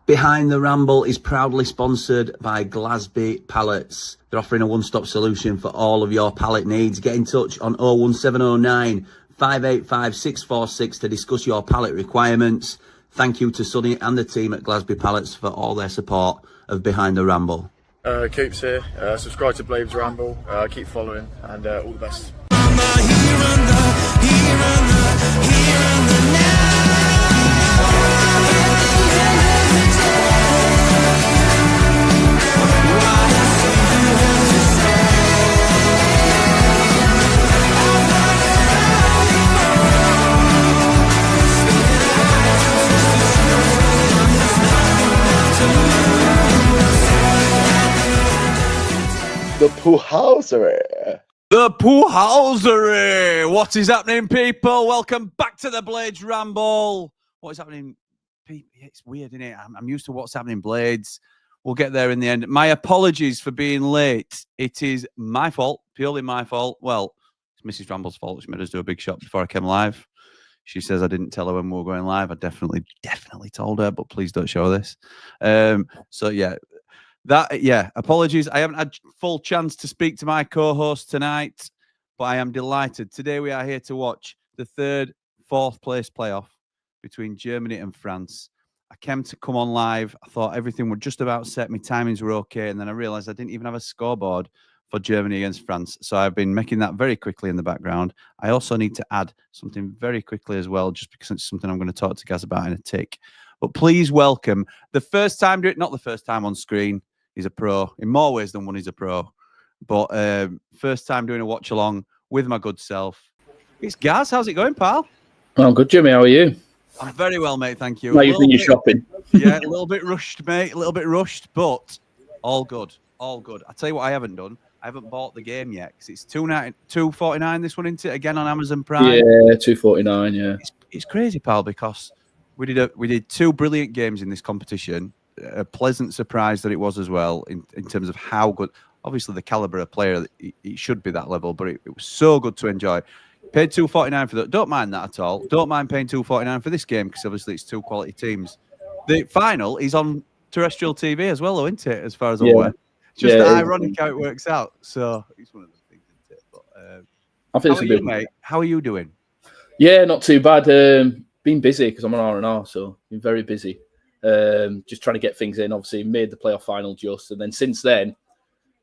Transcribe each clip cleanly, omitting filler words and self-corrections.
Behind the Ramble is proudly sponsored by Glasby Pallets. They're offering a one-stop solution for all of your pallet needs. Get in touch on 01709 585 646 to discuss your pallet requirements. Thank you to Sonny and the team at Glasby Pallets for all their support of Behind the Ramble. Coops here. Subscribe to Blaves Ramble. Keep following, and all the best. The Poohousery. The Poohousery. What is happening, people? Welcome back to the Blades Ramble. What is happening, people? It's weird, isn't it? I'm used to what's happening, Blades. We'll get there in the end. My apologies for being late. It is my fault, purely my fault. Well, it's Mrs. Ramble's fault. She made us do a big shot before I came live. She says I didn't tell her when we were going live. I definitely told her, but please don't show this. So, yeah. Apologies. I haven't had full chance to speak to my co-host tonight, but I am delighted. Today we are here to watch the fourth place playoff between Germany and France. I came to come on live. I thought everything would just about set. My timings were okay, and then I realised I didn't even have a scoreboard for Germany against France. So I've been making that very quickly in the background. I also need to add something very quickly as well, just because it's something I'm going to talk to Gaz about in a tick. But please welcome not the first time on screen. He's a pro. In more ways than one, he's a pro. But first time doing a watch along with my good self. It's Gaz. How's it going, pal? I'm good, Jimmy. How are you? I'm very well, mate. Thank you. How you doing your shopping? Yeah, a little bit rushed, mate. A little bit rushed, but all good. All good. I'll tell you what I haven't done. I haven't bought the game yet because it's $2.49 this one, isn't it? Again on Amazon Prime. Yeah, $2.49. Yeah. It's crazy, pal, because we did two brilliant games in this competition. A pleasant surprise that it was as well in terms of how good. Obviously, the caliber of player, it should be that level, but it was so good to enjoy. Paid $2.49 for that. Don't mind that at all. Don't mind paying $2.49 for this game because obviously it's two quality teams. The final is on terrestrial TV as well, though, isn't it? As far as I'm aware. Just ironic how it works out. So it's one of those things, isn't it? But I think how are you, mate? How are you doing? Yeah, not too bad. Been busy because I'm on R&R, so been very busy. Just trying to get things in. Obviously, made the playoff final just, and then since then,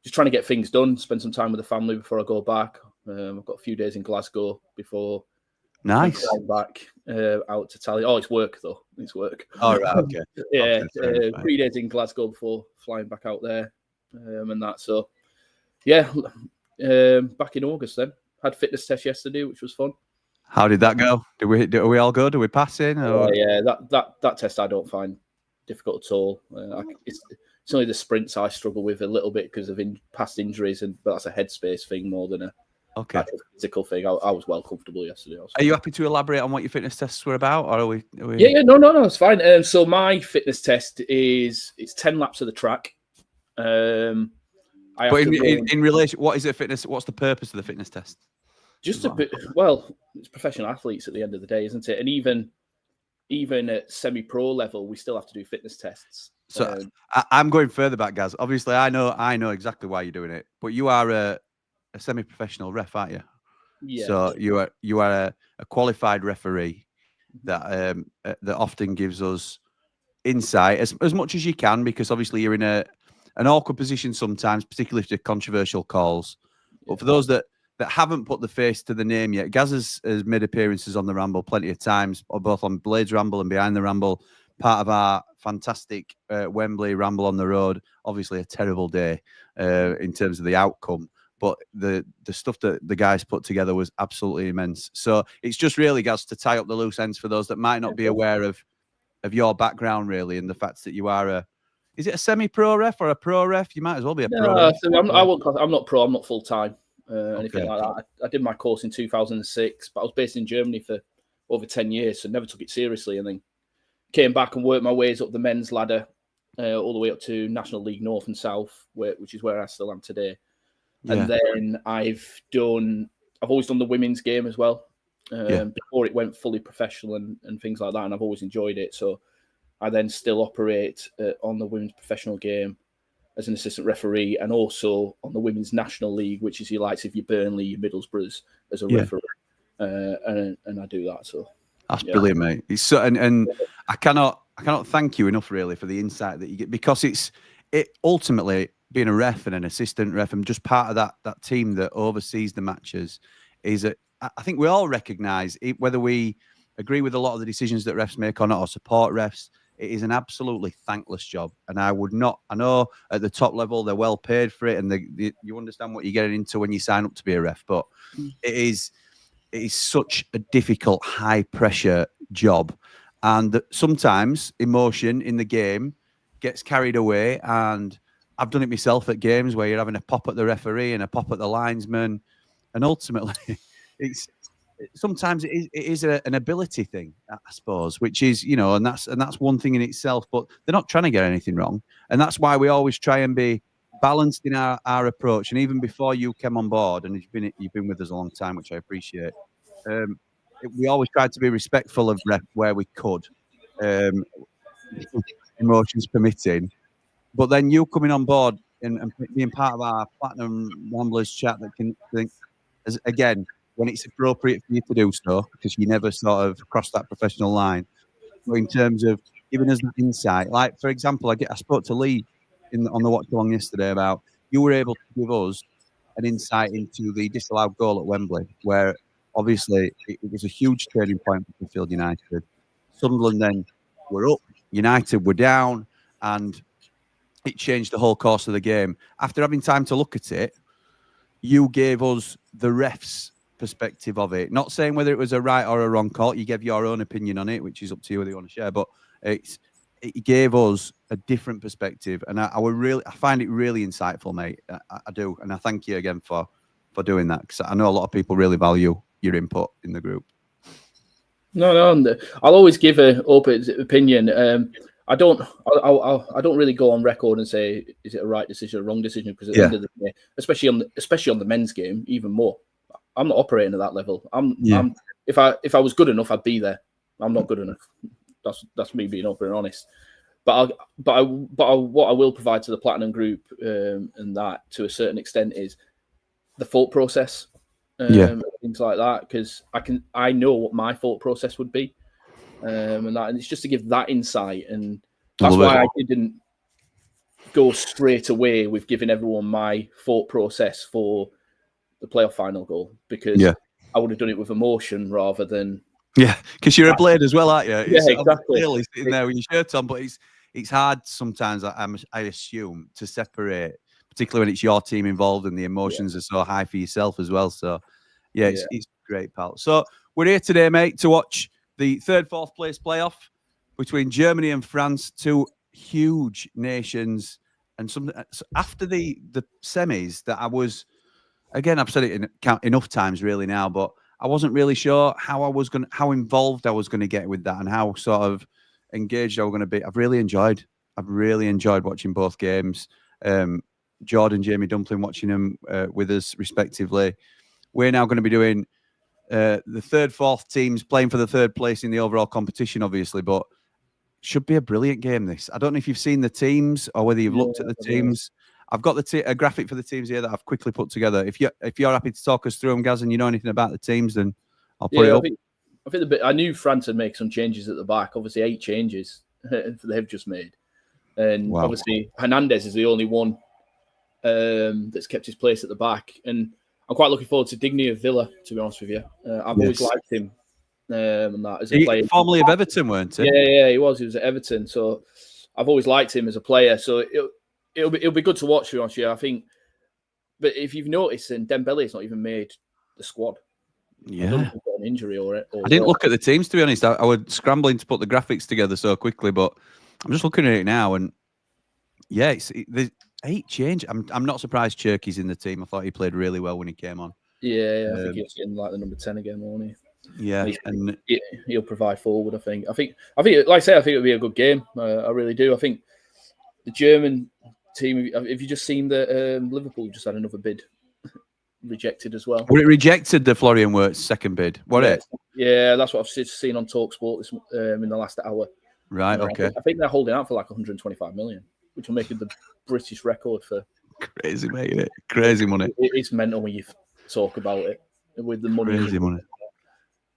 just trying to get things done. Spend some time with the family before I go back. I've got a few days in Glasgow before. Nice. I'm back out to Tally. Oh, it's work though. It's work. All right. Okay. Yeah. 3 days in Glasgow before flying back out there, and that. So, yeah. Back in August then. Had fitness test yesterday, which was fun. How did that go? Are we all good? Are we passing? Or? Yeah, that test I don't find difficult at all. It's only the sprints I struggle with a little bit because of past injuries, but that's a headspace thing more than a physical thing. I was well comfortable yesterday. Are you happy to elaborate on what your fitness tests were about, or are we... Yeah, no, it's fine. So my fitness test it's 10 laps of the track. In relation, what is it? Fitness? What's the purpose of the fitness test? Just a bit. Well, it's professional athletes at the end of the day, isn't it? And even at semi-pro level, we still have to do fitness tests. So I'm going further back, Gaz. Obviously, I know exactly why you're doing it, but you are a semi-professional ref, aren't you? Yeah. So you are a qualified referee that often gives us insight as much as you can, because obviously you're in an awkward position sometimes, particularly if they're controversial calls. But for those that haven't put the face to the name yet, Gaz has made appearances on the Ramble plenty of times, or both on Blades Ramble and Behind the Ramble, part of our fantastic Wembley Ramble on the road. Obviously a terrible day in terms of the outcome, but the stuff that the guys put together was absolutely immense. So it's just really, Gaz, to tie up the loose ends for those that might not be aware of your background, really, and the fact that you are is it a semi-pro ref or a pro ref? You might as well be a pro ref. I'm not pro. I'm not full-time. Anything like that. I did my course in 2006, but I was based in Germany for over 10 years, so never took it seriously, and then came back and worked my ways up the men's ladder all the way up to National League North and South, which is where I still am today. Yeah. And then I've always done the women's game as well, before it went fully professional and things like that, and I've always enjoyed it. So I then still operate on the women's professional game as an assistant referee, and also on the women's national league, which is your likes of your Burnley, your Middlesbroughs, as a referee. And I do that. So that's brilliant, mate. It's so, and I cannot thank you enough, really, for the insight that you get, because it ultimately, being a ref and an assistant ref and just part of that team that oversees the matches, is I think we all recognise, whether we agree with a lot of the decisions that refs make or not, or support refs, it is an absolutely thankless job. And I know at the top level they're well paid for it, and you understand what you're getting into when you sign up to be a ref, but it is such a difficult, high pressure job, and that sometimes emotion in the game gets carried away. And I've done it myself at games where you're having a pop at the referee and a pop at the linesman, and ultimately sometimes it is an ability thing, I suppose, which is, and that's one thing in itself, but they're not trying to get anything wrong. And that's why we always try and be balanced in our approach. And even before you came on board, and you've been with us a long time, which I appreciate, we always tried to be respectful of ref where we could, emotions permitting. But then you coming on board and being part of our Platinum Ramblers chat that can think, again, when it's appropriate for you to do so, because you never sort of cross that professional line. But in terms of giving us that insight, like, for example, I spoke to Lee on the watch along yesterday about, you were able to give us an insight into the disallowed goal at Wembley, where obviously it was a huge turning point for Sheffield United. Sunderland then were up, United were down, and it changed the whole course of the game. After having time to look at it, you gave us the refs' perspective of it. Not saying whether it was a right or a wrong call. You gave your own opinion on it, which is up to you whether you want to share. But it gave us a different perspective, and I find it really insightful, mate. I do, and I thank you again for doing that, because I know a lot of people really value your input in the group. No, I'll always give an open opinion. I don't really go on record and say, is it a right decision or a wrong decision, because at the end of the day, especially on the men's game, even more, I'm not operating at that level. If I was good enough, I'd be there. I'm not good enough. That's me being open and honest. But what I will provide to the Platinum Group, and that to a certain extent, is the thought process, things like that, because I know what my thought process would be, and it's just to give that insight, and that's why I didn't go straight away with giving everyone my thought process for the playoff final goal, because I would have done it with emotion rather than because you're a blade as well, aren't you? Yeah, exactly. Clearly sitting there with your shirt on, but it's hard sometimes, I assume, to separate, particularly when it's your team involved and the emotions are so high for yourself as well. So it's great, pal. So we're here today, mate, to watch the 3rd, 4th place playoff between Germany and France, two huge nations. And after the semis, that I was, again, I've said it enough times really now, but I wasn't really sure how involved I was going to get with that, and how sort of engaged I was going to be. I've really enjoyed watching both games. Jordan, Jamie Dumpling watching them with us respectively. We're now going to be doing the 3rd, 4th teams playing for the 3rd place in the overall competition, obviously, but should be a brilliant game, this. I don't know if you've seen the teams or whether you've looked at the teams. I've got a graphic for the teams here that I've quickly put together. If you're happy to talk us through them, Gaz, and you know anything about the teams, then I'll put it up. I think I knew France would make some changes at the back. Obviously, 8 changes they've just made, and obviously Hernandez is the only one that's kept his place at the back. And I'm quite looking forward to Digny of Villa, to be honest with you. I've always liked him. And that as a player, formerly of Everton, weren't he? Yeah, he was. He was at Everton, so I've always liked him as a player. So it'll be good to watch, to be honest with you, I think. But if you've noticed, then Dembele's not even made the squad. Yeah, I don't know if he's got an injury or I didn't look at the teams, to be honest. I was scrambling to put the graphics together so quickly, but I'm just looking at it now, and there's 8 change. I'm not surprised Cherky's in the team. I thought he played really well when he came on. Yeah, I think he's getting like the number 10 again, won't he? Yeah, and he'll provide forward. I think, like I say, I think it'll be a good game. I really do. I think the German team. Have you just seen that Liverpool just had another bid rejected as well? Well, it rejected the Florian Wirtz second bid. What it? Yeah, that's what I've seen on TalkSport in the last hour. Right. Okay. I think they're holding out for like 125 million, which will make it the British record for. Crazy, mate. Isn't it? Crazy money. It's mental when you talk about it with the money. Crazy money.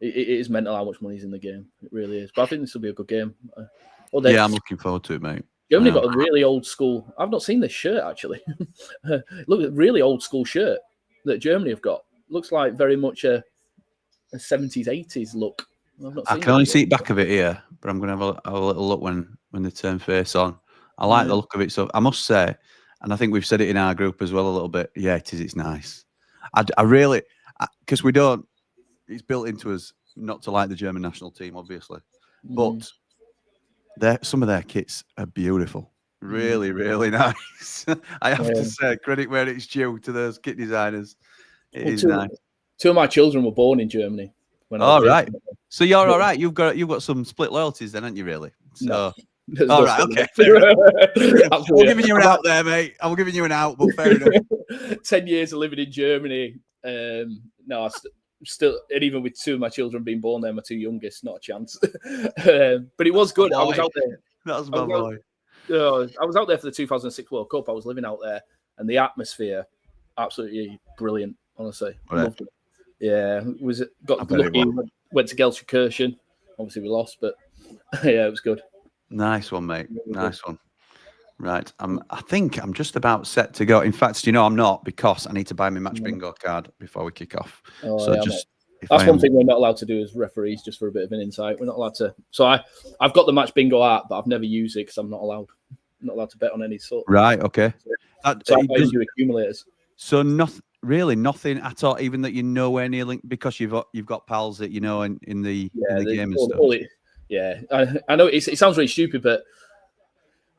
It is mental how much money's in the game. It really is. But I think this will be a good game. Yeah, I'm looking forward to it, mate. Germany got a really old school. I've not seen this shirt actually. Look at really old school shirt that Germany have got. Looks like very much a 70s, 80s look. I can only see the back of it here, but I'm going to have a little look when they turn face on. I like the look of it. So I must say, and I think we've said it in our group as well a little bit. Yeah, it is. It's nice. I really, because we don't, it's built into us not to like the German national team, obviously. But some of their kits are beautiful. Really, really nice. I have to say, credit where it's due to those kit designers. It is nice. Two of my children were born in Germany. Right. So you're all right. You've got some split loyalties then, haven't you, really? So all right, okay. I'm giving you an out there, mate. I'm giving you an out, but fair enough. 10 years of living in Germany. No, still, and even with two of my children being born there, my two youngest, not a chance. But it was good. I was out there. That was my boy. I was out there for the 2006 World Cup. I was living out there, and the atmosphere, absolutely brilliant. Honestly, loved it. Yeah, got lucky. Went to Gelsenkirchen. Obviously, we lost, but yeah, it was good. Nice one, mate. Nice one. Right, I think I'm just about set to go. In fact, I'm not, because I need to buy my match bingo card before we kick off. That's one thing we're not allowed to do as referees. Just for a bit of an insight, we're not allowed to. So I've got the match bingo app, but I've never used it because I'm not allowed. I'm not allowed to bet on any sort. Right. Okay. So I do accumulators. So nothing at all, even that you're nowhere near linked, because you've got pals that in the game and stuff. I know it sounds really stupid, but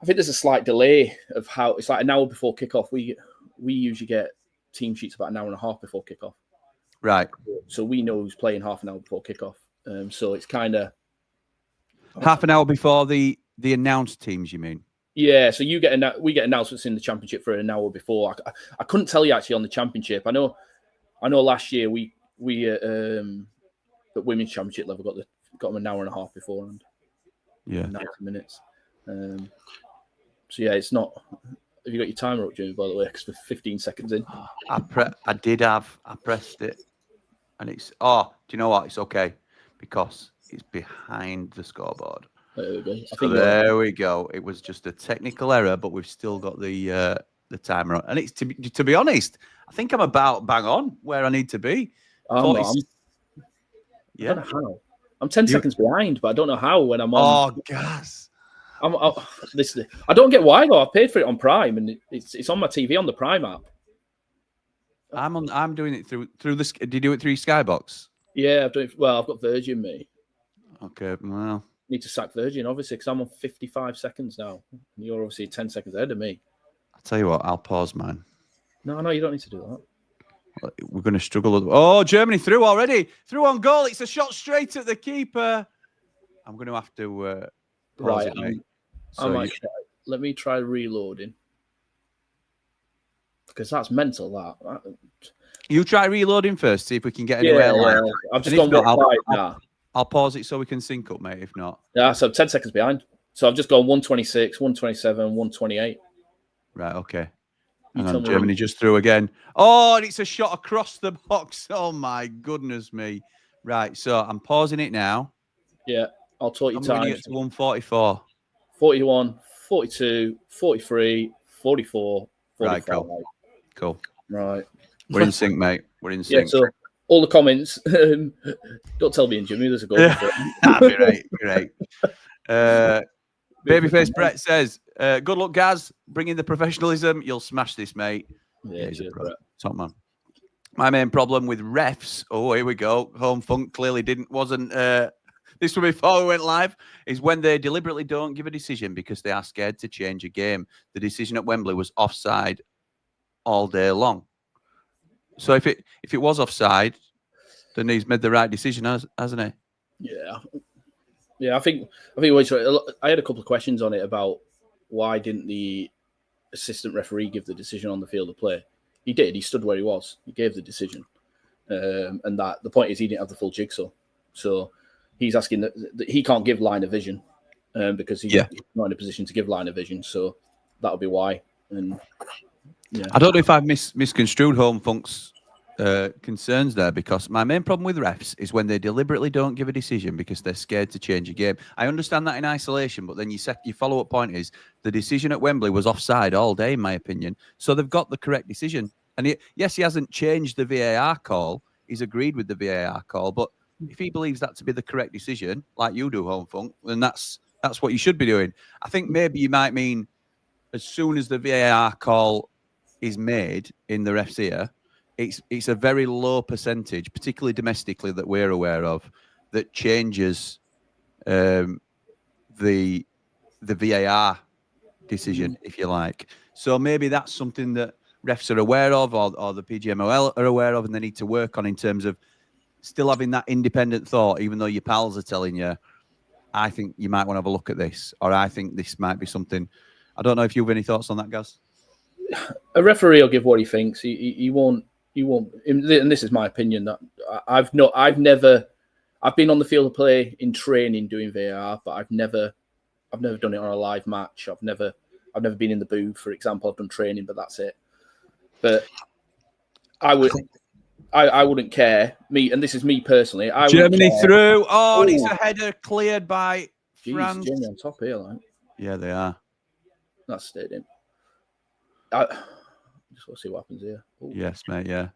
I think there's a slight delay of how it's like an hour before kickoff. We usually get team sheets about an hour and a half before kickoff. Right. So we know who's playing half an hour before kickoff. So it's kind of half an hour before the announced teams, you mean? Yeah. So we get announcements in the championship for an hour before. I couldn't tell you actually on the championship. I know last year we at women's championship level got them an hour and a half beforehand. Yeah. 90 minutes. So yeah, it's not. Have you got your timer up, Jimmy? By the way, because we're 15 seconds in. I pressed it, and it's. Oh, do you know what? It's okay because it's behind the scoreboard. There we go. There we go. It was just a technical error, but we've still got the timer on. And it's to be honest, I think I'm about bang on where I need to be. I don't know how. I'm 10 seconds behind, but I don't know how when I'm on. Oh, gas. I don't get why though. I paid for it on Prime, and it's on my TV on the Prime app. I'm doing it through this. Did you do it through Skybox? Yeah, I've done it. Well, I've got Virgin, mate. Okay, well, need to sack Virgin obviously because I'm on 55 seconds now. You're obviously 10 seconds ahead of me. I'll tell you what. I'll pause mine. No, you don't need to do that. We're going to struggle. Oh, Germany through already. Through on goal. It's a shot straight at the keeper. I'm going to have to. Right, it, mate. Let me try reloading because that's mental. That you try reloading first, see if we can get anywhere. Yeah. I've just gone now. I'll pause it so we can sync up, mate. If not, yeah. So 10 seconds behind. So I've just gone 126, 127, 128. Right. Okay. And Germany just threw again. Oh, and it's a shot across the box. Oh my goodness me. Right. So I'm pausing it now. Yeah. I'll talk your time. I'm going to get to 144. 41, 42, 43, 44, 45. Right, cool. Right. We're in sync, mate. We're in sync. Yeah, so all the comments. Don't tell me and Jimmy, there's a goal. Great. Babyface Brett says, good luck, Gaz. Bring in the professionalism. You'll smash this, mate. Yeah, top man. My main problem with refs, here we go. Home Funk clearly wasn't this one before we went live, is when they deliberately don't give a decision because they are scared to change a game. The decision at Wembley was offside all day long. So if it was offside, then he's made the right decision, hasn't he? Yeah. I think I had a couple of questions on it about why didn't the assistant referee give the decision on the field of play? He did. He stood where he was. He gave the decision, and the point is he didn't have the full jigsaw. So he's asking that he can't give line of vision because he's not in a position to give line of vision. So that'll be why. And yeah, I don't know if I've misconstrued Home Funk's concerns there, because my main problem with refs is when they deliberately don't give a decision because they're scared to change a game. I understand that in isolation, but then your follow-up point is the decision at Wembley was offside all day, in my opinion. So they've got the correct decision. And he hasn't changed the VAR call. He's agreed with the VAR call. But if he believes that to be the correct decision, like you do, Home Funk, then that's what you should be doing. I think maybe you might mean as soon as the VAR call is made in the ref's ear, it's a very low percentage, particularly domestically, that we're aware of, that changes the VAR decision, if you like. So maybe that's something that refs are aware of, or the PGMOL are aware of, and they need to work on in terms of still having that independent thought, even though your pals are telling you, I think you might want to have a look at this, or I think this might be something. I don't know if you have any thoughts on that, Gaz. A referee will give what he thinks. He won't. And this is my opinion. That I've been on the field of play in training doing VAR, but I've never done it on a live match. I've never been in the booth, for example. I've done training, but that's it. But I wouldn't care. And this is me personally. Germany through. Oh, and it's a header cleared by France. Germany on top here, like. Yeah, they are. That's stayed in. Just want to see what happens here. Ooh. Yes, mate. Yeah,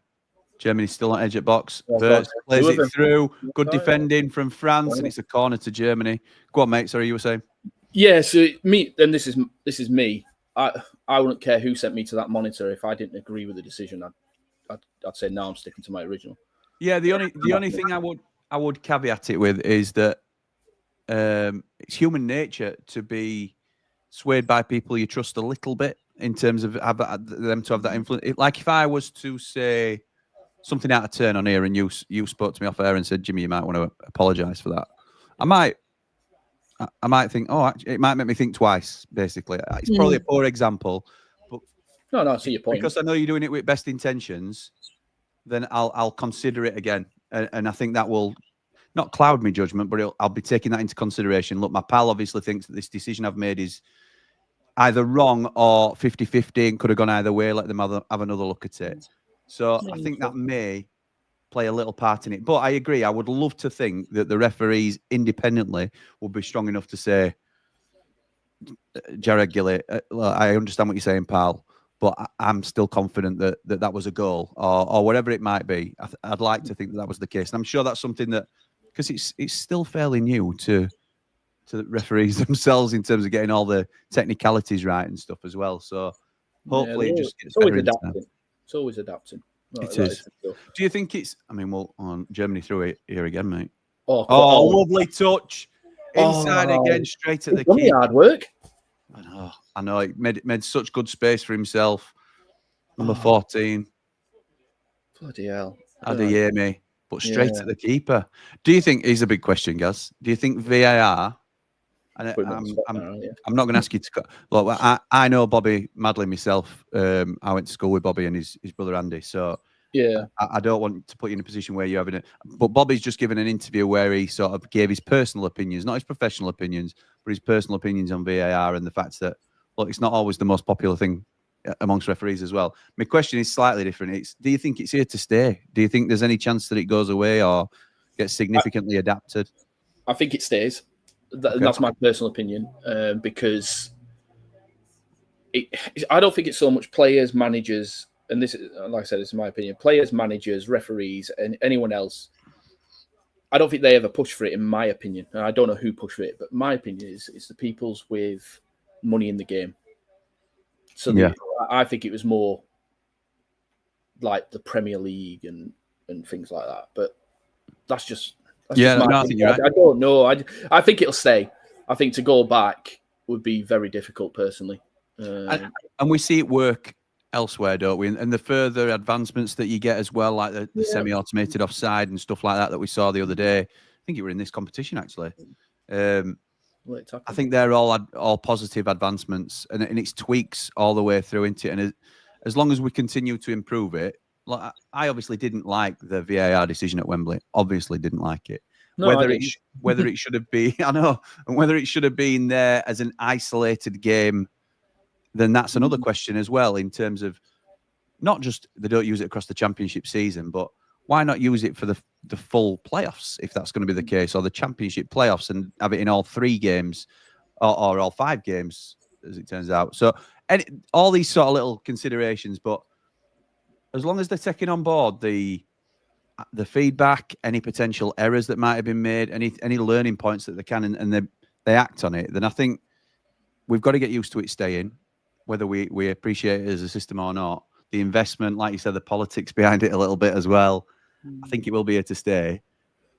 Germany's still on edge at box. Yeah, Plays it through. Good defending from France, and it's a corner to Germany. Go on, mate. Sorry, you were saying. Yeah. So and this is me. I wouldn't care who sent me to that monitor. If I didn't agree with the decision, I'd say no. I'm sticking to my original. Yeah. The only thing I would caveat it with is that it's human nature to be swayed by people you trust a little bit, in terms of them to have that influence. Like if I was to say something out of turn on here and you spoke to me off air and said, Jimmy, you might want to apologise for that, I might think, oh, actually, it might make me think twice, basically. It's probably a poor example. But no, I see your point. Because I know you're doing it with best intentions, then I'll consider it again. And I think that will not cloud my judgment, but I'll be taking that into consideration. Look, my pal obviously thinks that this decision I've made is either wrong or 50-50 and could have gone either way. Let them have another look at it. So I think that may play a little part in it. But I agree. I would love to think that the referees independently would be strong enough to say, Jared Gillett, I understand what you're saying, pal, but I'm still confident that was a goal or whatever it might be. I'd like to think that was the case. And I'm sure that's something that, because it's still fairly new to the referees themselves in terms of getting all the technicalities right and stuff as well. So hopefully it just gets better. It's always adapting. It is. Do you think it's? I mean, well, on Germany through it here again, mate. Oh, lovely touch inside again, straight at the key. Hard work. I know. He made such good space for himself. Number 14. Bloody hell! Had to hear me, but straight at the keeper. Do you think? Here's a big question, Gaz. Do you think VAR? And I'm not going to ask you to. Look, I know Bobby Madley myself. I went to school with Bobby and his brother Andy. So yeah, I don't want to put you in a position where you're having it. But Bobby's just given an interview where he sort of gave his personal opinions, not his professional opinions, but his personal opinions on VAR and the fact that, look, it's not always the most popular thing amongst referees as well. My question is slightly different. Do you think it's here to stay? Do you think there's any chance that it goes away or gets significantly adapted? I think it stays. That's my personal opinion, because I don't think it's so much players, managers, and this is, like I said, this is my opinion. Players, managers, referees, and anyone else. I don't think they ever push for it, in my opinion. And I don't know who pushed for it, but my opinion is it's the peoples with money in the game. So I think it was more like the Premier League and things like that. But that's just. I think you're right. I don't know. I think it'll stay. I think to go back would be very difficult, personally. And we see it work elsewhere, don't we? And the further advancements that you get as well, like the semi-automated offside and stuff like that we saw the other day. I think you were in this competition, actually. I think they're all positive advancements, and it's tweaks all the way through into it. And as long as we continue to improve it, like, I obviously didn't like the VAR decision at Wembley. Obviously didn't like it. No, whether it should have been, I know, and whether it should have been there as an isolated game, then that's another question as well, in terms of not just they don't use it across the championship season, but why not use it for the full playoffs, if that's going to be the case, or the championship playoffs, and have it in all 3 games or all 5 games, as it turns out. So all these sort of little considerations, but as long as they're taking on board the feedback, any potential errors that might have been made, any learning points that they can, and they act on it, then I think we've got to get used to it staying, whether we appreciate it as a system or not. The investment, like you said, the politics behind it a little bit as well. I think it will be here to stay,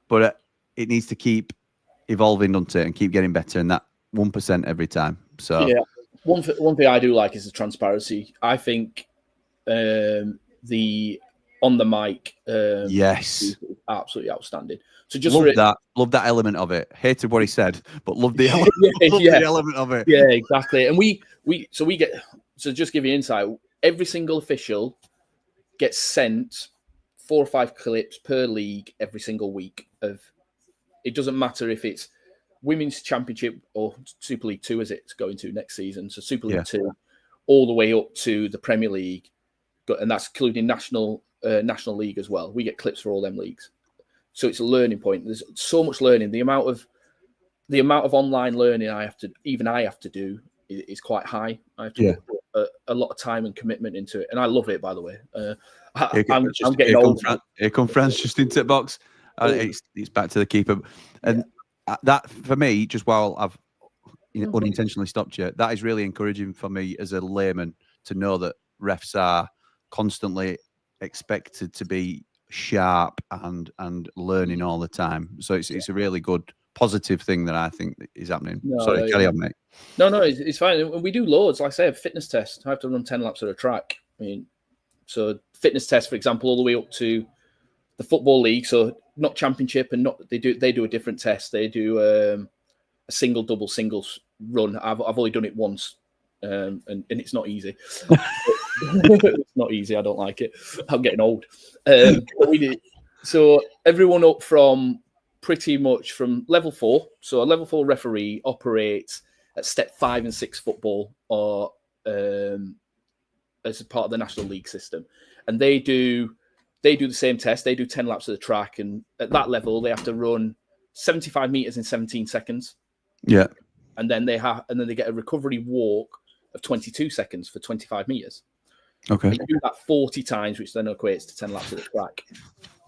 but it needs to keep evolving, doesn't it, and keep getting better, and that 1% every time. So yeah, one thing I do like is the transparency. I think the on the mic, yes, is absolutely outstanding. So just love that element of it. Hated what he said, but love the element, the element of it. Yeah, exactly. And we get, so just give you insight. Every single official gets sent 4 or 5 clips per league every single week. It doesn't matter if it's Women's Championship or Super League 2 as it's going to next season. So Super League 2 all the way up to the Premier League, and that's including National League as well. We get clips for all them leagues. So it's a learning point. There's so much learning. The amount of online learning I have to do is quite high. I have to put a lot of time and commitment into it, and I love it. By the way, I'm getting old. Here come France just into the box. It's back to the keeper, and that for me, just while I've unintentionally stopped you, that is really encouraging for me as a layman to know that refs are constantly expected to be sharp and learning all the time. So it's a really good positive thing that I think is happening. Sorry, carry on, mate. No, it's fine. We do loads. Like I say, a fitness test. I have to run 10 laps of a track. I mean, so fitness test, for example, all the way up to the Football League. So not Championship, and they do a different test. They do a single, double, singles run. I've only done it once, and it's not easy. It's not easy. I don't like it. I'm getting old. So everyone up from pretty much from level 4. So a level 4 referee operates at step 5 and 6 football, or as a part of the National League system, and they do the same test. They do 10 laps of the track, and at that level, they have to run 75 meters in 17 seconds. Yeah, and then they get a recovery walk of 22 seconds for 25 meters. Okay, and you do that 40 times, which then equates to 10 laps of the track.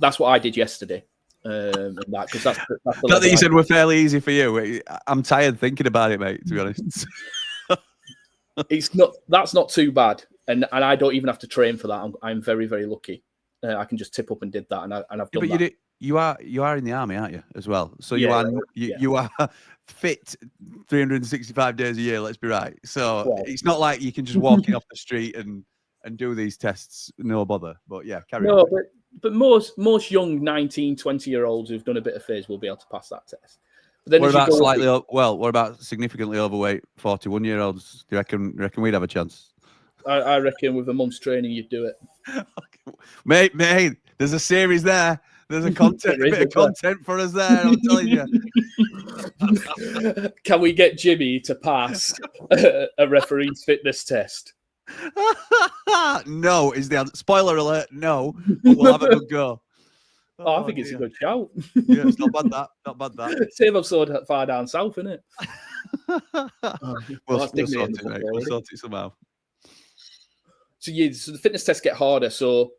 That's what I did yesterday. Because that's that you said were fairly easy for you. I'm tired thinking about it, mate. To be honest, That's not too bad, and I don't even have to train for that. I'm very, very lucky. I can just tip up and did that, and I've done that. You are in the army, aren't you, as well? So you are fit 365 days a year. Let's be right. So it's not like you can just walk in off the street and do these tests, no bother. But yeah, carry on. But most young 19, 20-year-olds who've done a bit of phys will be able to pass that test. But then what about significantly overweight 41-year-olds? Do you reckon we'd have a chance? I reckon with a month's training, you'd do it. Mate, there's a series there. There's a bit of content for us there, I'm telling you. Can we get Jimmy to pass a referee's fitness test? No, is the answer. Spoiler alert, no. But we'll have a good go. I think it's a good shout. Yeah, it's not bad that. Save I'm so far down south, isn't it? We'll sort it, mate. We'll sort it somehow. So the fitness tests get harder. So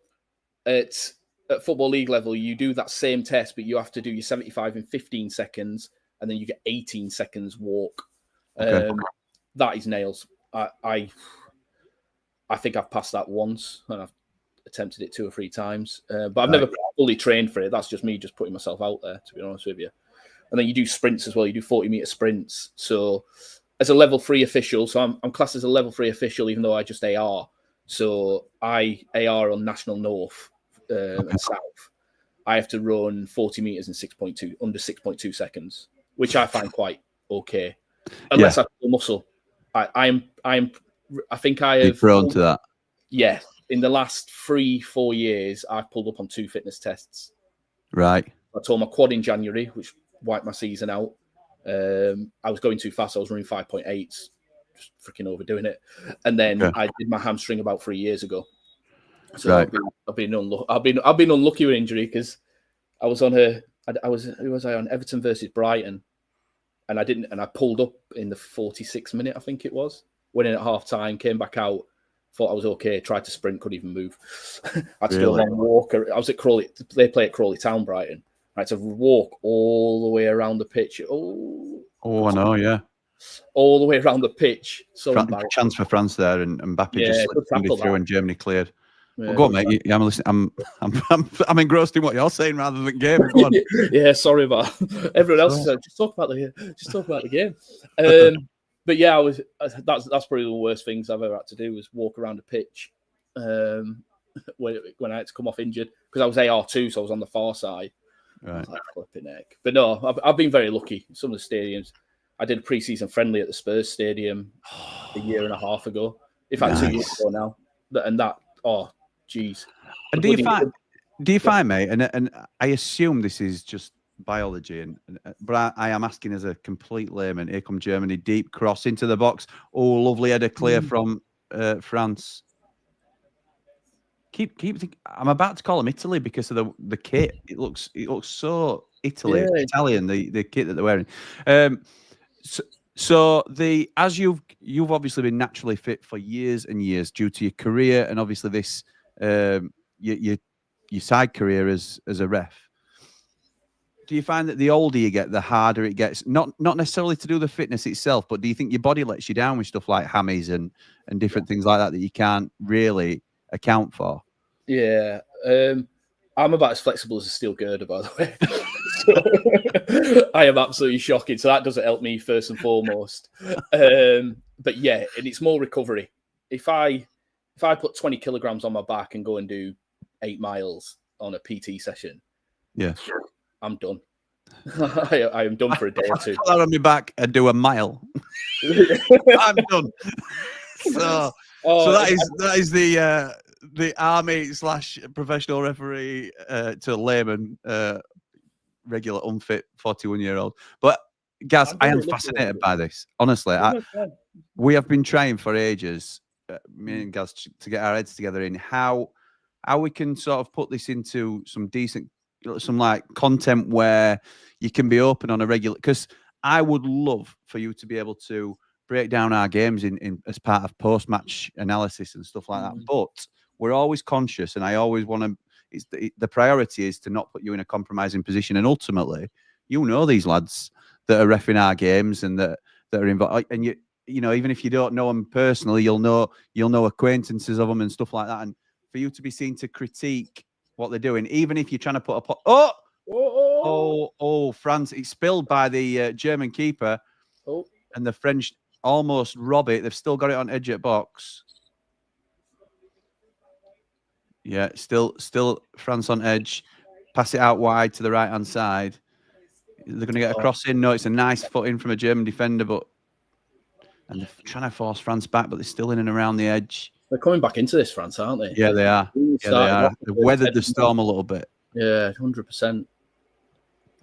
at Football League level, you do that same test, but you have to do your 75 in 15 seconds, and then you get 18 seconds walk. Okay. That is nails. I think I've passed that once, and I've attempted it 2 or 3 times, but I've never fully trained for it. That's just me just putting myself out there, to be honest with you. And then you do sprints as well. You do 40-meter sprints. So as a level 3 official, so I'm classed as a level 3 official, even though I just AR. So I AR on National North and South. I have to run 40 meters in under 6.2 seconds, which I find quite okay, unless I pull muscle. I think I have thrown to that. Yeah, in the last 3-4 years, I've pulled up on 2 fitness tests. Right. I tore my quad in January, which wiped my season out. I was going too fast. I was running 5.8s, just freaking overdoing it. And then I did my hamstring about 3 years ago. So I've been unlucky with injury because I was on who was I on? Everton versus Brighton, and I pulled up in the 46th minute, I think it was. Went in at half time, came back out, thought I was okay, tried to sprint, couldn't even move. I had to do a long walk. I was at Crawley. They play at Crawley Town, Brighton. I had to walk all the way around the pitch. Oh, I know, yeah. All the way around the pitch. So chance for France there, and Mbappe just slipped somebody through, and Germany cleared. Yeah, well, go on, mate. I'm listening. I'm engrossed in what you're saying rather than game. Go on. Yeah, sorry about everyone else. Just talk about the game. But yeah, that's probably the worst things I've ever had to do was walk around a pitch when I had to come off injured because I was AR2, so I was on the far side. Right. I was like, flipping heck. But no, I've been very lucky. Some of the stadiums. I did a pre-season friendly at the Spurs Stadium a year and a half ago. In fact, 2 years ago now. And that, oh, geez. And do you find, mate, and I assume this is just biology, but I am asking as a complete layman. Here come Germany, deep cross into the box. Oh, lovely header clear from France. Keep thinking. I'm about to call them Italy because of the kit. It looks so Italian. The kit that they're wearing. So as you've obviously been naturally fit for years and years due to your career and obviously this your side career as a ref. Do you find that the older you get, the harder it gets? Not necessarily to do the fitness itself, but do you think your body lets you down with stuff like hammies and different things like that you can't really account for? Yeah, I'm about as flexible as a steel girder, by the way. I am absolutely shocking. So that doesn't help me first and foremost. But yeah, and it's more recovery. If I put 20 kilograms on my back and go and do 8 miles on a PT session, yeah, I'm done. I am done for a day or two. Put that on my back and do a mile. I'm done. So that is the army / professional referee to layman, regular unfit 41-year-old. But Gaz, I am fascinated by this. Honestly, we have been trying for ages, me and Gaz, to get our heads together in how we can sort of put this into some decent, some like content where you can be open on a regular. Because I would love for you to be able to break down our games in as part of post-match analysis and stuff like that. But we're always conscious, and I always want to. The priority is to not put you in a compromising position. And ultimately, these lads that are reffing our games and that are involved, and you know, even if you don't know them personally, you'll know acquaintances of them and stuff like that. And for you to be seen to critique what they're doing, even if you're trying to put France, it's spilled by the German keeper, and the French almost rob it. They've still got it on edge at box. Yeah, still France on edge. Pass it out wide to the right-hand side. They're going to get a cross in. No, it's a nice foot in from a German defender, and they're trying to force France back, but they're still in and around the edge. They're coming back into this, France, aren't they? Yeah, they are. Yeah, they are. They've weathered the storm a little bit. Yeah, 100%.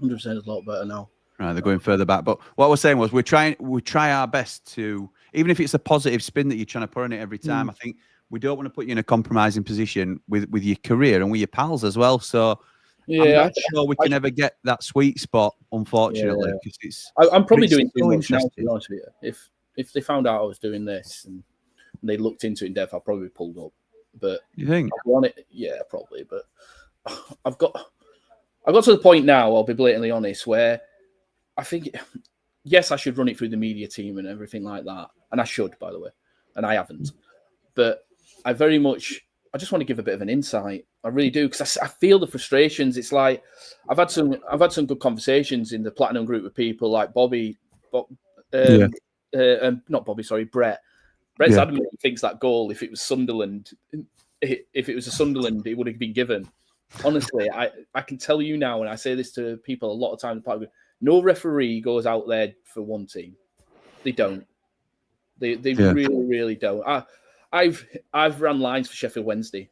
100% is a lot better now. Right, they're going further back. But what we're saying was we try our best to, even if it's a positive spin that you're trying to put on it every time, I think we don't want to put you in a compromising position with your career and with your pals as well. So yeah, I'm not sure we can ever get that sweet spot, unfortunately. Because I'm probably doing too much now, to be honest with you. If they found out I was doing this and they looked into it in depth, I'll probably be pulled up. But you think? Yeah, probably. But I've got to the point now, I'll be blatantly honest, where I think, yes, I should run it through the media team and everything like that. And I should, by the way. And I haven't. But I just want to give a bit of an insight. I really do, because I feel the frustrations. It's like I've had some good conversations in the Platinum group with people like Bobby, not Bobby, sorry, Brett. Brett's adamant he thinks that goal, if it was Sunderland, if it was a Sunderland, it would have been given. Honestly, I can tell you now, and I say this to people a lot of times, no referee goes out there for one team. They don't. They really, really don't. I've run lines for Sheffield Wednesday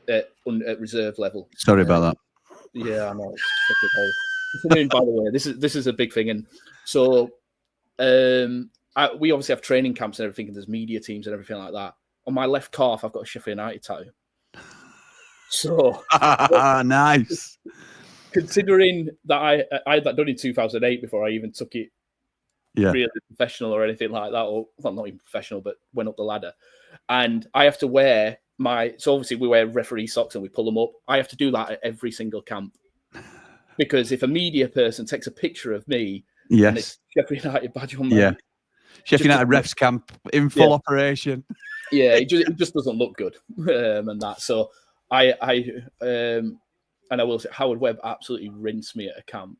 at reserve level. Sorry about that. Yeah, I know. It's By the way, this is a big thing, and so we obviously have training camps and everything, and there's media teams and everything like that. On my left calf, I've got a Sheffield United tattoo. So nice. Considering that I had that done in 2008 before I even took it really professional or anything like that, or well, not even professional, but went up the ladder, and I have to wear so obviously we wear referee socks and we pull them up. I have to do that at every single camp because if a media person takes a picture of me, and it's Sheffield United badge on my Sheffield United refs camp in full operation. Yeah, it just doesn't look good, and that. So and I will say Howard Webb absolutely rinsed me at a camp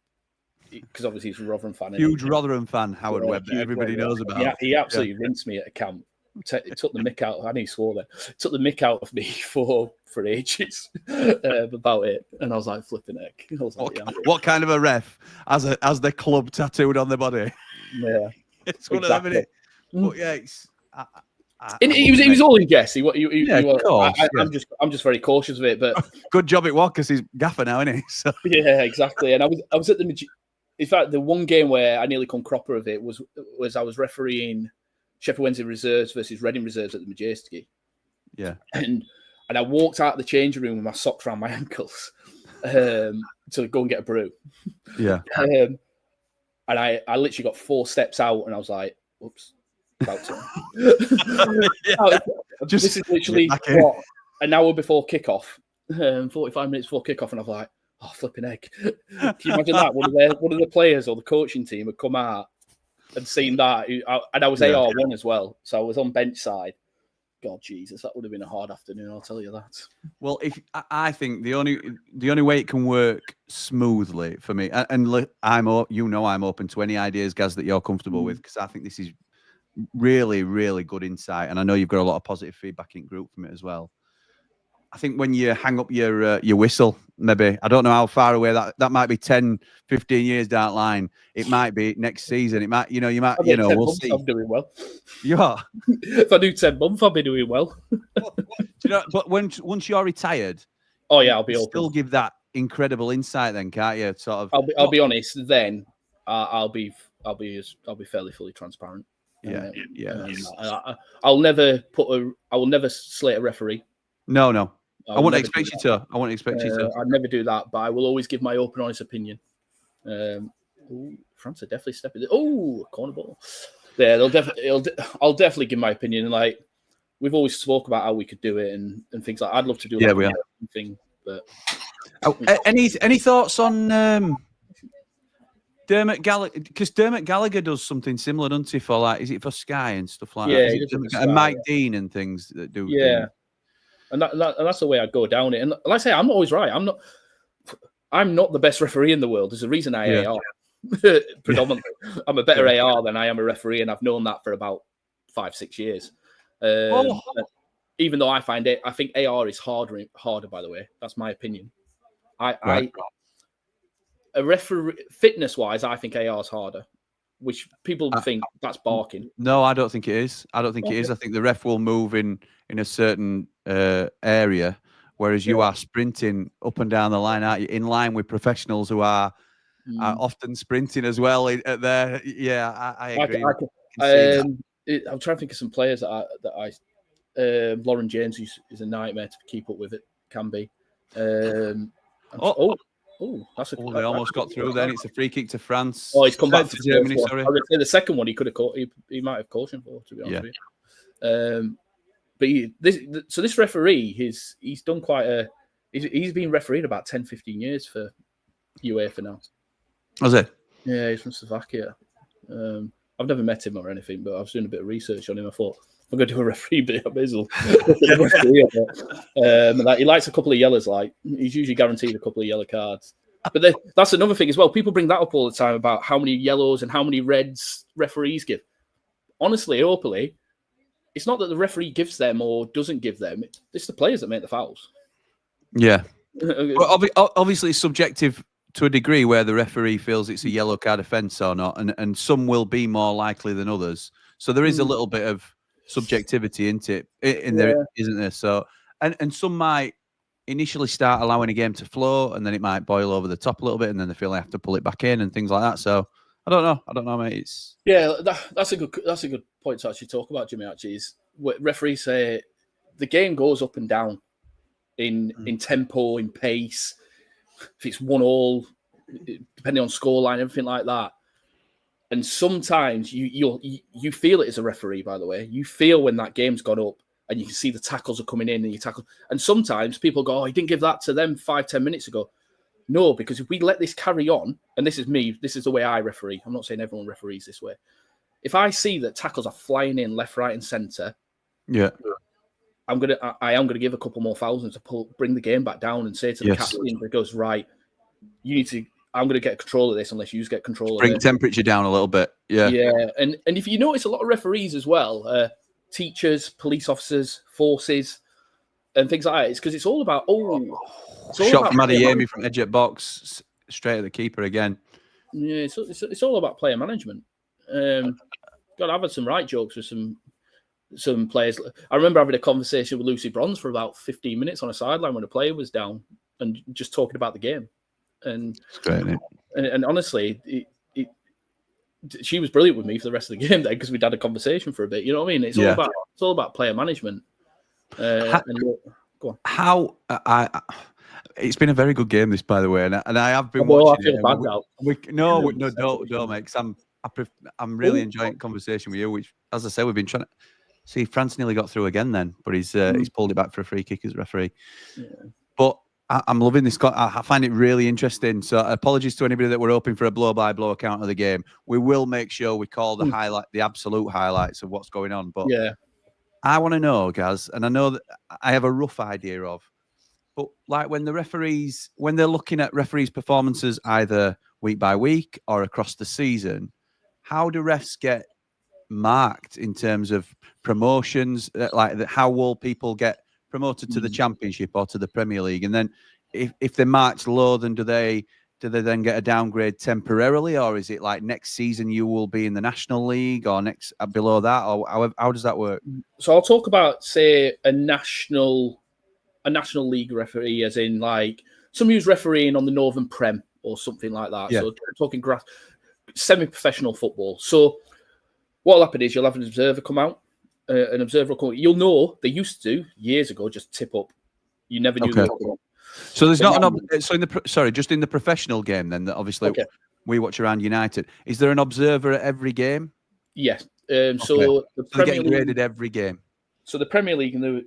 because obviously he's a Rotherham fan. Huge Rotherham fan, Howard Webb, that everybody knows about. Yeah, he absolutely rinsed me at a camp. It took the mick out. I know he swore there. Took the mick out of me for ages about it, and I was like flipping heck. I was like, what kind of a ref as the club tattooed on the body? Yeah, it's one of them, isn't it? But yeah, it's. He was all in jest. Of course. I'm just very cautious of it, but good job it was because he's gaffer now, isn't he? So. Yeah, exactly. And I was at in fact, the one game where I nearly come cropper of it was I was refereeing Sheffield Wednesday reserves versus Reading reserves at the Majestic. Yeah, and I walked out of the changing room with my socks around my ankles to go and get a brew. Yeah, and I literally got 4 steps out, and I was like, "Oops." About this is literally an hour before kickoff, 45 minutes before kickoff, and I was like, "Oh, flipping egg!" Can you imagine that? One of the players or the coaching team had come out and seen that, and I was AR1 as well, so I was on bench side. God, Jesus, that would have been a hard afternoon. I'll tell you that. Well, I think the only way it can work smoothly for me, and I'm open to any ideas, Gaz, that you're comfortable with, because I think this is really, really good insight, and I know you've got a lot of positive feedback in group from it as well. I think when you hang up your whistle, maybe, I don't know how far away that might be 10, 15 years down the line. It might be next season. It might, we'll see. I'm doing well. You are. If I do 10 months, I'll be doing well. But once you're retired, I'll be open. Still give that incredible insight, then, can't you? Sort of. I'll be honest. Then I'll be fairly fully transparent. Yeah. I will never slate a referee. No. I wouldn't expect you to. I'd never do that, but I will always give my open, honest opinion. France are definitely stepping. Corner ball. Yeah, I'll definitely give my opinion. Like we've always spoke about how we could do it and things like. I'd love to do. We are. Thing, but any thoughts on Dermot Gallagher? Because Dermot Gallagher does something similar, doesn't he? For like, is it for Sky and stuff like that? And Mike Dean and things that do. Yeah. Things. And that's the way I go down it. And like I say, I'm not always right. I'm not the best referee in the world. There's a reason I AR predominantly. I'm a better AR than I am a referee, and I've known that for about 5-6 years. Even though I think AR is harder. By the way, that's my opinion. A referee fitness-wise, I think AR is harder, which people think that's barking. No, I don't think it is. I think the ref will move in a certain area, whereas you are sprinting up and down the line, aren't you? In line with professionals who are often sprinting as well. I agree. I'm trying to think of some players that Lauren James is a nightmare to keep up with. It can be. That's they almost got through. Then it's a free kick to France. Oh, he's come back to Germany. Sorry, I would say the second one he could have caught. He might have cautioned for, to be honest with you. But this referee, he's done quite he's been refereed about 10, 15 years for UEFA now. Was it? Yeah, he's from Slovakia. I've never met him or anything, but I was doing a bit of research on him. I thought, if I'm going to do a referee bit, I may as well he likes a couple of yellows. Like he's usually guaranteed a couple of yellow cards. But that's another thing as well. People bring that up all the time about how many yellows and how many reds referees give. Honestly, openly, it's not that the referee gives them or doesn't give them. It's the players that make the fouls. Yeah. Well, obviously, it's subjective to a degree where the referee feels it's a yellow card offence or not, and some will be more likely than others. So there is a little bit of subjectivity in there, isn't there? So, and some might initially start allowing a game to flow, and then it might boil over the top a little bit, and then they feel they have to pull it back in and things like that. So I don't know, mate. It's that's a good point to actually talk about, Jimmy. Actually, is what referees say the game goes up and down in tempo, in pace. If it's 1-1, depending on scoreline, everything like that. And sometimes you feel it as a referee. By the way, you feel when that game's gone up, and you can see the tackles are coming in, and you tackle. And sometimes people go, "Oh, he didn't give that to them 5-10 minutes ago." No, because if we let this carry on, and this is me, this is the way I referee. I'm not saying everyone referees this way. If I see that tackles are flying in left, right, and centre, yeah, I am gonna give a couple more fouls to bring the game back down and say to the captain that goes, right, you need to. I'm going to get control of this unless you get control of it. Bring temperature down a little bit. Yeah. Yeah. And if you notice, a lot of referees as well, teachers, police officers, forces, and things like that, it's because it's all about, shot from Adeyemi from edge at box, straight at the keeper again. Yeah, it's all about player management. God, I've had some right jokes with some players. I remember having a conversation with Lucy Bronze for about 15 minutes on a sideline when a player was down and just talking about the game. And honestly, she was brilliant with me for the rest of the game there because we'd had a conversation for a bit. You know what I mean? It's all about player management. Go on. It's been a very good game, this, by the way, and I have been watching it. Bad now. Don't, mate. Because I'm really enjoying conversation with you. Which, as I say, we've been trying to see. France nearly got through again, then, but he's pulled it back for a free kick as referee. Yeah. But I'm loving this. I find it really interesting. So apologies to anybody that were hoping for a blow-by-blow account of the game. We will make sure we call the absolute highlights of what's going on. But I want to know, Gaz, and I know that I have a rough idea of, but like when they're looking at referees' performances either week by week or across the season, how do refs get marked in terms of promotions? How will people get promoted to the Championship or to the Premier League? And then if they march low, then do they then get a downgrade temporarily, or is it like next season you will be in the National League or next below that, or how does that work? So I'll talk about, say, a national league referee, as in like somebody who's refereeing on the Northern Prem or something like that. Yeah. So talking semi-professional football. So what'll happen is you'll have an observer come out. An observer will come. You'll know they used to years ago just tip up. You never knew. Okay. So there's not just in the professional game then. That obviously we watch around United. Is there an observer at every game? Yes. So the Premier League graded every game. So the Premier League in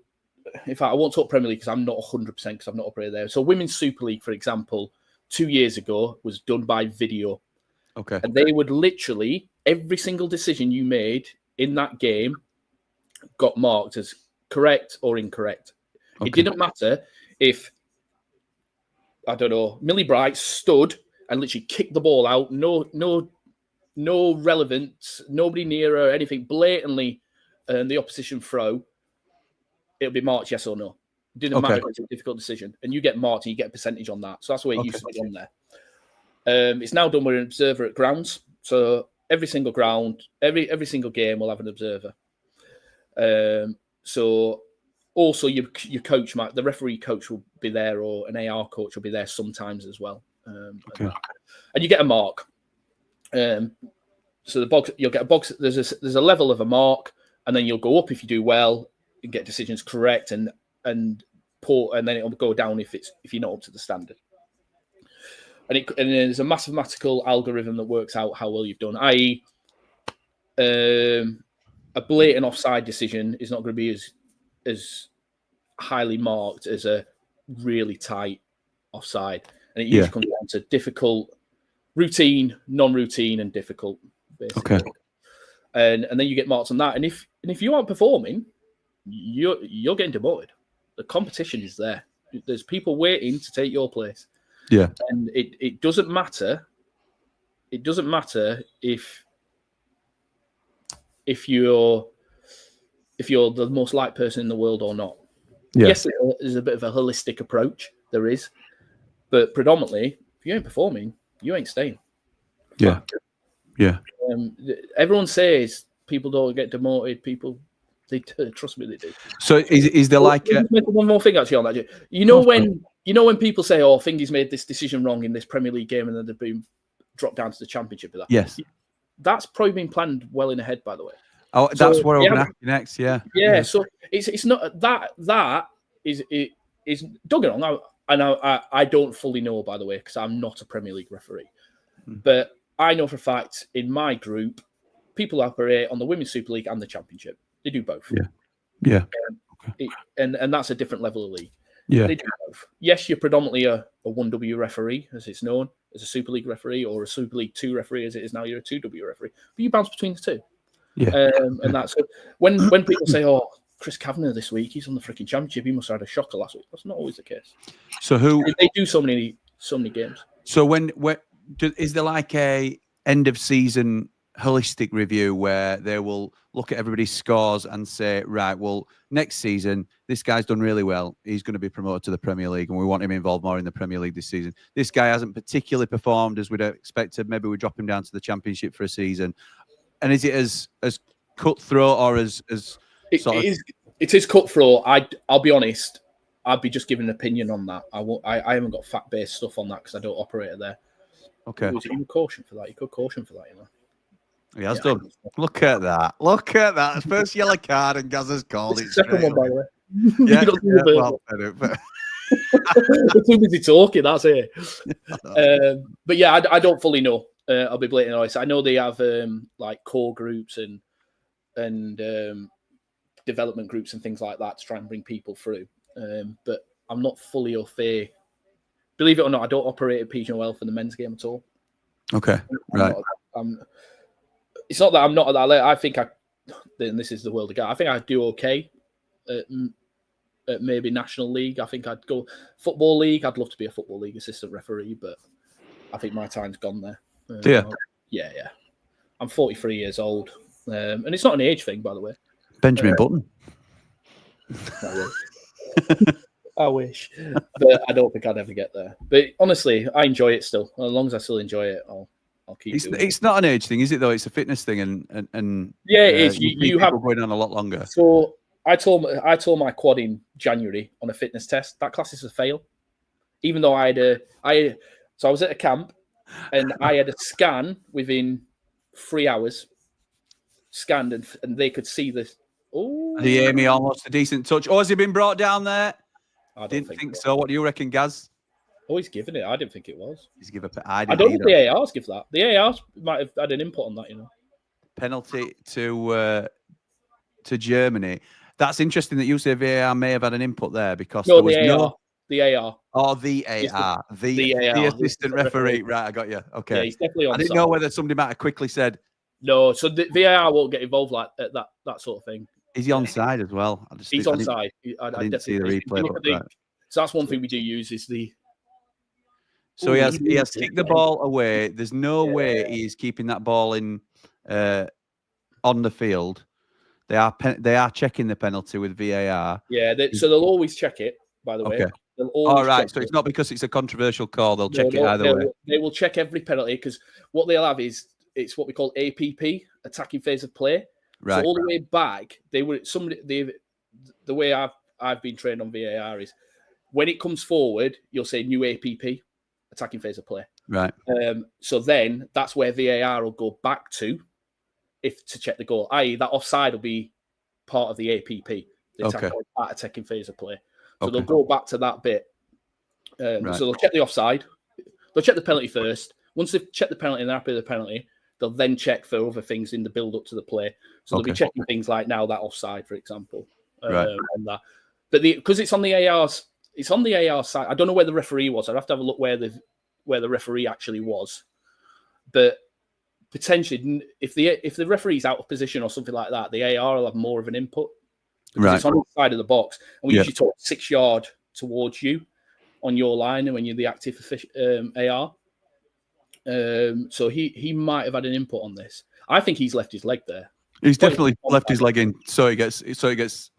fact, I won't talk Premier League because I'm not 100% because I've not operated there. So Women's Super League, for example, 2 years ago was done by video. Okay. And they would literally every single decision you made in that game got marked as correct or incorrect. Okay. It didn't matter if, I don't know, Millie Bright stood and literally kicked the ball out. No relevance, nobody near her, anything blatantly, the opposition throw. It'll be marked yes or no. It didn't matter if it's a difficult decision. And you get marked and you get a percentage on that. So that's the way it used to be on there. It's now done with an observer at grounds. So every single ground, every single game will have an observer. So also your coach the referee coach will be there, or an AR coach will be there sometimes as well. And you get a mark. So the box, you'll get a box. There's a level of a mark, and then you'll go up if you do well and get decisions correct, and then it'll go down if you're not up to the standard. And there's a mathematical algorithm that works out how well you've done. I.e., a blatant offside decision is not going to be as highly marked as a really tight offside, and it usually comes down to difficult, routine, non-routine, and difficult. Basically. Okay. And then you get marked on that, and if you aren't performing, you're getting demoted. The competition is there. There's people waiting to take your place. Yeah, and it doesn't matter. It doesn't matter if you're the most liked person in the world or not. Yeah. Yes, there's a bit of a holistic approach. There is, but predominantly, if you ain't performing, you ain't staying. Yeah, yeah. Everyone says people don't get demoted. People They do. Trust me, they do. So is there like one more thing actually on that? You know when people say, "Oh, Thingy's made this decision wrong in this Premier League game," and then they've been dropped down to the Championship with that. Yes, that's probably been planned well in ahead, by the way. Oh, that's what I'm going to ask you next. Yeah. So it's not that is don't get me wrong. I don't fully know, by the way, because I'm not a Premier League referee, but I know for a fact in my group, people operate on the Women's Super League and the Championship. They do both. Yeah. And that's a different level of league. Yeah. They do both. Yes, you're predominantly a 1W referee, as it's known, as a Super League referee, or a Super League 2 referee, as it is now. You're a 2W referee, but you bounce between the two. Yeah. And that's when people say, "Oh, Chris Kavanagh this week, he's on the freaking Championship. He must have had a shocker last week." That's not always the case. So they do so many games. So when is there like a end of season holistic review where they will look at everybody's scores and say, right, well, next season this guy's done really well. He's going to be promoted to the Premier League, and we want him involved more in the Premier League this season. This guy hasn't particularly performed as we'd expected. Maybe we drop him down to the Championship for a season. And is it as cutthroat or as it is cutthroat. I'll be honest. I'd be just giving an opinion on that. I haven't got fact-based stuff on that because I don't operate it there. Okay. You could caution for that. You could caution for that, you know. He has done. Look at that. Look at that. First yellow card and Gaz has called it. Second one, by the way. Yeah, We're too busy talking, that's it. But yeah, I don't fully know. I'll be blatantly honest. I know they have like core groups and development groups and things like that to try and bring people through. But I'm not fully au fait. Believe it or not, I don't operate at PGMOL for the men's game at all. Okay, right. It's not that I'm not at that level. I think and this is the world of guy. I think I do okay at maybe National League. I think I'd go Football League. I'd love to be a Football League assistant referee, but I think my time's gone there. Yeah. I'm 43 years old, and it's not an age thing, by the way. Benjamin Button. I wish, but I don't think I'd ever get there. But honestly, I enjoy it still. As long as I still enjoy it, I'll keep doing it. It's not an age thing, is it? Though it's a fitness thing, and yeah, it is. You have going on a lot longer. So I tore my quad in January on a fitness test. That class is a fail, even though so I was at a camp and I had a scan within 3 hours. Scanned and they could see this. Oh, the Amy almost a decent touch. Oh, has he been brought down there? I didn't think so. What do you reckon, Gaz? Oh, he's given it. I didn't think it was. He's given. I don't think the ARs give that. The ARs might have had an input on that, you know. Penalty to Germany. That's interesting that you say VAR may have had an input there because there was the AR. Oh, the AR. The assistant referee. Right, I got you. Okay. Yeah, he's definitely on I didn't know whether somebody might have quickly said. No, so the VAR won't get involved like that sort of thing. Is he onside as well? He's onside. I didn't see the replay. Right. So that's one thing we do use is the. So he has kicked the ball away. There's no way he's keeping that ball in on the field. They are checking the penalty with VAR. Yeah, so they'll always check it. By the way, they'll always. All right, so it's not because it's a controversial call. They'll check it either way. They will check every penalty because what they'll have is it's what we call APP, attacking phase of play. Right. So all the way back, the way I've been trained on VAR is when it comes forward, you'll say new APP, attacking phase of play. Right. So then that's where VAR will go back to to check the goal. I.e., that offside will be part of the APP, the attacking phase of play. So they'll go back to that bit. So they'll check the offside. They'll check the penalty first. Once they've checked the penalty and they're happy with the penalty, they'll then check for other things in the build-up to the play. So they'll be checking things like now that offside, for example, and that. But because it's on the AR's, it's on the AR side. I don't know where the referee was. I'd have to have a look where the referee actually was. But potentially, if the referee's out of position or something like that, the AR will have more of an input because it's on the side of the box, and we usually talk 6 yard towards you on your line, and when you're the active AR. So he might have had an input on this. I think he's left his leg there. He's definitely left his leg in, so he gets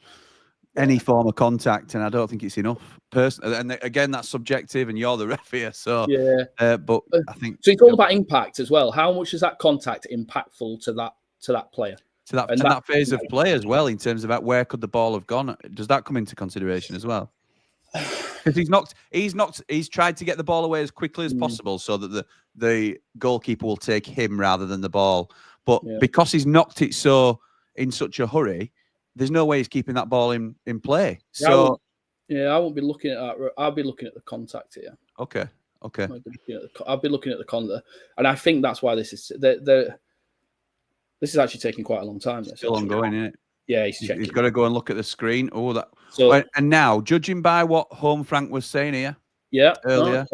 any form of contact, and I don't think it's enough. And again, that's subjective, and you're the ref here, so but I think so. It's all about impact as well. How much is that contact impactful to that player? to that and that phase of play as well, in terms of where could the ball have gone. Does that come into consideration as well? Because he's tried to get the ball away as quickly as possible so that the goalkeeper will take him rather than the ball. But because he's knocked it in such a hurry, there's no way he's keeping that ball in play. So I won't be looking at that. I'll be looking at the contact here. Okay. I'll be looking at the contact, and I think that's why this is this is actually taking quite a long time. Still ongoing, isn't it? Yeah, he's checking. He's got to go and look at the screen. Oh, that. So, and now, judging by what Home Frank was saying here, earlier,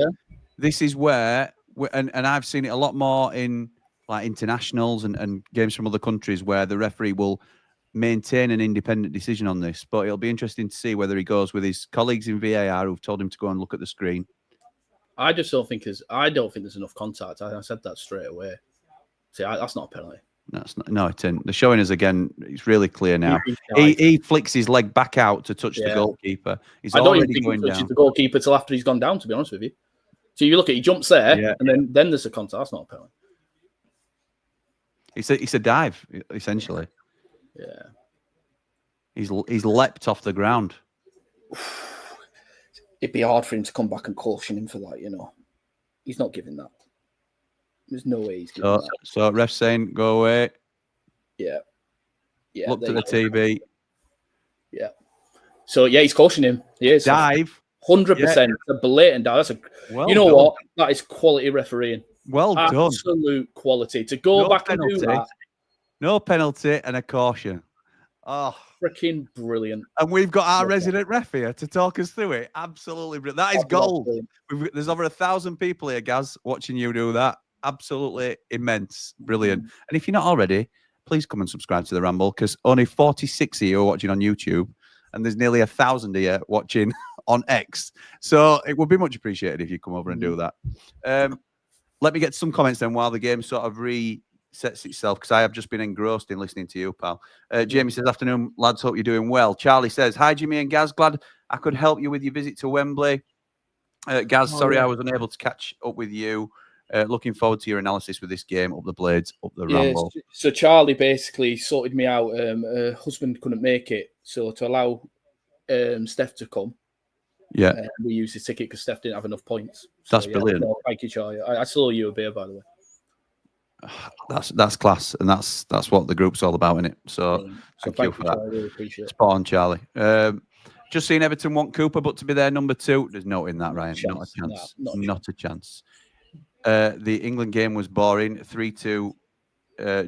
this is where, and I've seen it a lot more in like internationals and games from other countries where the referee will maintain an independent decision on this. But it'll be interesting to see whether he goes with his colleagues in VAR who've told him to go and look at the screen. I just don't think there's enough contact. I said that straight away. See, that's not a penalty. No, it isn't. They're showing us again. It's really clear now. He flicks his leg back out to touch the goalkeeper. He's already going down. Touches the goalkeeper till after he's gone down. To be honest with you, so you look at he jumps there, and then there's a contact. That's not a penalty. It's a dive essentially. Yeah, he's leapt off the ground. It'd be hard for him to come back and caution him for that. You know, he's not giving that. There's no way he's giving that. So ref saying go away. Yeah. Looked at the TV. Yeah. So he's cautioning him. He is. Dive. 100%. A blatant dive. That's what? That is quality refereeing. Well done. Absolute quality. To go back and do that. No penalty and a caution. Oh, freaking brilliant. And we've got our resident ref here to talk us through it. Absolutely brilliant. That is gold. There's over 1,000 people here, Gaz, watching you do that. Absolutely immense. Brilliant. And if you're not already, please come and subscribe to The Ramble, because only 46 of you are watching on YouTube, and there's nearly 1,000 here watching on X. So it would be much appreciated if you come over and do that. Let me get some comments then while the game sort of resets itself, because I have just been engrossed in listening to you, pal. Jamie says, afternoon, lads, hope you're doing well. Charlie says, hi, Jimmy and Gaz, glad I could help you with your visit to Wembley. Gaz, sorry I was unable to catch up with you. Looking forward to your analysis with this game. Up the Blades, up the Ramble. So Charlie basically sorted me out. Her husband couldn't make it, so to allow Steph to come, we used his ticket because Steph didn't have enough points. So, that's brilliant. No, thank you, Charlie. I saw you a beer, by the way. That's class, and that's what the group's all about, isn't it? So thank you for that. I really appreciate it. Spot on, Charlie. Just seen Everton want Cooper, but to be their number 2, there's no in that, Ryan. Not a chance. Not a chance. The England game was boring. 3-2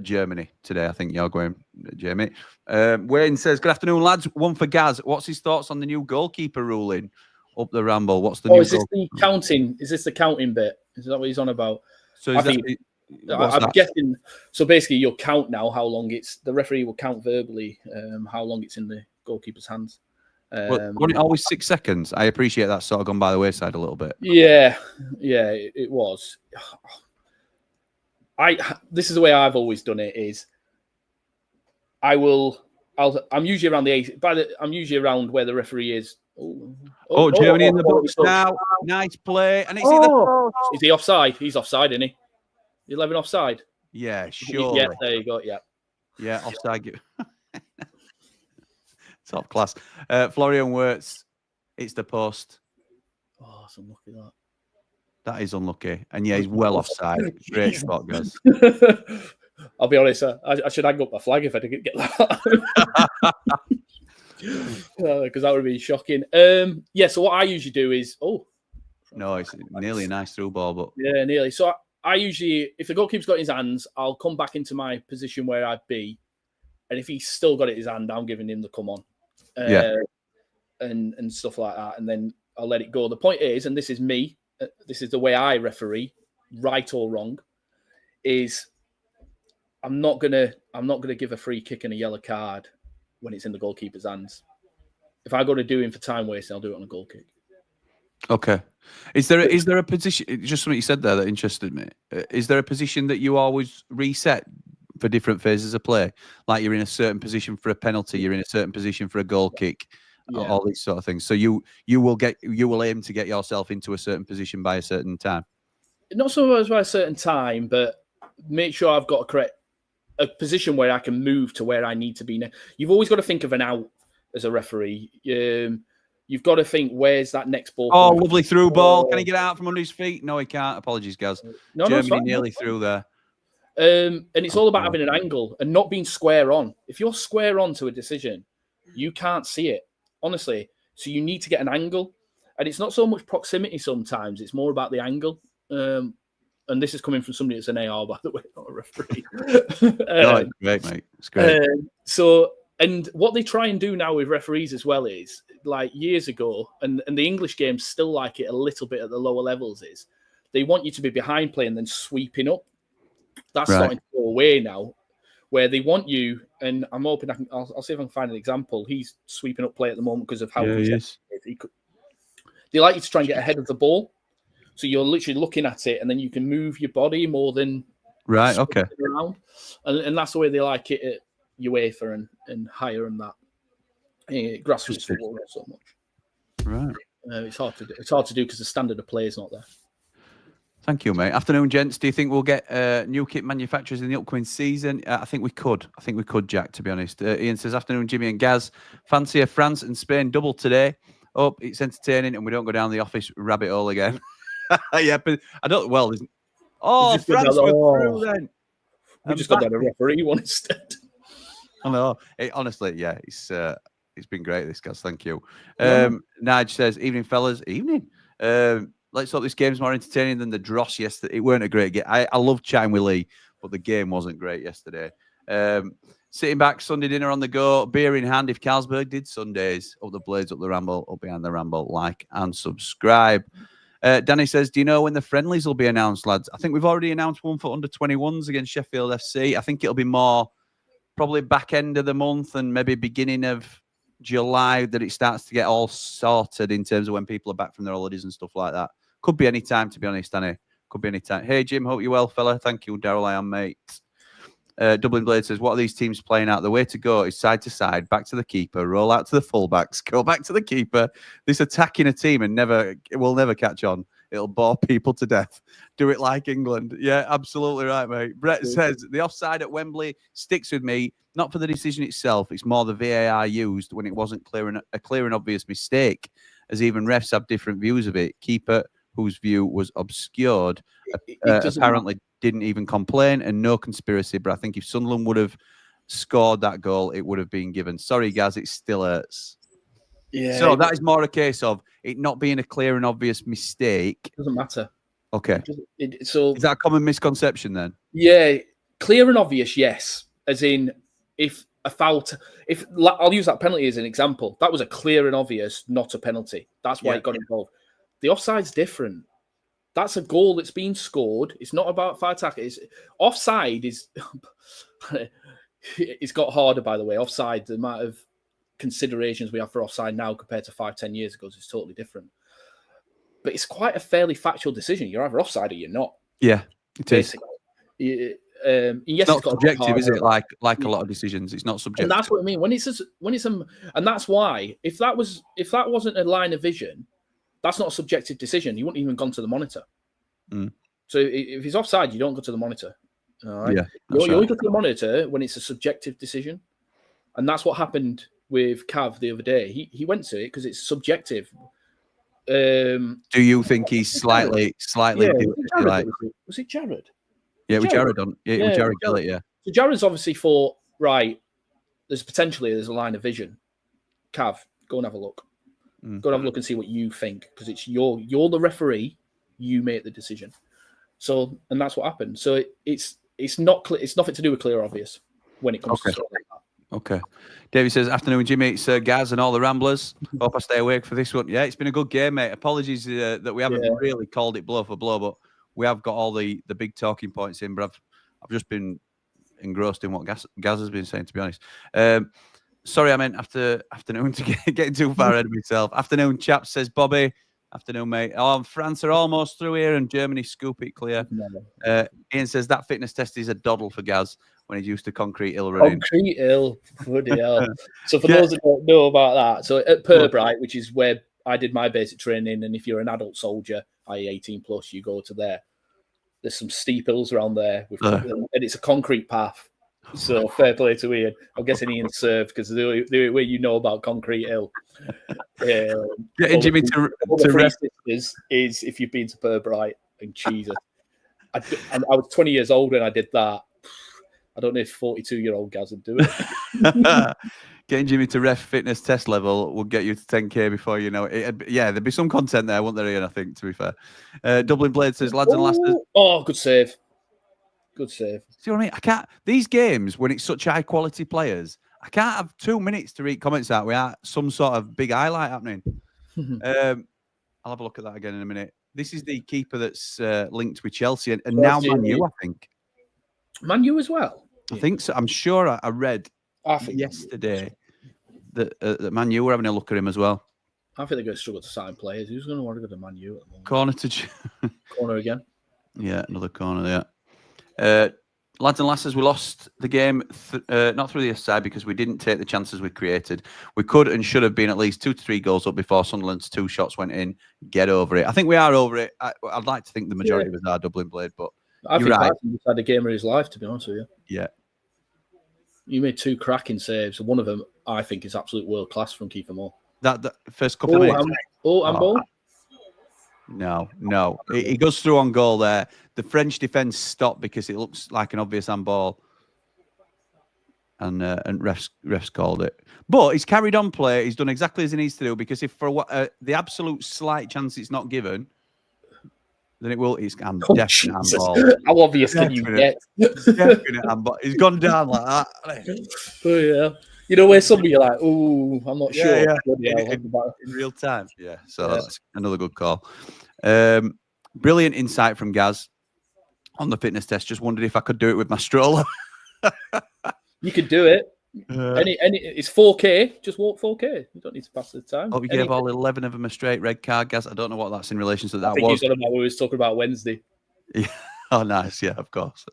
Germany today. I think you're going, Jamie. Wayne says, good afternoon, lads. One for Gaz. What's his thoughts on the new goalkeeper ruling up the Ramble? What's the new is this the counting? Is this the counting bit? Is that what he's on about? So I'm guessing. So basically, you'll count now how long the referee will count verbally how long it's in the goalkeeper's hands. Wasn't it always 6 seconds? I appreciate that sort of gone by the wayside a little bit. Yeah, it was. This is the way I've always done it. Is I'm usually around I'm usually around where the referee is. Germany in the box now. Nice play, and it's is he offside? He's offside, isn't he? 11 offside. Yeah, sure. Yeah, there you go. Yeah, offside. Top class. Florian Wirtz, it's the post. Oh, that's unlucky, that. That is unlucky. And yeah, he's well offside. Great spot, guys. I'll be honest, I should hang up my flag if I didn't get that. Because that would be shocking. So what I usually do is... No, it's nearly a nice through ball, but... Yeah, nearly. So I usually, if the goalkeeper's got in his hands, I'll come back into my position where I'd be. And if he's still got it in his hand, I'm giving him the come on. And stuff like that. And then I'll let it go. The point is, and this is me, this is the way I referee, right or wrong, is I'm not gonna give a free kick and a yellow card when it's in the goalkeeper's hands. If I go to do him for time wasting, I'll do it on a goal kick. Okay. Is there a position, just something you said there that interested me. Is there a position that you always reset for different phases of play? Like you're in a certain position for a penalty, you're in a certain position for a goal kick, all these sort of things. So you will aim to get yourself into a certain position by a certain time. Not so much by a certain time, but make sure I've got a correct a position where I can move to where I need to be now. You've always got to think of an out as a referee. You've got to think, where's that next ball? Oh, lovely through ball. Can he get out from under his feet? No, he can't. Apologies, Gaz. No, Germany nearly through there. And it's all about having an angle and not being square on. If you're square on to a decision, you can't see it, honestly. So you need to get an angle. And it's not so much proximity sometimes. It's more about the angle. And this is coming from somebody that's an AR, by the way, not a referee. No, it's great, mate. It's great. And what they try and do now with referees as well is, like years ago, and the English games still like it a little bit at the lower levels, is they want you to be behind play and then sweeping up. That's starting to go away now, where they want you, and I'm hoping I'll see if I can find an example. He's sweeping up play at the moment because of how he is. They like you to try and get ahead of the ball. So you're literally looking at it, and then you can move your body more than around. And that's the way they like it at UEFA and higher and that. Grassroots football not so much. Right. It's hard to do. It's hard to do because the standard of play is not there. Thank you, mate. Afternoon, gents. Do you think we'll get new kit manufacturers in the upcoming season? I think we could. I think we could, Jack, to be honest. Ian says, afternoon, Jimmy and Gaz. Fancy a France and Spain double today. Hope it's entertaining and we don't go down the office rabbit hole again. Yeah, but I don't. Well, France were through then. We just got a referee one instead. I know. Honestly, yeah, it's been great, this, guys. Thank you. Nige says, evening, fellas. Evening. Let's hope this game's more entertaining than the dross yesterday. It weren't a great game. I love chatting with Lee, but the game wasn't great yesterday. Sitting back, Sunday dinner on the go, beer in hand. If Carlsberg did Sundays, up the blades, up the ramble, up behind the ramble, like and subscribe. Danny says, do you know when the friendlies will be announced, lads? I think we've already announced one for under 21s against Sheffield FC. I think it'll be more probably back end of the month and maybe beginning of July that it starts to get all sorted in terms of when people are back from their holidays and stuff like that. Could be any time, to be honest, Danny. Could be any time. Hey, Jim, hope you're well, fella. Thank you, Daryl. I am, mate. Dublin Blade says, what are these teams playing out? The way to go is side to side, back to the keeper, roll out to the fullbacks, go back to the keeper. This attacking a team and it will never catch on. It'll bore people to death. Do it like England. Yeah, absolutely right, mate. Brett says, the offside at Wembley sticks with me, not for the decision itself. It's more the VAR used when it wasn't a clear and obvious mistake, as even refs have different views of it. Keeper, whose view was obscured, apparently didn't even complain, and no conspiracy. But I think if Sunderland would have scored that goal, it would have been given. Sorry, Gaz, it still hurts. Yeah. So that is more a case of it not being a clear and obvious mistake. Doesn't matter. Okay. So is that a common misconception then? Yeah, clear and obvious, yes. As in, if a foul, I'll use that penalty as an example. That was a clear and obvious, not a penalty. That's why it got involved. The offside's different. That's a goal that's been scored. It's not about five tackles. Offside is... it's got harder, by the way. Offside, the amount of considerations we have for offside now compared to 5-10 years ago is totally different. But it's quite a fairly factual decision. You're either offside or you're not. Yeah, it is. Yes, it's not subjective, is it? Like a lot of decisions, it's not subjective. And that's what I mean. And that's why if that wasn't a line of vision, that's not a subjective decision. You wouldn't even gone to the monitor. So if he's offside, you don't go to the monitor. All right. Yeah, you only go to the monitor when it's a subjective decision, and that's what happened with Cav the other day. He went to it because it's subjective. Do you think he's slightly? Was it Jared? Yeah, with Jared on. Yeah, with Jared Gillett, yeah. So Jared's obviously thought, right, there's a line of vision. Cav, go and have a look. Go and have a look and see what you think, because it's you're the referee, you make the decision. So, and that's what happened. So it's nothing to do with clear or obvious when it comes to stuff like that. Okay. David says, afternoon, Jimmy. It's Gaz and all the Ramblers. Hope I stay awake for this one. Yeah, it's been a good game, mate. Apologies that we haven't really called it blow for blow, but we have got all the big talking points in. But I've just been engrossed in what Gaz has been saying, to be honest. Sorry, I meant afternoon to getting too far ahead of myself. Afternoon, chaps, says Bobby. Afternoon, mate. Oh, France are almost through here and Germany scoop it clear. Ian says that fitness test is a doddle for Gaz when he's used to concrete hill running. Concrete hill, bloody hell. So for those that don't know about that, so at Purbright, which is where I did my basic training, and if you're an adult soldier, i.e. 18 plus, you go to there. There's some steep hills around there, and it's a concrete path. So fair play to Ian. I'm guessing Ian served because the way you know about Concrete Hill. Getting Jimmy to rest is if you've been to Burbright and Jesus. And I was 20 years old when I did that. I don't know if 42-year-old Gaz would do it. Getting Jimmy to ref fitness test level will get you to 10k before you know it. Yeah, there'd be some content there, won't there, Ian? I think, to be fair. Dublin Blade says, lads and lasses. Oh, good save. Good save. See what I mean? I can't. These games, when it's such high quality players, I can't have 2 minutes to read comments out without some sort of big highlight happening. I'll have a look at that again in a minute. This is the keeper that's linked with Chelsea and now Man U, I think. Man U as well? I think so. I'm sure I read yesterday that Man U were having a look at him as well. I think they're going to struggle to sign players. Who's going to want to go to Man U at the moment? Corner to... Corner again? Yeah, another corner there. Lads and lasses, we lost the game, not through the offside because we didn't take the chances we created. We could and should have been at least 2 to 3 goals up before Sunderland's 2 shots went in. Get over it. I think we are over it. I'd like to think the majority of us are Dublin Blade, but I think right. Tyson had a game of his life, to be honest with you. Yeah. You made 2 cracking saves. One of them, I think, is absolute world class from Kiefer Moore. That first couple of minutes. Handball? No. He goes through on goal there. The French defence stopped because it looks like an obvious handball. And refs called it. But he's carried on play. He's done exactly as he needs to do because if for the absolute slight chance it's not given, then it will. It's definite handball. How obvious can you get? Definite handball. He's gone down like that. Oh, yeah. You know where somebody you're like, oh, I'm not sure. Yeah. In real time. Yeah. So that's another good call. Brilliant insight from Gaz on the fitness test. Just wondered if I could do it with my stroller. You could do it. It's 4K. Just walk 4K. You don't need to pass the time. Oh, you gave all 11 of them a straight red card, Gaz. I don't know what that's in relation to that. I think was. We was talking about Wednesday. Yeah. Oh, nice. Yeah, of course.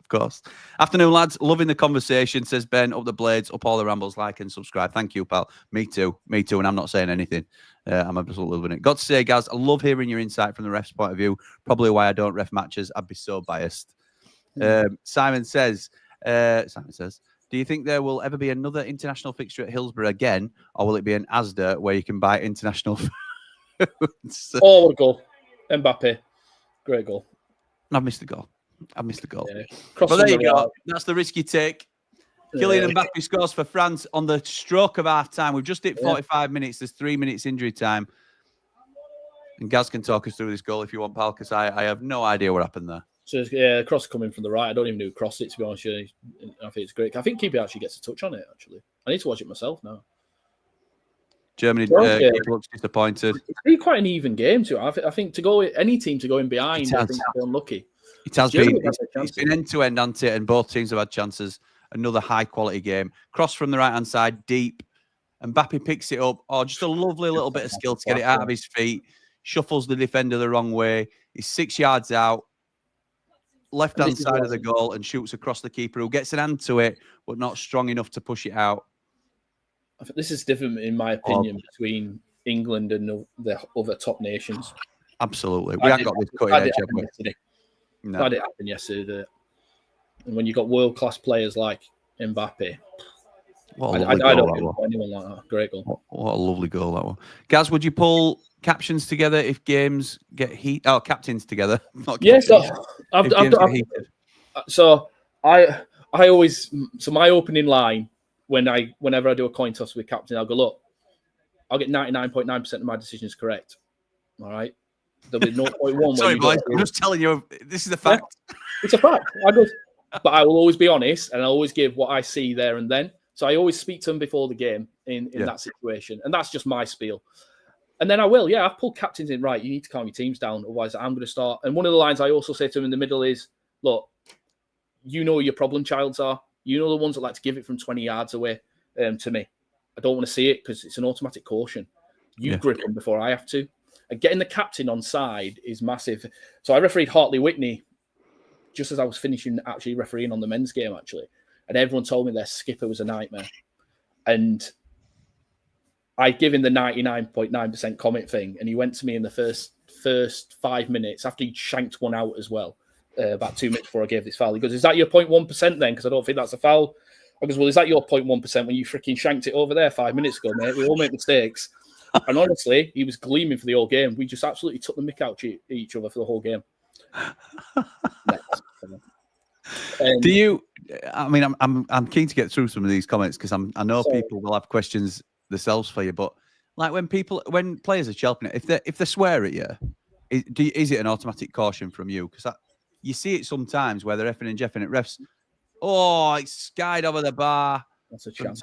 Afternoon, lads. Loving the conversation, says Ben. Up the blades, up all the rambles, like and subscribe. Thank you, pal. Me too. And I'm not saying anything. I'm absolutely loving it. Got to say, Gaz, I love hearing your insight from the ref's point of view. Probably why I don't ref matches. I'd be so biased. Simon says, do you think there will ever be another international fixture at Hillsborough again, or will it be an Asda where you can buy international foods? Oh, what a goal. Mbappe. Great goal. I've missed the goal. Yeah. But there you go. That's the risk you take. Kylian Mbappe scores for France on the stroke of half time. We've just hit 45 minutes. There's 3 minutes injury time. And Gaz can talk us through this goal if you want, pal, because I have no idea what happened there. So, cross coming from the right. I don't even know who crossed it, to be honest with you. I think it's great. I think Keeper actually gets a touch on it, actually. I need to watch it myself now. Germany looks disappointed. It's been quite an even game, too. I think any team to go in behind, I think they're unlucky. It has been. It's been end-to-end, hasn't it? And both teams have had chances. Another high-quality game. Cross from the right-hand side, deep. Mbappe picks it up. Oh, just a lovely little bit of skill to get it out of his feet. Shuffles the defender the wrong way. He's 6 yards out. Left-hand side of the goal and shoots across the keeper who gets an hand to it, but not strong enough to push it out. I think this is different, in my opinion, between England and the other top nations. Absolutely. We haven't got this cutting edge, have we? No. That didn't happen yesterday. And when you've got world-class players like Mbappe, I don't think anyone like that. Great goal. What a lovely goal that one. Gaz, would you pull captions together if games get heated? Oh, captains together. Yes. So I always, my opening line whenever I do a coin toss with captain, I'll go, look, I'll get 99.9% of my decisions correct. All right. There'll be 0.1. Sorry, boys. I'm just telling you, this is a fact. Yeah, it's a fact. But I will always be honest, and I'll always give what I see there and then. So I always speak to them before the game in that situation, and that's just my spiel. And then I will, I've pulled captains in, right, you need to calm your teams down, otherwise I'm going to start. And one of the lines I also say to them in the middle is, look, you know who your problem childs are. You know the ones that like to give it from 20 yards away to me. I don't want to see it because it's an automatic caution. You grip them before I have to. And getting the captain on side is massive. So I refereed Hartley Whitney just as I was finishing actually refereeing on the men's game, actually. And everyone told me their skipper was a nightmare. And I give him the 99.9% comment thing. And he went to me in the first 5 minutes after he shanked one out as well. About 2 minutes before I gave this foul. He goes, is that your 0.1% then? Because I don't think that's a foul. I goes, well, is that your 0.1% when you freaking shanked it over there 5 minutes ago, mate? We all make mistakes. And honestly, he was gleaming for the whole game. We just absolutely took the mick out each other for the whole game. Do you? I mean, I'm keen to get through some of these comments because I know people will have questions themselves for you. But like when players are chelping it, if they swear at you, is it an automatic caution from you? Because you see it sometimes where they're effing and jeffing at refs. Oh, it's skied over the bar. That's a chance.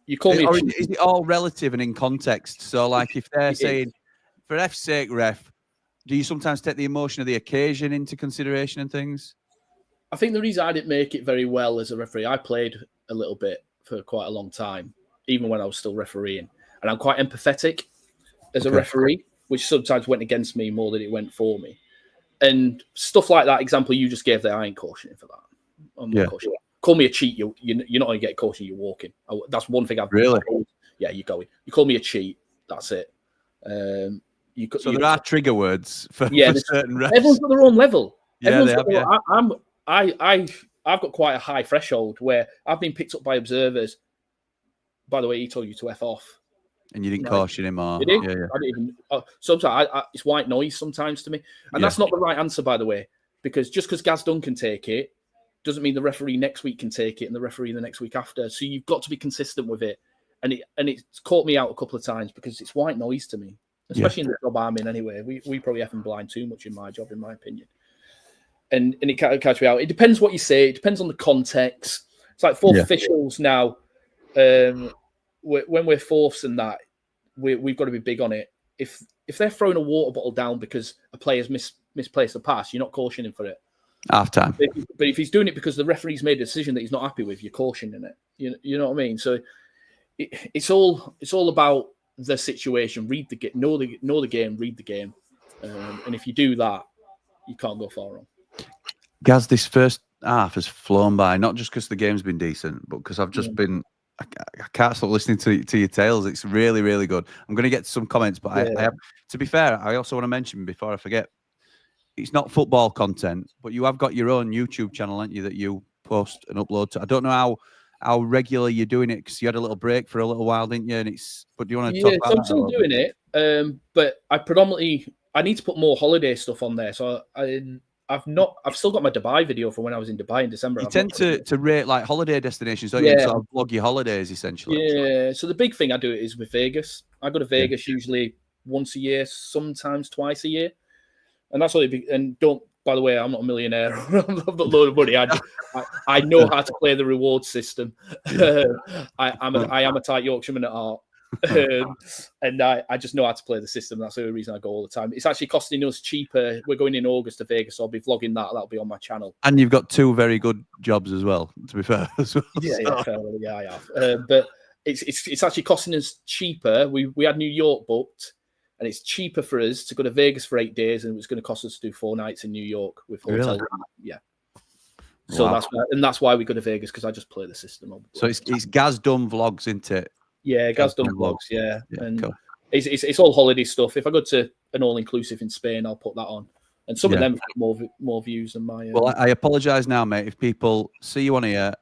You call me. Is it all relative and in context? So, like, if they're saying, "For F's sake, ref," do you sometimes take the emotion of the occasion into consideration and things? I think the reason I didn't make it very well as a referee, I played a little bit for quite a long time, even when I was still refereeing, and I'm quite empathetic as a referee, which sometimes went against me more than it went for me. And stuff like that example you just gave there, I ain't cautioning for that. I'm not cautioning. Call me a cheat, you're not going to get caution, you're walking. That's one thing I've really. Yeah, you're going. You call me a cheat, that's it. So there are trigger words for certain refs. Everyone's got their own level. Yeah, they have, I've got quite a high threshold where I've been picked up by observers. By the way, he told you to F off. And you didn't caution him, or I didn't even. Sometimes it's white noise sometimes to me, and that's not the right answer, by the way, because just because Gaz Dunn can take it doesn't mean the referee next week can take it and the referee the next week after. So you've got to be consistent with it, and it's caught me out a couple of times because it's white noise to me, especially in the job I'm in. Anyway, we probably effing blind too much in my job, in my opinion, and it can't catch me out. It depends what you say. It depends on the context. It's like fourth officials now. When we're fourths and that, we've got to be big on it. If they're throwing a water bottle down because a player's misplaced a pass, you're not cautioning for it. Half time. But if he's doing it because the referee's made a decision that he's not happy with, you're cautioning it. You know what I mean? So it's all about the situation. Read the game, know the game, read the game, and if you do that, you can't go far wrong. Gaz, this first half has flown by, not just because the game's been decent, but because I've just been. I can't stop listening to your tales. It's really, really good. I'm going to get to some comments, but I have, to be fair, I also want to mention before I forget, it's not football content, but you have got your own YouTube channel, haven't you, that you post and upload to. I don't know how regular you're doing it because you had a little break for a little while, didn't you? But do you want to talk about that? I'm still doing it, but I need to put more holiday stuff on there. So I've still got my Dubai video from when I was in Dubai in December. You tend to rate like holiday destinations, don't you? And sort of vlog your holidays essentially. Yeah. So the big thing I do is with Vegas. I go to Vegas usually once a year, sometimes twice a year, and that's what and don't. By the way, I'm not a millionaire. I'm not a load of money. I know how to play the reward system. I am a tight Yorkshireman at heart. And I just know how to play the system. That's the only reason I go all the time. It's actually costing us cheaper. We're going in August to Vegas, so I'll be vlogging that. That'll be on my channel. And you've got two very good jobs as well, to be fair. As well, yeah, I have. But it's actually costing us cheaper. We had New York booked, and it's cheaper for us to go to Vegas for 8 days, and it was going to cost us to do 4 nights in New York with hotel. Really? Yeah. So that's why we go to Vegas, because I just play the system. So it's Gaz Dunn vlogs, isn't it? Yeah, Gaz Dunn vlogs. Yeah, and cool. It's all holiday stuff. If I go to an all-inclusive in Spain, I'll put that on, and some of them have more views than my. Well, I apologise now, mate. If people see you on here,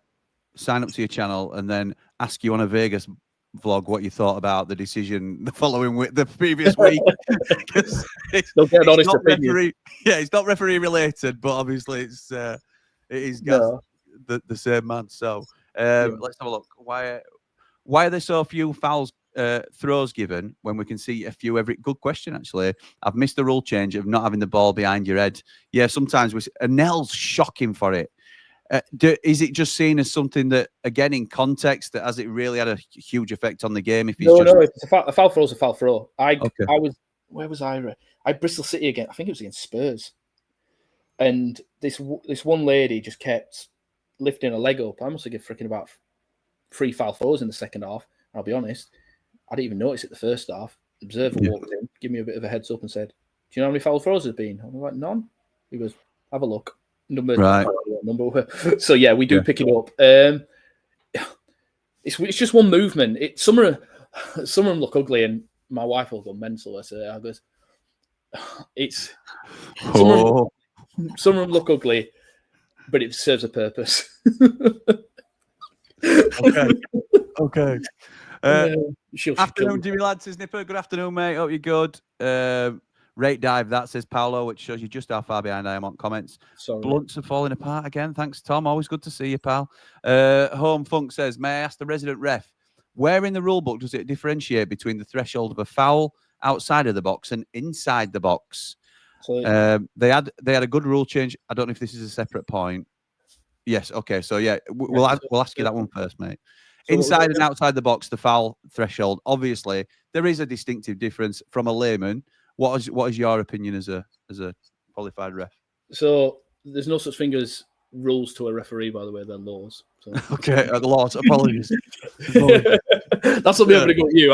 sign up to your channel, and then ask you on a Vegas vlog what you thought about the decision the following week, the previous week. They'll get an honest opinion. It's not referee related, but obviously it is Gaz, the same man. So let's have a look. Why are there so few fouls throws given when we can see a few every? Good question, actually. I've missed the rule change of not having the ball behind your head. Yeah, sometimes Nell's shocking for it. Is it just seen as something that, again, in context, that has it really had a huge effect on the game? If no, it's a foul throw is a foul throw. Where was I? I Bristol City again. I think it was against Spurs, and this one lady just kept lifting her leg up. I must have given freaking about 3 foul throws in the second half. I'll be honest, I didn't even notice it the first half. The observer walked in, gave me a bit of a heads up, and said, "Do you know how many foul throws there's been?" I'm like, "None." He goes, "Have a look." Number. So yeah, we do pick it up. It's just one movement. Some of them look ugly, and my wife will go mental. I goes, some of them look ugly, but it serves a purpose. Okay. Okay. Afternoon, Jimmy Lad says Nipper. Good afternoon, mate. Hope you're good. Rate dive, that says Paolo, which shows you just how far behind I am on comments. Sorry. Blunts are falling apart again. Thanks, Tom. Always good to see you, pal. Home Funk says, may I ask the resident ref, where in the rule book does it differentiate between the threshold of a foul outside of the box and inside the box? So, they had a good rule change. I don't know if this is a separate point. Yes. Okay. So yeah, we'll ask you that one first, mate. So inside and outside the box, the foul threshold. Obviously, there is a distinctive difference from a layman. What is your opinion as a qualified ref? So there's no such thing as rules to a referee, by the way. They're laws. So. Okay, the laws. Apologies. That's not me having to go at you.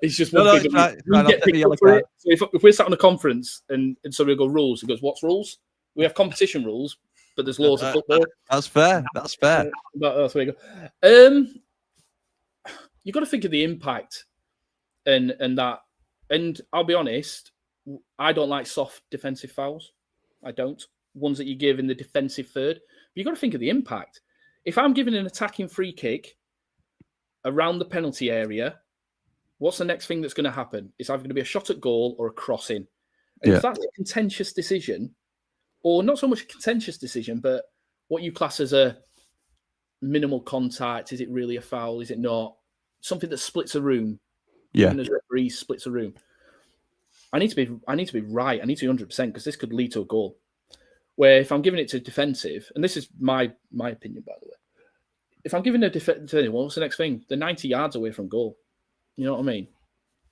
It's just one thing. So if we're sat on a conference and somebody will go rules, he goes, "What's rules?" We have competition rules, but there's laws of football. That's fair. That's fair. That's where you go. You've got to think of the impact and that. And I'll be honest, I don't like soft defensive fouls. I don't. Ones that you give in the defensive third. But you've got to think of the impact. If I'm giving an attacking free kick around the penalty area, what's the next thing that's going to happen? It's either going to be a shot at goal or a crossing. And if that's a contentious decision, or not so much a contentious decision, but what you class as a minimal contact, is it really a foul? Is it not? Something that splits a room. Yeah. Even as referee splits a room. I need to be right. I need to be 100% because this could lead to a goal. Where if I'm giving it to defensive, and this is my opinion, by the way, if I'm giving a defensive, what's the next thing? They're 90 yards away from goal. You know what I mean?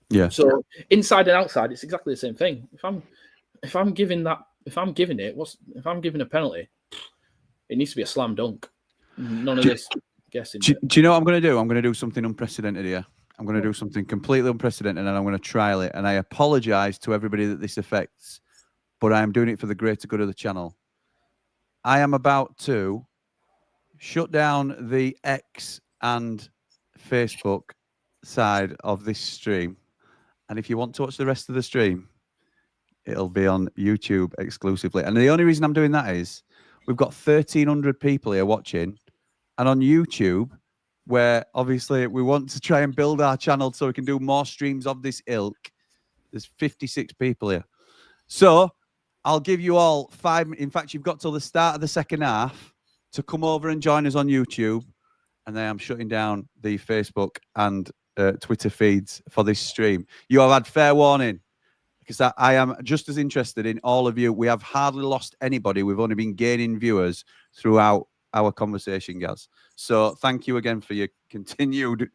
Yeah. So inside and outside, it's exactly the same thing. If I'm giving a penalty, it needs to be a slam dunk. None of this guessing. Do you know what I'm going to do? I'm going to do something unprecedented here. I'm going to do something completely unprecedented, and I'm going to trial it. And I apologise to everybody that this affects, but I am doing it for the greater good of the channel. I am about to shut down the X and Facebook side of this stream. And if you want to watch the rest of the stream, it'll be on YouTube exclusively. And the only reason I'm doing that is we've got 1,300 people here watching. And on YouTube, where obviously we want to try and build our channel so we can do more streams of this ilk, there's 56 people here. So I'll give you all 5. In fact, you've got till the start of the second half to come over and join us on YouTube. And then I'm shutting down the Facebook and Twitter feeds for this stream. You have had fair warning because I am just as interested in all of you. We have hardly lost anybody. We've only been gaining viewers throughout our conversation, Gaz. So thank you again for your continued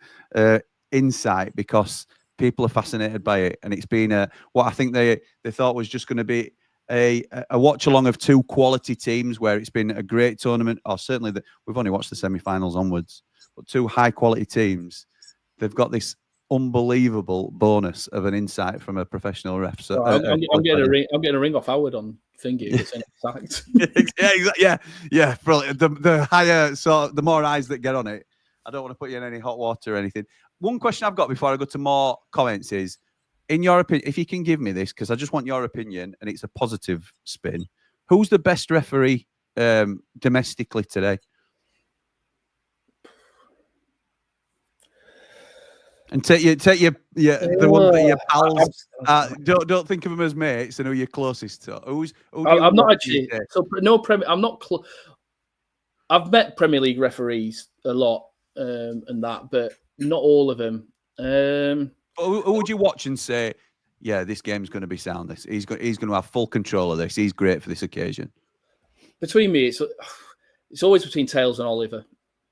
insight, because people are fascinated by it. And it's been what I think they thought was just going to be a watch along of 2 quality teams, where it's been a great tournament, or certainly we've only watched the semi-finals onwards, but 2 high quality teams. They've got this unbelievable bonus of an insight from a professional ref. So I'm getting a ring off Howard on thingy. Exact. yeah. Brilliant. The higher, so the more eyes that get on it. I don't want to put you in any hot water or anything. One question I've got before I go to more comments is, in your opinion, if you can give me this, because I just want your opinion, and it's a positive spin. Who's the best referee domestically today? And take your the one that your pals. Don't think of them as mates, and who you're closest to. I'm not actually. So no Premier. I'm not. I've met Premier League referees a lot, and that, but not all of them. Who would you watch and say, yeah, this game's going to be sound? He's going to have full control of this. He's great for this occasion. Between me, it's always between Tails and Oliver.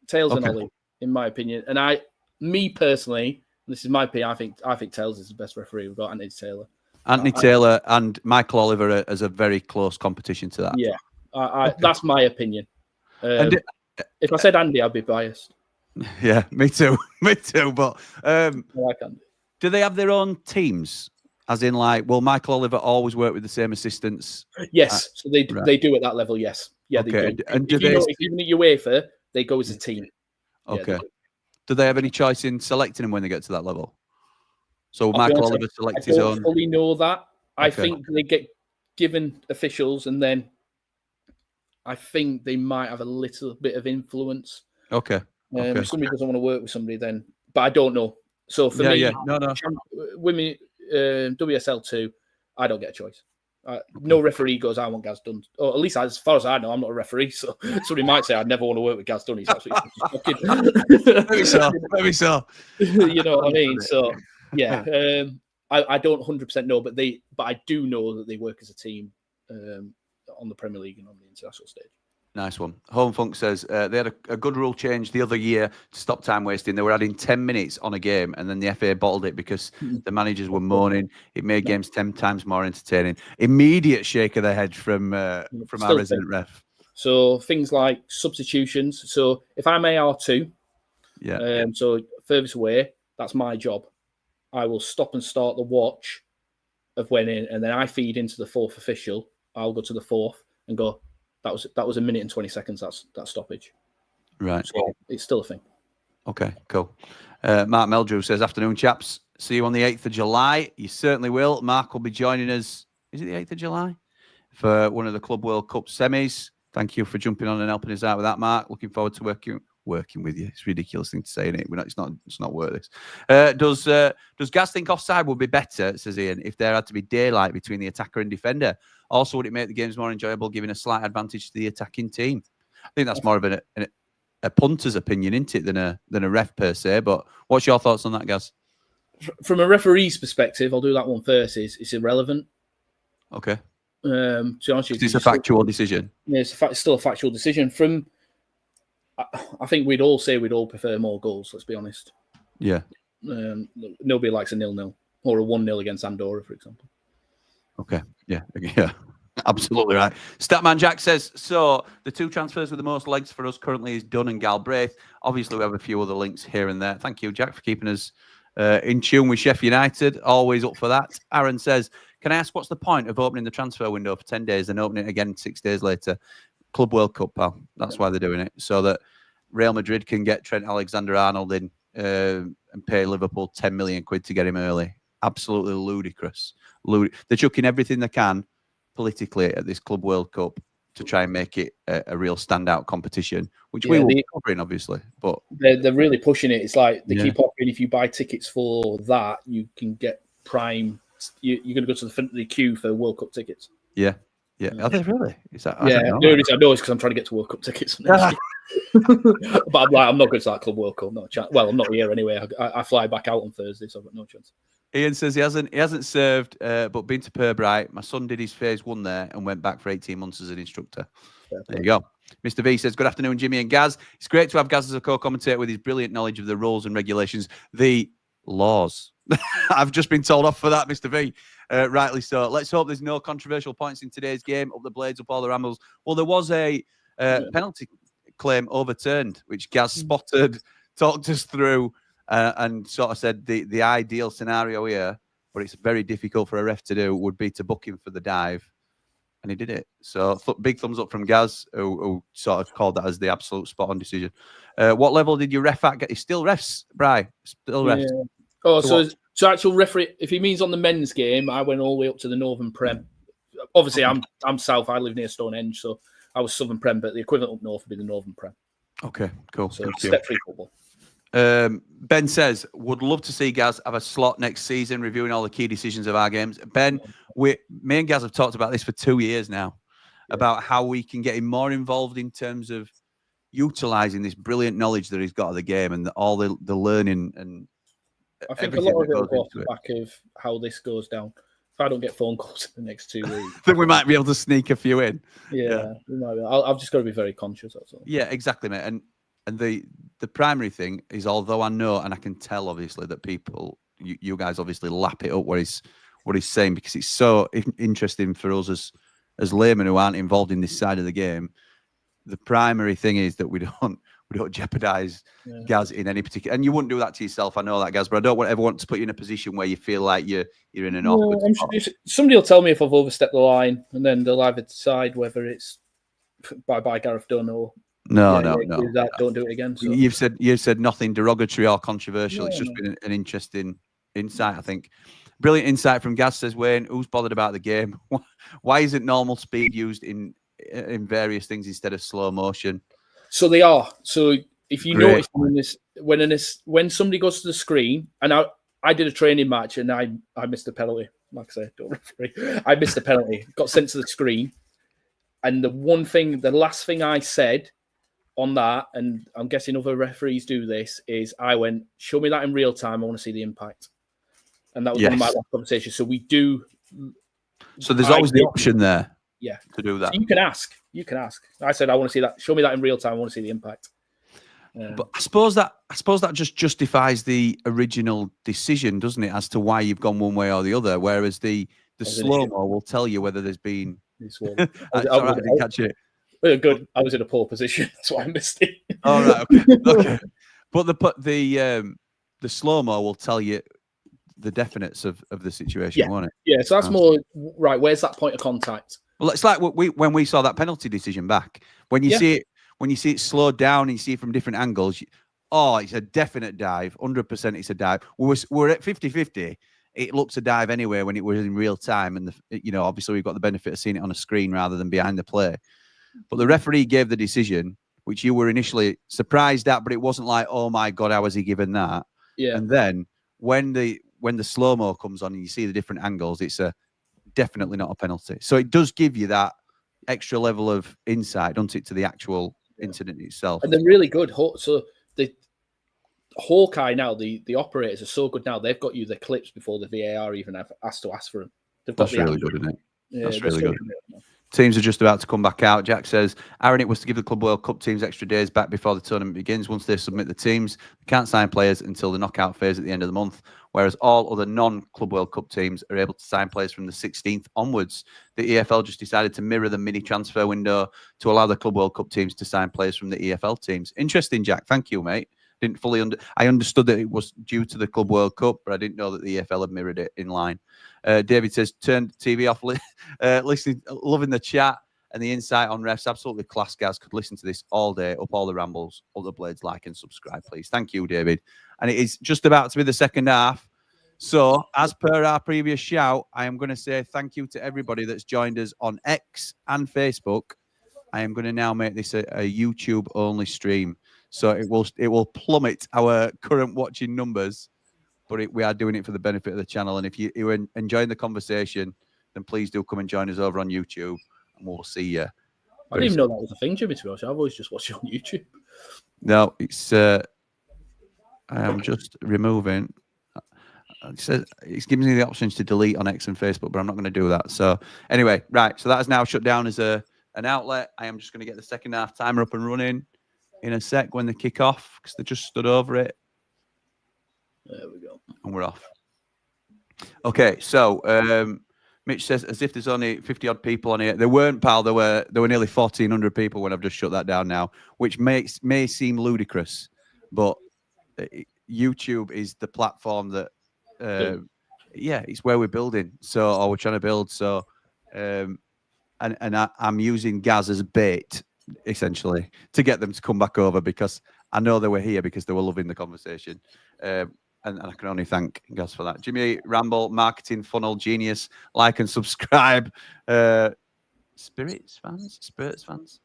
Tails and Oliver, in my opinion. And me personally, this is my opinion, I think Tails is the best referee. We've got Anthony Taylor. Anthony Taylor and Michael Oliver as a very close competition to that. Yeah, that's my opinion. If I said Andy, I'd be biased. Yeah, me too. But I like Andy. Do they have their own teams? As in, like, will Michael Oliver always work with the same assistants? Yes, so they do at that level. Yes, yeah, they do. And if you're at UEFA, they go as a team. Okay. Do they have any choice in selecting them when they get to that level? So Michael Oliver selects his own. I don't fully know that. I think they get given officials, and then I think they might have a little bit of influence. Okay. If somebody doesn't want to work with somebody, then, but I don't know. So for me, women, WSL2, I don't get a choice. No referee goes, I want Gaz done. Or at least as far as I know, I'm not a referee. So somebody might say, I'd never want to work with Gaz done. He's absolutely fucking. Maybe so. You know what I mean? So yeah, I don't 100% know, but I do know that they work as a team on the Premier League and on the international stage. Nice one. Home Funk says they had a good rule change the other year to stop time wasting. They were adding 10 minutes on a game, and then the FA bottled it because the managers were moaning. It made games 10 times more entertaining. Immediate shake of the head from our resident ref. So things like substitutions. So if I'm AR2, so furthest away, that's my job. I will stop and start the watch of when in, and then I feed into the fourth official. I'll go to the fourth and go, that was a minute and 20 seconds. That stoppage. Right. So it's still a thing. Okay, cool. Mark Meldrew says, afternoon, chaps. See you on the 8th of July. You certainly will. Mark will be joining us. Is it the 8th of July? For one of the Club World Cup semis. Thank you for jumping on and helping us out with that, Mark. Looking forward to working with you. It's a ridiculous thing to say, isn't it? It's not worth this. Does Gaz think offside would be better, says Ian, if there had to be daylight between the attacker and defender? Also, would it make the games more enjoyable, giving a slight advantage to the attacking team? I think that's more of a punter's opinion, isn't it, than a ref per se. But what's your thoughts on that, Gaz? From a referee's perspective, I'll do that one first. It's irrelevant. Okay. To be honest, it's a factual decision. Yeah, it's still a factual decision. I think we'd all prefer more goals. Let's be honest. Yeah. Nobody likes a 0-0 or a 1-0 against Andorra, for example. Okay. Yeah. Absolutely right. Statman Jack says, so the two transfers with the most legs for us currently is Dunn and Galbraith. Obviously, we have a few other links here and there. Thank you, Jack, for keeping us in tune with Sheffield United. Always up for that. Aaron says, can I ask what's the point of opening the transfer window for 10 days and opening it again 6 days later? Club World Cup, pal. That's why they're doing it. So that Real Madrid can get Trent Alexander-Arnold in and pay Liverpool 10 million quid to get him early. Absolutely ludicrous. They're chucking everything they can politically at this Club World Cup to try and make it a real standout competition, which we will be covering, obviously. But they're really pushing it. It's like they keep offering, if you buy tickets for that, you can get prime. You're going to go to the queue for World Cup tickets. Yeah. Are they really? Is that? Yeah, the only reason I know is because I'm trying to get to World Cup tickets. But I'm not going to that Club World Cup. Not a chance. Well, I'm not here anyway. I fly back out on Thursday, so I've got no chance. Ian says he hasn't served, but been to Pirbright. My son did his phase 1 there and went back for 18 months as an instructor. There you go. Mr. V says, good afternoon, Jimmy and Gaz. It's great to have Gaz as a co-commentator with his brilliant knowledge of the rules and regulations, the laws. I've just been told off for that, Mr. V. Rightly so. Let's hope there's no controversial points in today's game. Up the blades, up all the rambles. Well, there was a penalty claim overturned, which Gaz spotted, talked us through, and sort of said the ideal scenario here, but it's very difficult for a ref to do, would be to book him for the dive. And he did it. So big thumbs up from Gaz, who sort of called that as the absolute spot-on decision. What level did you ref at? He's still refs, Bri. Still refs. Yeah. Oh, so actual referee, if he means on the men's game, I went all the way up to the Northern Prem. Obviously, I'm south. I live near Stonehenge, so I was Southern Prem, but the equivalent up north would be the Northern Prem. Okay, cool. So step-free football. Ben says, would love to see Gaz have a slot next season, reviewing all the key decisions of our games. Ben, me and Gaz have talked about this for 2 years now, about how we can get him more involved in terms of utilising this brilliant knowledge that he's got of the game and all the learning. And I think a lot of it will go off the back of how this goes down. If I don't get phone calls in the next 2 weeks, then we might be able to sneak a few in. Yeah. We might be. I've just got to be very conscious. That's all. Yeah, exactly, mate. And the primary thing is, although I know and I can tell, obviously, that people, you guys obviously lap it up what he's saying, because it's so interesting for us as laymen who aren't involved in this side of the game. The primary thing is that we don't jeopardise Gaz in any particular, and you wouldn't do that to yourself. I know that, Gaz, but I don't ever want to put you in a position where you feel like you're in an awkward spot. Somebody will tell me if I've overstepped the line, and then they'll either decide whether it's bye Gareth Dunn or no. Don't do it again. So. You've said nothing derogatory or controversial. It's just been an interesting insight, I think. Brilliant insight from Gaz, says Wayne. Who's bothered about the game? Why isn't normal speed used in in various things instead of slow motion. So they are. So if you Great. notice when somebody goes to the screen, and I did a training match and I missed a penalty. Like I said, don't referee. I missed a penalty. Got sent to the screen, and the last thing I said on that, and I'm guessing other referees do this, is I went, "Show me that in real time. I want to see the impact." And that was one of my last conversations. So we do. So there's always the option there. Yeah, to do that. So you can ask. I said, I want to see that. Show me that in real time. I want to see the impact. But I suppose that just justifies the original decision, doesn't it, as to why you've gone one way or the other? Whereas the slow-mo will tell you whether there's been. I didn't catch it. Good. I was in a poor position. That's why I missed it. All right. Okay. But the slow-mo will tell you the definites of the situation, won't it? Yeah. So that's more right. Where's that point of contact? Well, it's like when we saw that penalty decision back. When you see it slowed down and you see it from different angles, it's a definite dive. 100% it's a dive. We're at 50-50. It looks a dive anyway when it was in real time. And, obviously we've got the benefit of seeing it on a screen rather than behind the play. But the referee gave the decision, which you were initially surprised at, but it wasn't like, oh, my God, how was he given that? Yeah. And then when the slow-mo comes on and you see the different angles, it's definitely not a penalty. So it does give you that extra level of insight, doesn't it, to the actual incident itself. And they're really good. So the Hawkeye now, the operators are so good now. They've got you the clips before the VAR even have asked to ask for them. That's really good, isn't it? Yeah, that's really good. Teams are just about to come back out. Jack says, Aaron, it was to give the Club World Cup teams extra days back before the tournament begins. Once they submit the teams, they can't sign players until the knockout phase at the end of the month, whereas all other non-Club World Cup teams are able to sign players from the 16th onwards. The EFL just decided to mirror the mini transfer window to allow the Club World Cup teams to sign players from the EFL teams. Interesting, Jack. Thank you, mate. Didn't fully I understood that it was due to the Club World Cup, but I didn't know that the EFL had mirrored it in line. David says, turn the TV off, listening, loving the chat and the insight on refs. Absolutely class, guys. Could listen to this all day. Up all the rambles, all the blades, like and subscribe, please. Thank you, David. And it is just about to be the second half. So, as per our previous shout, I am going to say thank you to everybody that's joined us on X and Facebook. I am going to now make this a YouTube-only stream. So it will plummet our current watching numbers, but we are doing it for the benefit of the channel. And if you're enjoying the conversation, then please do come and join us over on YouTube, and we'll see you. I didn't even know that was a thing, Jimmy, to be honest. I've always just watched it on YouTube. No, it's I am just removing. It says it's giving me the options to delete on X and Facebook, but I'm not going to do that. So anyway, right. So that is now shut down as an outlet. I am just going to get the second half timer up and running in a sec when they kick off, because they just stood over it. There we go. And we're off. Okay, so Mitch says, as if there's only 50-odd people on here. There weren't, pal. There were nearly 1,400 people when I've just shut that down now, which may seem ludicrous, but YouTube is the platform that, it's where we're building. So, or we're trying to build. So, and I'm using Gaz as bait, essentially, to get them to come back over, because I know they were here because they were loving the conversation. And I can only thank Gaz for that. Jimmy Ramble, marketing funnel genius. Like and subscribe. Spirits fans.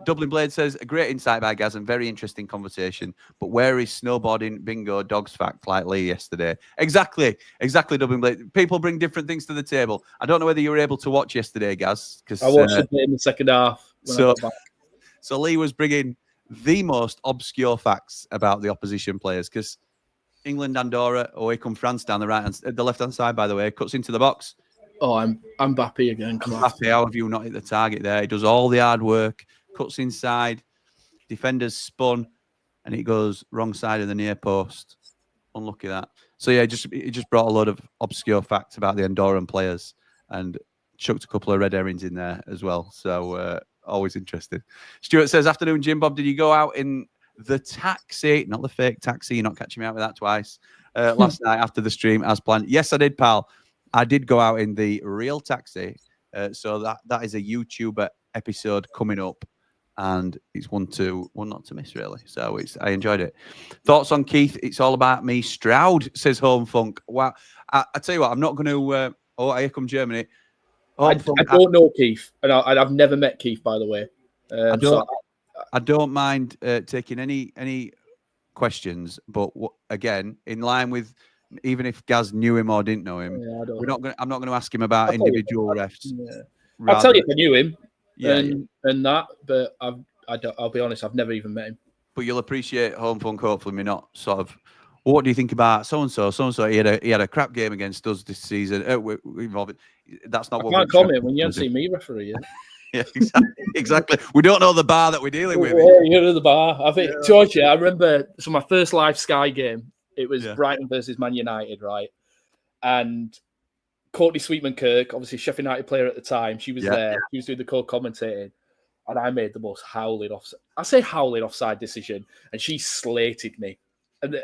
Dublin Blade says, a great insight by Gaz and very interesting conversation. But where is snowboarding, bingo, dogs fact like Lee yesterday? Exactly, Dublin Blade. People bring different things to the table. I don't know whether you were able to watch yesterday, Gaz. I watched it in the second half. So Lee was bringing the most obscure facts about the opposition players, because England, Andorra, away come France down the left-hand side, by the way, cuts into the box. Oh, I'm Mbappe again. Mbappe, how have you not hit the target there? He does all the hard work, cuts inside, defenders spun, and it goes wrong side of the near post. Unlucky that. So yeah, it just brought a load of obscure facts about the Andorran players and chucked a couple of red herrings in there as well. So always interested. Stuart says, afternoon, Jim Bob. Did you go out in the taxi, not the fake taxi? You're not catching me out with that twice. Last night after the stream as planned. Yes, I did, pal. I did go out in the real taxi. So that is a YouTuber episode coming up, and it's one not to miss, really. So I enjoyed it. Thoughts on Keith? It's all about me. Stroud, says Home Funk. Wow. I tell you what, I'm not going to. Here come Germany. I don't know Keith, and I've never met Keith, by the way. I don't mind taking any questions, but again, in line with even if Gaz knew him or didn't know him, I'm not going to ask him about individual refs. Yeah. I'll tell you if I knew him, and that, but I'll be honest, I've never even met him. But you'll appreciate Home Funk. Hopefully, me not sort of. Well, what do you think about so and so? So and so, he had a crap game against us this season. That's not what. I can't comment when you haven't seen me referee yet. Yeah, exactly. We don't know the bar that we're dealing with. Yeah, you know the bar. I think Georgia. I remember. So my first live Sky game, it was Brighton versus Man United, right? And Courtney Sweetman-Kirk, obviously Sheffield United player at the time, she was there. She was doing the co-commentating, and I made the most howling offside decision, and she slated me, and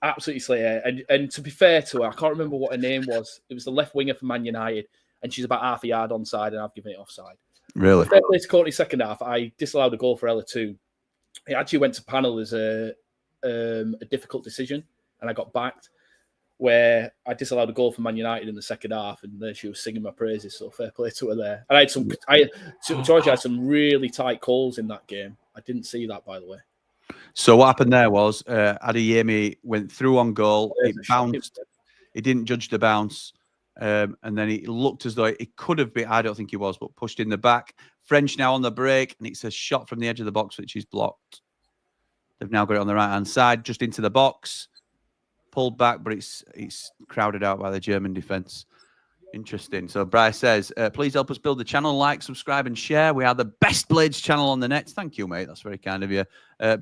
absolutely slated. And to be fair to her, I can't remember what her name was. It was the left winger for Man United, and she's about half a yard onside, and I've given it offside. Really? Fair play to Courtney second half. I disallowed a goal for Ella too. It actually went to panel as a difficult decision, and I got backed. Where I disallowed a goal for Man United in the second half, and then she was singing my praises. So fair play to her there. And Georgia had some really tight calls in that game. I didn't see that, by the way. So what happened there was Adeyemi went through on goal. It bounced. He didn't judge the bounce, and then it looked as though it could have been. I don't think he was, but pushed in the back. French now on the break, and it's a shot from the edge of the box, which is blocked. They've now got it on the right hand side, just into the box. Pulled back, but it's crowded out by the German defence. Interesting. So Bryce says, please help us build the channel, like, subscribe and share. We are the best Blades channel on the net. Thank you, mate. That's very kind of you.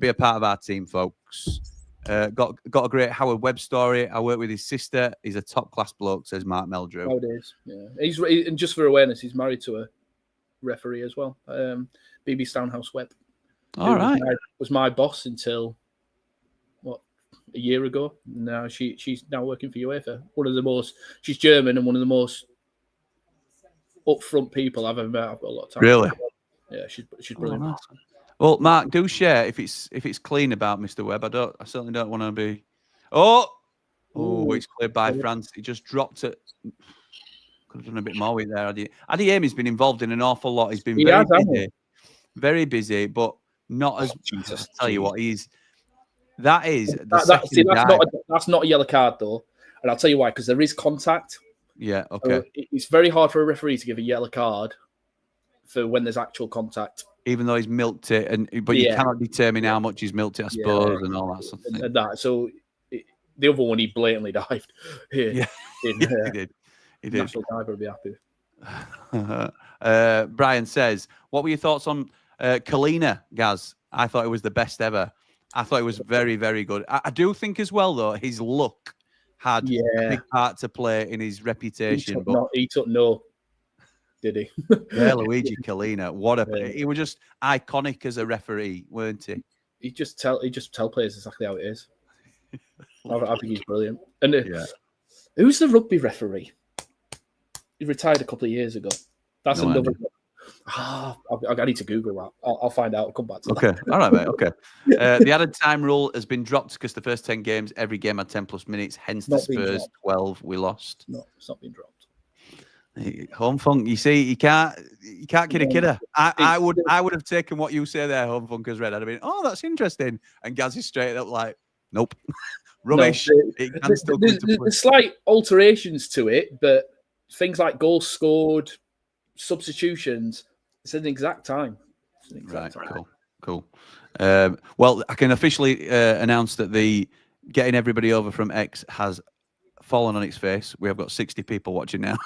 Be a part of our team, folks. Got a great Howard Webb story. I work with his sister. He's a top-class bloke, says Mark Meldrew. Oh, it is. Yeah. And just for awareness, he's married to a referee as well. BB Stonehouse Webb. All right. Was my boss until... a year ago. Now she's now working for UEFA. She's German and one of the most upfront people I've ever met. I've got a lot of time. Really? Yeah, she's brilliant. Oh, nice. Well, Mark, do share if it's clean about Mr. Webb. I certainly don't want to be. It's cleared by France. He just dropped it. Could have done a bit more with there. Adeyemi's been involved in an awful lot. He's been very busy, but not as. Jesus. I'll tell you what, that's not a yellow card though, and I'll tell you why. Because there is contact. Yeah. Okay. So it's very hard for a referee to give a yellow card for when there's actual contact. Even though he's milked it, but you cannot determine how much he's milked it, I suppose, and all that sort of thing. So the other one, he blatantly dived. He did. National diver would be happy. Brian says, "What were your thoughts on Kalina, Gaz? I thought it was the best ever. I thought it was very, very good. I do think as well, though, his luck had a big part to play in his reputation. He took no, did he? Yeah, Luigi Kalina. He was just iconic as a referee, weren't he? He just tell players exactly how it is. I think he's brilliant. And who's the rugby referee? He retired a couple of years ago. That's another. I need to Google that. I'll find out. I'll come back to that. Okay. All right, mate. Okay. The added time rule has been dropped because the first 10 games, every game had 10 plus minutes. Hence the Spurs 12 we lost. No, it's not been dropped. Home Funk, you see, you can't kid a kidder. I would have taken what you say there, Home Funk, as read. I'd have been, that's interesting. And Gaz is straight up like, nope. Rubbish. No, there's slight alterations to it, but things like goals scored, substitutions, it's an exact time. Cool. Well, I can officially announce that the getting everybody over from X has fallen on its face. We have got 60 people watching now.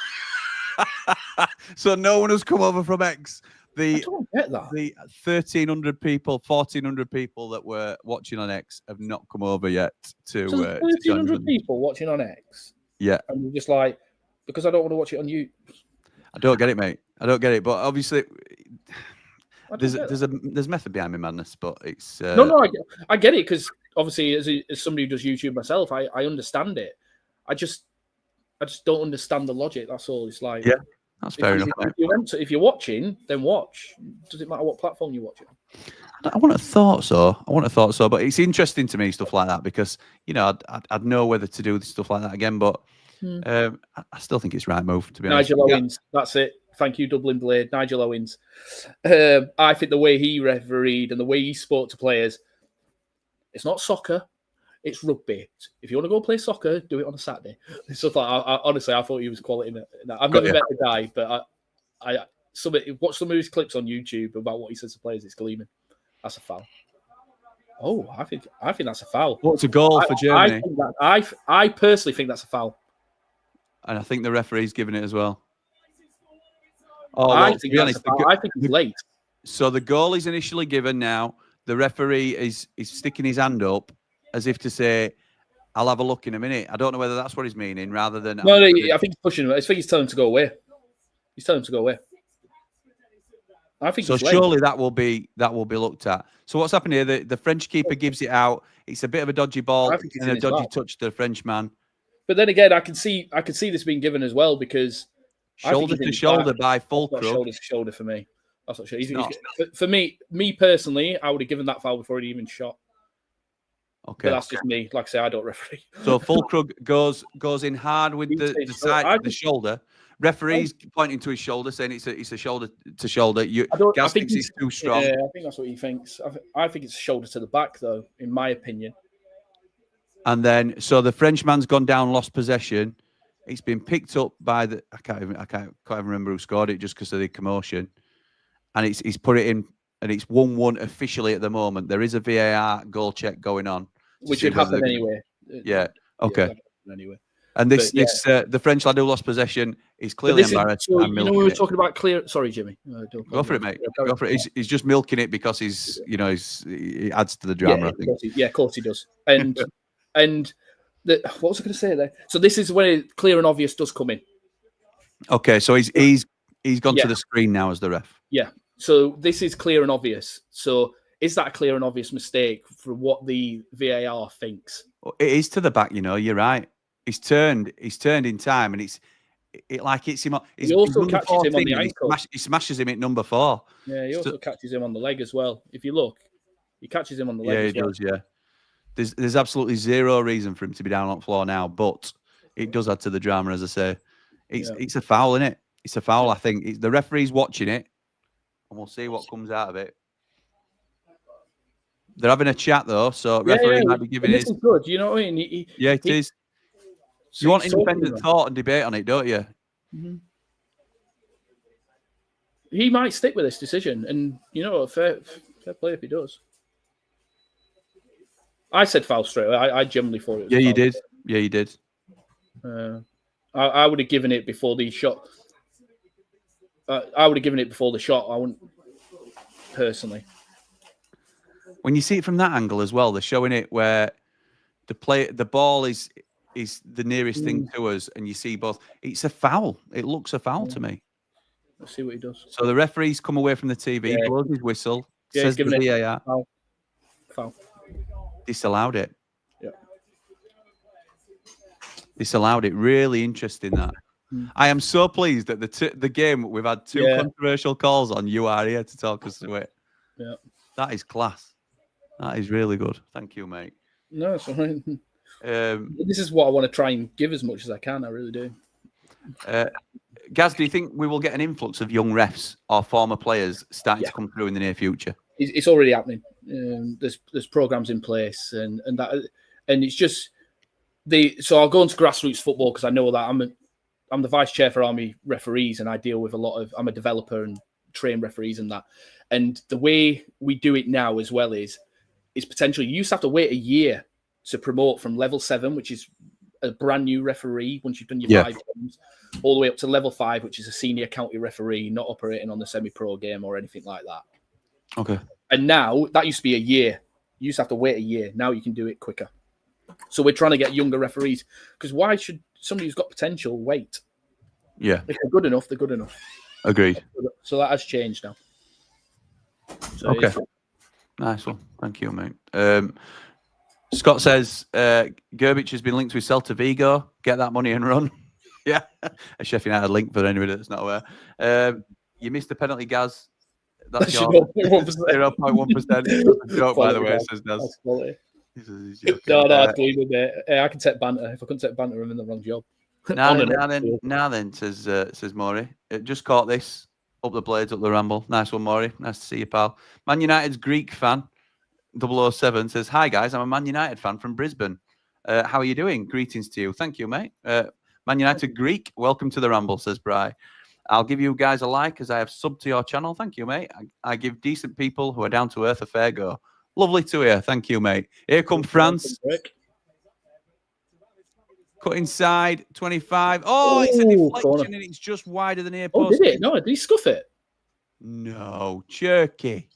So no one has come over from X. I don't get that. The 1,300 people, 1,400 people that were watching on X have not come over yet to. So 1,300 people watching on X. Yeah. And you're just like, because I don't want to watch it on you. I don't get it, mate. I don't get it. But obviously, there's method behind my madness. But it's no. I get it because obviously, as somebody who does YouTube myself, I understand it. I just don't understand the logic. That's all. It's like, that's fair enough. If you're watching, then watch. Does it matter what platform you're watching? I wouldn't have thought so. But it's interesting to me, stuff like that, because I'd know whether to do stuff like that again. But I still think it's right move, to be honest. Nigel Owens, that's it. Thank you, Dublin Blade, Nigel Owens. I think the way he refereed and the way he spoke to players, it's not soccer, it's rugby. If you want to go play soccer, do it on a Saturday. So honestly, I thought he was quality in that. I've never met the guy, but I watch some of his clips on YouTube about what he says to players. It's gleaming. That's a foul. Oh, I think that's a foul. What's a goal for Germany? I personally think that's a foul. And I think the referee's giving it as well. Oh, I think it's late. So the goal is initially given now. The referee is sticking his hand up as if to say, I'll have a look in a minute. I don't know whether that's what he's meaning, rather than... No, I think he's pushing him. I think he's telling him to go away. He's telling him to go away. I think so. Surely that will be looked at. So what's happened here? The French keeper gives it out. It's a bit of a dodgy ball and a dodgy touch to the Frenchman. But then again, I can see this being given as well, because shoulder to shoulder by Fulkrug. Shoulder to shoulder for me. That's not sure. For me personally, I would have given that foul before he even shot. Okay, but that's just me. Like I say, I don't referee. So Fulkrug goes in hard with the side of the shoulder. Referee's pointing to his shoulder, saying it's a shoulder to shoulder. Gaz thinks it's too strong. Yeah, I think that's what he thinks. I think it's shoulder to the back, though, in my opinion. And then, so the Frenchman's gone down, lost possession. It's been picked up by the. I can't even remember who scored it just because of the commotion. And he's put it in, and it's 1-1 officially at the moment. There is a VAR goal check going on, which would happen anyway. Yeah. Okay. Yeah, anyway. And the French lad who lost possession is clearly embarrassed. So, you know, we were talking about clear. Sorry, Jimmy. Go for it, mate. Go for it. He's just milking it because he adds to the drama. Yeah, I think. Of course he does. And what was I going to say there? So this is where clear and obvious does come in. Okay, so he's gone to the screen now as the ref. Yeah. So this is clear and obvious. So is that a clear and obvious mistake for what the VAR thinks? It is to the back. You're right. He's turned in time, and it hits him. He also catches him on the ankle. He smashes him at number 4. Yeah, he also catches him on the leg as well. If you look, he catches him on the leg. Yeah, he does. Yeah. There's absolutely zero reason for him to be down on the floor now, but it does add to the drama, as I say. It's a foul, isn't it? It's a foul, I think. The referee's watching it, and we'll see what comes out of it. They're having a chat, though, so referee might be giving his... This is good, you know what I mean? It is. You want independent thought and debate on it, don't you? Mm-hmm. He might stick with this decision, and, fair play if he does. I said foul straight away. I genuinely thought it was foul. You did. Yeah, you did. I would have given it before the shot. I would have given it before the shot. I wouldn't, personally. When you see it from that angle as well, they're showing it where the ball is the nearest thing to us, and you see both. It's a foul. It looks a foul to me. Let's see what he does. So the referee's come away from the TV, blows his whistle, says the VAR. Foul. Disallowed it. Yeah. Disallowed it. Really interesting that. I am so pleased that the game we've had 2 controversial calls on. You are here to talk us through it. Yeah. That is class. That is really good. Thank you, mate. No, it's all right. This is what I want to try and give as much as I can. I really do. Gaz, do you think we will get an influx of young refs or former players starting to come through in the near future? It's already happening. There's programs in place, and it's just so I'll go into grassroots football because I know that I'm the vice chair for Army referees, and I deal with I'm a developer and train referees and that. And the way we do it now as well is potentially you used to have to wait a year to promote from level 7, which is a brand new referee once you've done your 5 games, all the way up to level 5, which is a senior county referee, not operating on the semi-pro game or anything like that. Okay. And now that used to be a year. You used to have to wait a year. Now you can do it quicker. So we're trying to get younger referees, because why should somebody who's got potential wait? Yeah. If they're good enough, they're good enough. Agreed. So that has changed now. So, okay. Nice one. Thank you, mate. Scott says Gerbic has been linked with Celta Vigo. Get that money and run. Yeah. A Sheffield United link for anybody that's not aware. You missed the penalty, Gaz. That's your 0.1%. That's a joke, by the way, says Gaz. No, I agree with it. I can take banter. If I couldn't take banter, I'm in the wrong job. Now then, says Maury. just caught this. Up the blades, up the ramble. Nice one, Maury. Nice to see you, pal. Man United's Greek fan, 007, says, "Hi, guys. I'm a Man United fan from Brisbane. How are you doing? Greetings to you." Thank you, mate. Man United Greek, welcome to the ramble, says Bry. "I'll give you guys a like as I have subbed to your channel. Thank you, mate. I give decent people who are down to earth a fair go. Lovely to hear. Thank you, mate. Here come France. Cut inside, 25. Oh, it's a deflection corner. and it's just wider than near Oh, post. did it? No, did he scuff it? No, Cherky.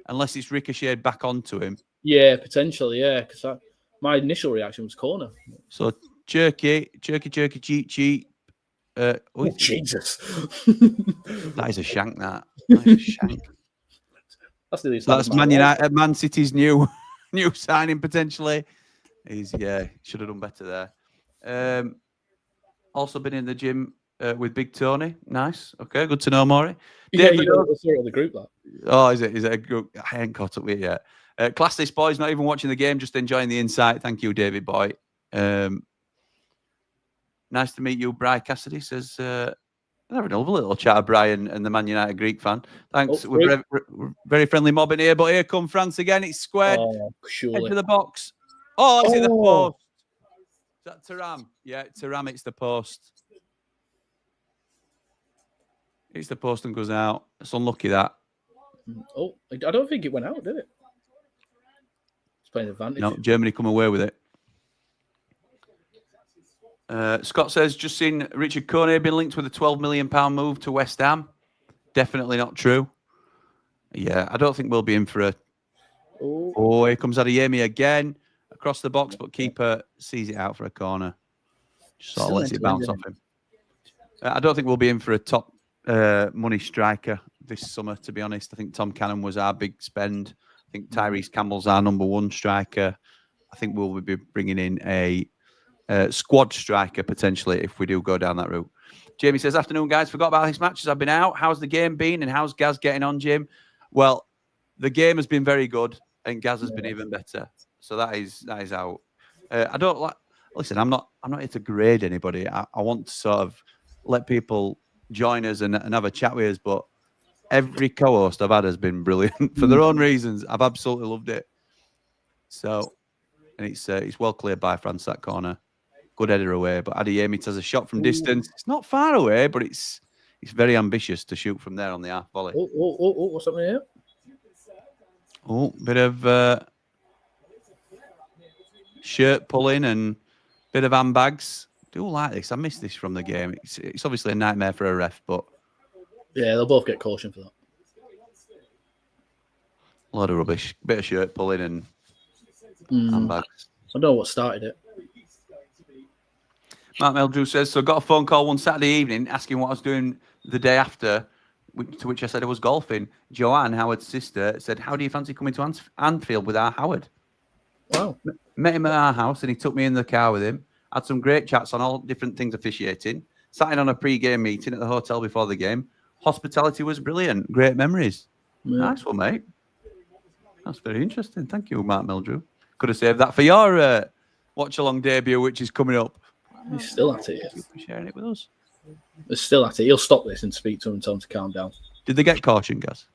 Unless it's ricocheted back onto him. Yeah, potentially, yeah. Because my initial reaction was corner. So, Cherky, cheat. Oh, Jesus. That is a shank, that. That is a shank. That's Man United, Man City's new signing, potentially. Should have done better there. Also been in the gym with Big Tony. Nice. Okay, good to know, Maury. Yeah, you saw it on the group, that. Oh, is it a group? I ain't caught up with it yet. Class this, boys. Not even watching the game, just enjoying the insight. Thank you, David Boy. Nice to meet you, Bri Cassidy says. Having a little chat of Brian and the Man United Greek fan. Thanks. We're very friendly mob in here, but here come France again. It's squared. Oh, surely. Edge of the box. Oh, it's in the post. Is that Thuram? Yeah, Thuram, it's the post. It's the post and goes out. It's unlucky, that. Oh, I don't think it went out, did it? It's playing advantage. No, Germany come away with it. Scott says, just seen Richard Coney been linked with a £12 million move to West Ham. Definitely not true. Yeah, I don't think we'll be in for a... Oh, here comes Adeyemi again. Across the box, but keeper sees it out for a corner. Just sort of lets it bounce off him. I don't think we'll be in for a top money striker this summer, to be honest. I think Tom Cannon was our big spend. I think Tyrese Campbell's our number one striker. I think we'll be bringing in a squad striker, potentially, if we do go down that route. Jamie says, "Afternoon, guys. Forgot about these matches. I've been out. How's the game been? And how's Gaz getting on, Jim?" Well, the game has been very good, and Gaz has been even better. So that is out. I don't like. Listen, I'm not here to grade anybody. I want to sort of let people join us and have a chat with us. But every co-host I've had has been brilliant for their own reasons. I've absolutely loved it. So, and it's well cleared by France, that corner. Good header away, but Adeyemi has a shot from distance. It's not far away, but it's very ambitious to shoot from there on the half volley. Oh, what's happening here? Oh, bit of shirt pulling and bit of handbags. I do like this. I miss this from the game. It's obviously a nightmare for a ref, but yeah, they'll both get caution for that. A lot of rubbish. Bit of shirt pulling and handbags. I don't know what started it. Mark Meldrew says, so got a phone call one Saturday evening asking what I was doing the day after, to which I said I was golfing. Joanne, Howard's sister, said, how do you fancy coming to Anfield with our Howard? Wow. Met him at our house and he took me in the car with him. Had some great chats on all different things officiating. Sat in on a pre-game meeting at the hotel before the game. Hospitality was brilliant. Great memories. Yeah. Nice one, mate. That's very interesting. Thank you, Mark Meldrew. Could have saved that for your watch-along debut, which is coming up. He's still at it. Thank you for sharing it with us. They're still at it. He'll stop this and speak to him and tell him to calm down. Did they get cautioned, Gaz?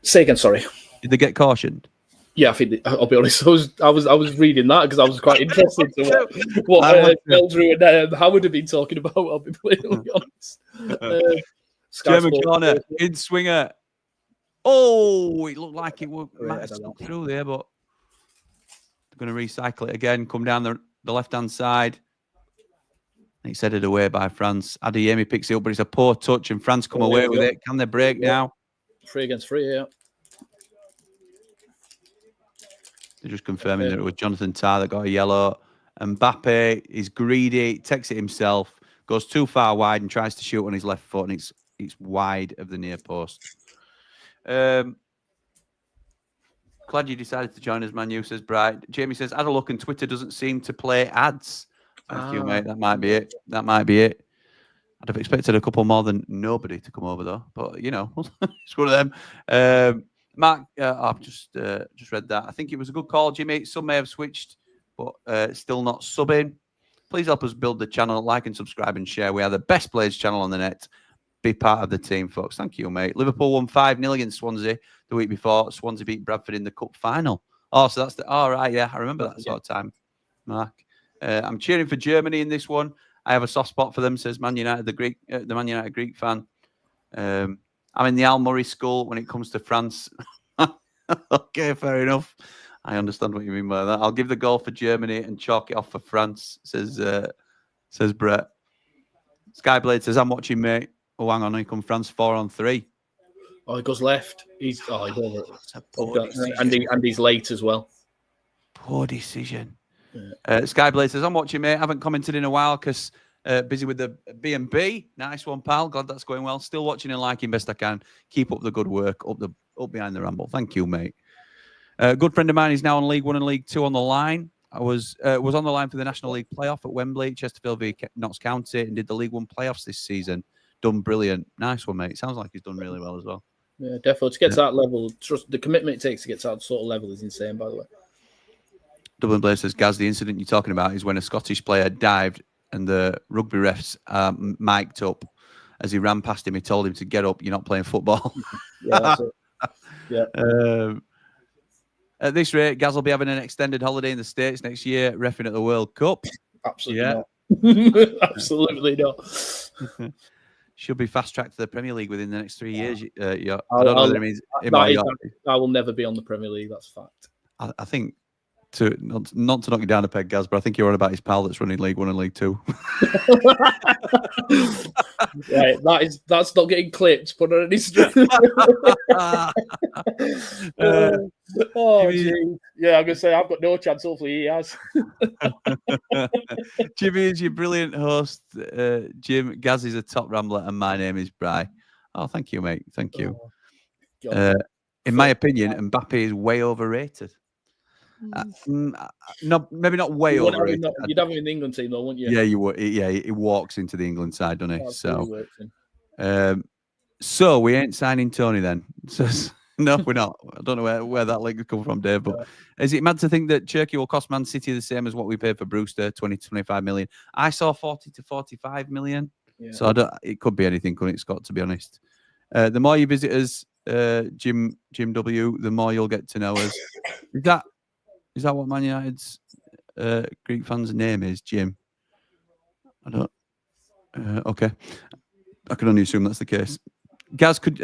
Say again, sorry. Did they get cautioned? Yeah, I think I'll be honest. I was reading that because I was quite interested to what Meldrew and Howard have been talking about. I'll be completely honest. German corner, in swinger. Oh, it looked like it might have stuck through there, but they're going to recycle it again. Come down the left-hand side. It's headed away by France. Adeyemi picks it up, but it's a poor touch, and France come away with it. Can they break now? 3 against 3, yeah. They're just confirming that it was Jonathan Tah that got a yellow. Mbappe is greedy, takes it himself, goes too far wide and tries to shoot on his left foot, and it's wide of the near post. Glad you decided to join us, Manu, says Bright. Jamie says, had a look and Twitter doesn't seem to play ads. Thank you, mate. That might be it. That might be it. I'd have expected a couple more than nobody to come over, though. But, you know, it's one of them. Mark, I've just read that. I think it was a good call, Jimmy. Some may have switched, but still not subbing. Please help us build the channel. Like and subscribe and share. We are the best Blades channel on the net. Be part of the team, folks. Thank you, mate. Liverpool won 5-0 against Swansea the week before. Swansea beat Bradford in the cup final. Oh, so that's the... All right, yeah. I remember that sort of time, Mark. I'm cheering for Germany in this one. I have a soft spot for them, says Man United, the Man United Greek fan. I'm in the Al Murray school when it comes to France. Okay, fair enough. I understand what you mean by that. I'll give the goal for Germany and chalk it off for France, says Brett. Skyblade says, I'm watching, mate. Oh, hang on, here come France 4-on-3. Oh, he goes left. He's over. Poor And he's late as well. Poor decision. Yeah. Skyblade says, I'm watching, mate. I haven't commented in a while because busy with the B&B. Nice one, pal. Glad that's going well. Still watching and liking best I can. Keep up the good work. Up behind the ramble. Thank you, mate. A good friend of mine is now on League One and League Two on the line. I was on the line for the National League playoff at Wembley, Chesterfield v Notts County, and did the League One playoffs this season. Done brilliant. Nice one, mate. Sounds like he's done really well as well. Yeah, definitely. To get to that level, trust the commitment it takes to get to that sort of level is insane, by the way. Dublin Blaze says, Gaz, the incident you're talking about is when a Scottish player dived and the rugby refs mic'd up. As he ran past him, he told him to get up. You're not playing football. Yeah, that's it. Yeah. At this rate, Gaz will be having an extended holiday in the States next year, reffing at the World Cup. Absolutely not. Absolutely not. Should be fast-tracked to the Premier League within the next 3 years. I don't know whether it means... I will never be on the Premier League, that's a fact. I think, not to knock you down a peg, Gaz, but I think you're on about his pal that's running League One and League Two. Right, that's not getting clipped, but on any stream. Gee. Yeah, I'm gonna say I've got no chance. Hopefully, he has. Jimmy is your brilliant host. Jim, Gaz is a top rambler, and my name is Bry. Oh, thank you, mate. Thank you. In my opinion, Mbappe is way overrated. Maybe not way overrated. You'd have him in the England team, though, wouldn't you? Yeah, you would. Yeah, he walks into the England side, doesn't he? So we ain't signing Tony then. No, we're not. I don't know where that link come from, Dave. But is it mad to think that Cherky will cost Man City the same as what we paid for Brewster, 20 to 25 million? I saw 40 to 45 million. Yeah. So it could be anything, couldn't it, Scott? To be honest, the more you visit us, Jim W, the more you'll get to know us. Is that what Man United's Greek fan's name is, Jim? I don't. Okay, I can only assume that's the case. Gaz, could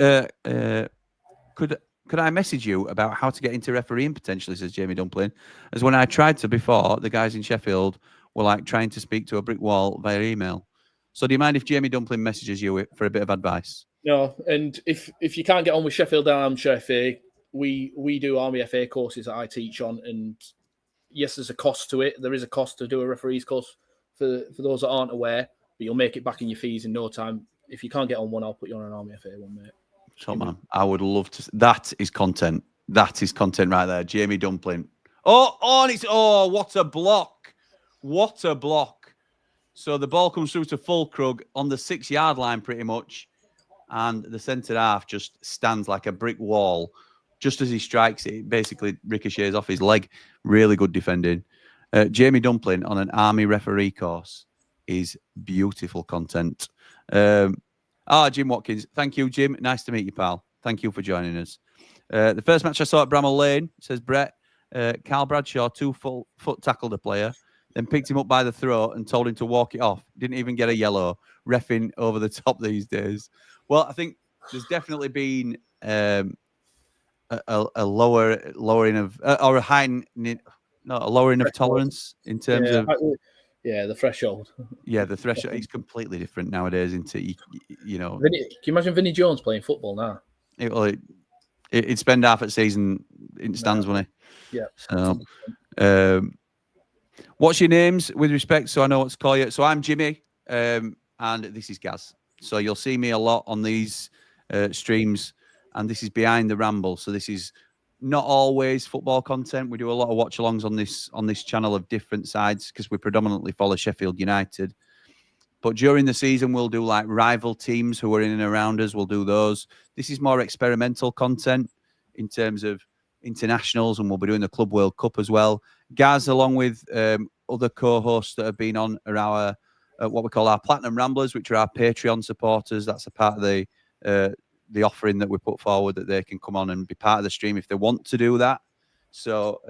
I message you about how to get into refereeing potentially? Says Jamie Dumpling. As when I tried to before, the guys in Sheffield were like trying to speak to a brick wall via email. So do you mind if Jamie Dumpling messages you for a bit of advice? No, and if you can't get on with Sheffield Armchair FA, we do Army FA courses that I teach on, and yes, there's a cost to it. There is a cost to do a referee's course for those that aren't aware, but you'll make it back in your fees in no time. If you can't get on one, I'll put you on an Army FA one, mate. So, man, I would love to. That is content. That is content right there. Jamie Dumpling. What a block. What a block. So the ball comes through to Fulkrug on the 6-yard line pretty much, and the centre half just stands like a brick wall. Just as he strikes it, it basically ricochets off his leg. Really good defending. Jamie Dumpling on an Army referee course is beautiful content. Jim Watkins. Thank you, Jim. Nice to meet you, pal. Thank you for joining us. The first match I saw at Bramall Lane, says Brett, Carl Bradshaw, 2-foot tackled a player, then picked him up by the throat and told him to walk it off. Didn't even get a yellow. Reffing over the top these days. Well, I think there's definitely been a lowering of or a lowering of tolerance in terms of the threshold. Yeah, the threshold is completely different nowadays. Can you imagine Vinnie Jones playing football now? He'd spend half a season in stands, wouldn't he? Yeah. So, what's your names with respect? So I know what to call you. So I'm Jimmy, and this is Gaz. So you'll see me a lot on these streams. And this is Behind the Ramble. So this is not always football content. We do a lot of watch-alongs on this channel of different sides because we predominantly follow Sheffield United. But during the season, we'll do like rival teams who are in and around us. We'll do those. This is more experimental content in terms of internationals, and we'll be doing the Club World Cup as well. Gaz, along with other co-hosts that have been on are our what we call our Platinum Ramblers, which are our Patreon supporters. That's a part of the offering that we put forward, that they can come on and be part of the stream if they want to do that. So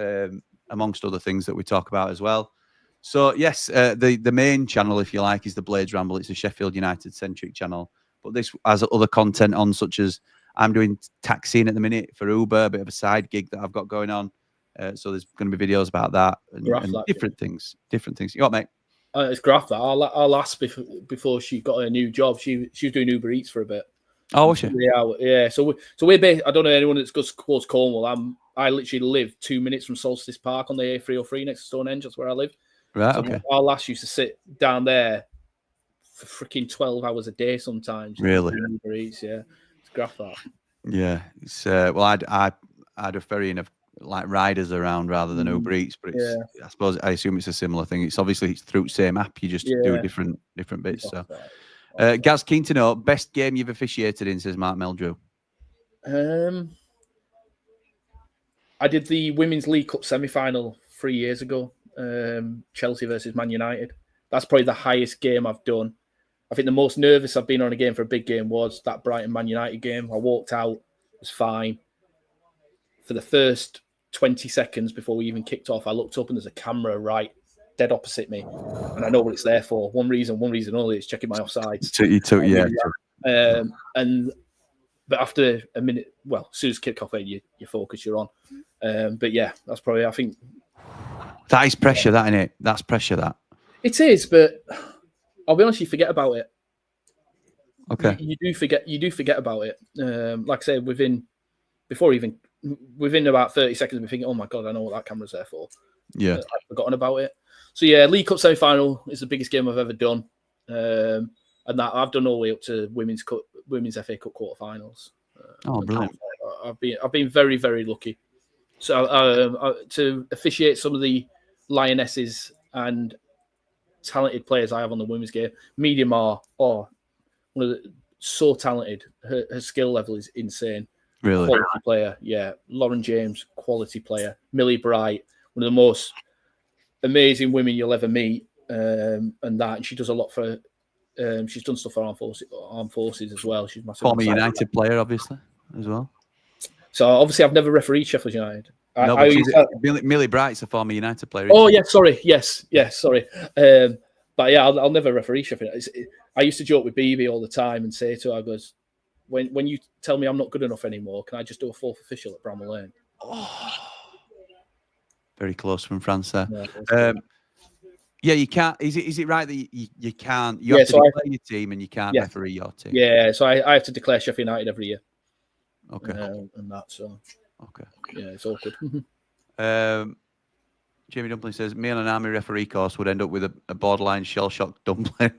amongst other things that we talk about as well. So yes, the main channel, if you like, is the Blades Ramble. It's a Sheffield United centric channel, but this has other content on, such as I'm doing taxiing at the minute for Uber, a bit of a side gig that I've got going on. So there's going to be videos about that and different things. You got, mate? It's graph that. I'll ask before she got her new job. She was doing Uber Eats for a bit. Oh, was she? Yeah. So we're based, I don't know anyone that's goes towards Cornwall. I literally live 2 minutes from Solstice Park on the A303 next to Stonehenge. That's where I live. Right. So Okay. our lass used to sit down there for freaking 12 hours a day sometimes. Really? Uber Eats, yeah. It's graph that. Yeah. It's well, I'd a ferry of like riders around rather than Uber Eats, but it's I suppose I assume it's a similar thing. It's obviously through the same app. You just do different bits. So, Gaz, keen to know best game you've officiated in, says Mark Meldrew. I did the Women's League Cup semi-final 3 years ago. Chelsea versus Man United. That's probably the highest game I've done. I think the most nervous I've been on a game for a big game was that Brighton Man United game. I walked out, it was fine. For the first 20 seconds before we even kicked off, I looked up and there's a camera right dead opposite me, and I know what it's there for. One reason only, it's checking my offsides. But after a minute, well, as soon as kick off, you focus, you're on. But yeah, that's probably, I think. That is pressure, that, isn't it? That's pressure, that. It is, but I'll be honest, you forget about it. Okay. You do forget about it. Like I said, within about 30 seconds, we're thinking, oh my God, I know what that camera's there for. Yeah. I've forgotten about it. So yeah, League Cup semi-final is the biggest game I've ever done. And that I've done all the way up to Women's FA Cup quarterfinals. Oh, brilliant. I've been very, very lucky. So to officiate some of the Lionesses and talented players I have on the women's game, Media Mar, so talented. Her skill level is insane. Really? Quality player, yeah. Lauren James, quality player. Millie Bright, one of the most amazing women you'll ever meet. And she does a lot for. She's done stuff for armed forces as well. She's massive. Former United player, obviously, as well. So obviously, I've never refereed Sheffield United. Millie Bright's a former United player. Oh yeah, sorry. Yes, sorry. But yeah, I'll never referee Sheffield. I used to joke with BB all the time and say to her, I goes, when you tell me I'm not good enough anymore, can I just do a fourth official at Bramall Lane? Oh, very close from France there. Yeah, yeah, you can't. Is it right that you can't? You have to declare your team and you can't referee your team. Yeah, so I have to declare Sheffield United every year. Okay. And that, so. Okay. Yeah, it's awkward. Jamie Dumpling says, me on an army referee course would end up with a borderline shell-shocked dumpling.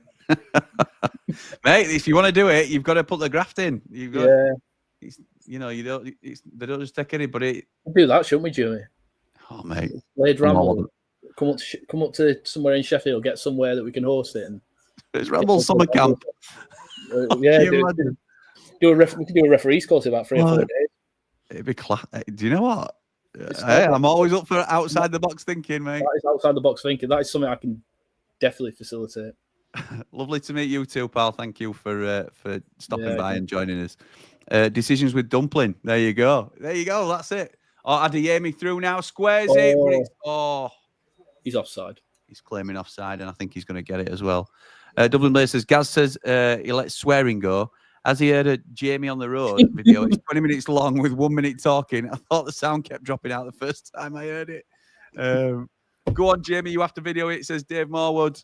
Mate, if you want to do it, you've got to put the graft in. You've got, they don't just take anybody. We'll do that, shouldn't we, Jimmy? Oh, mate. Blades Ramble. Come up to somewhere in Sheffield, get somewhere that we can host it. And it's Ramble Summer Camp. Yeah, we can do a referee's course in about 3 or 4 days. It'd be class. Do you know what? Hey, I'm always up for outside the box thinking, mate. That is outside the box thinking. That is something I can definitely facilitate. Lovely to meet you too, pal. Thank you for stopping by and joining us. Decisions with Dumpling. There you go. That's it. Oh, Adeyemi through now. Squares it. He's offside. He's claiming offside, and I think he's going to get it as well. Dublin Blaze says, Gaz says he lets swearing go. As he heard a Jamie on the road video, it's 20 minutes long with 1 minute talking. I thought the sound kept dropping out the first time I heard it. Go on, Jamie, you have to video it, says Dave Morwood.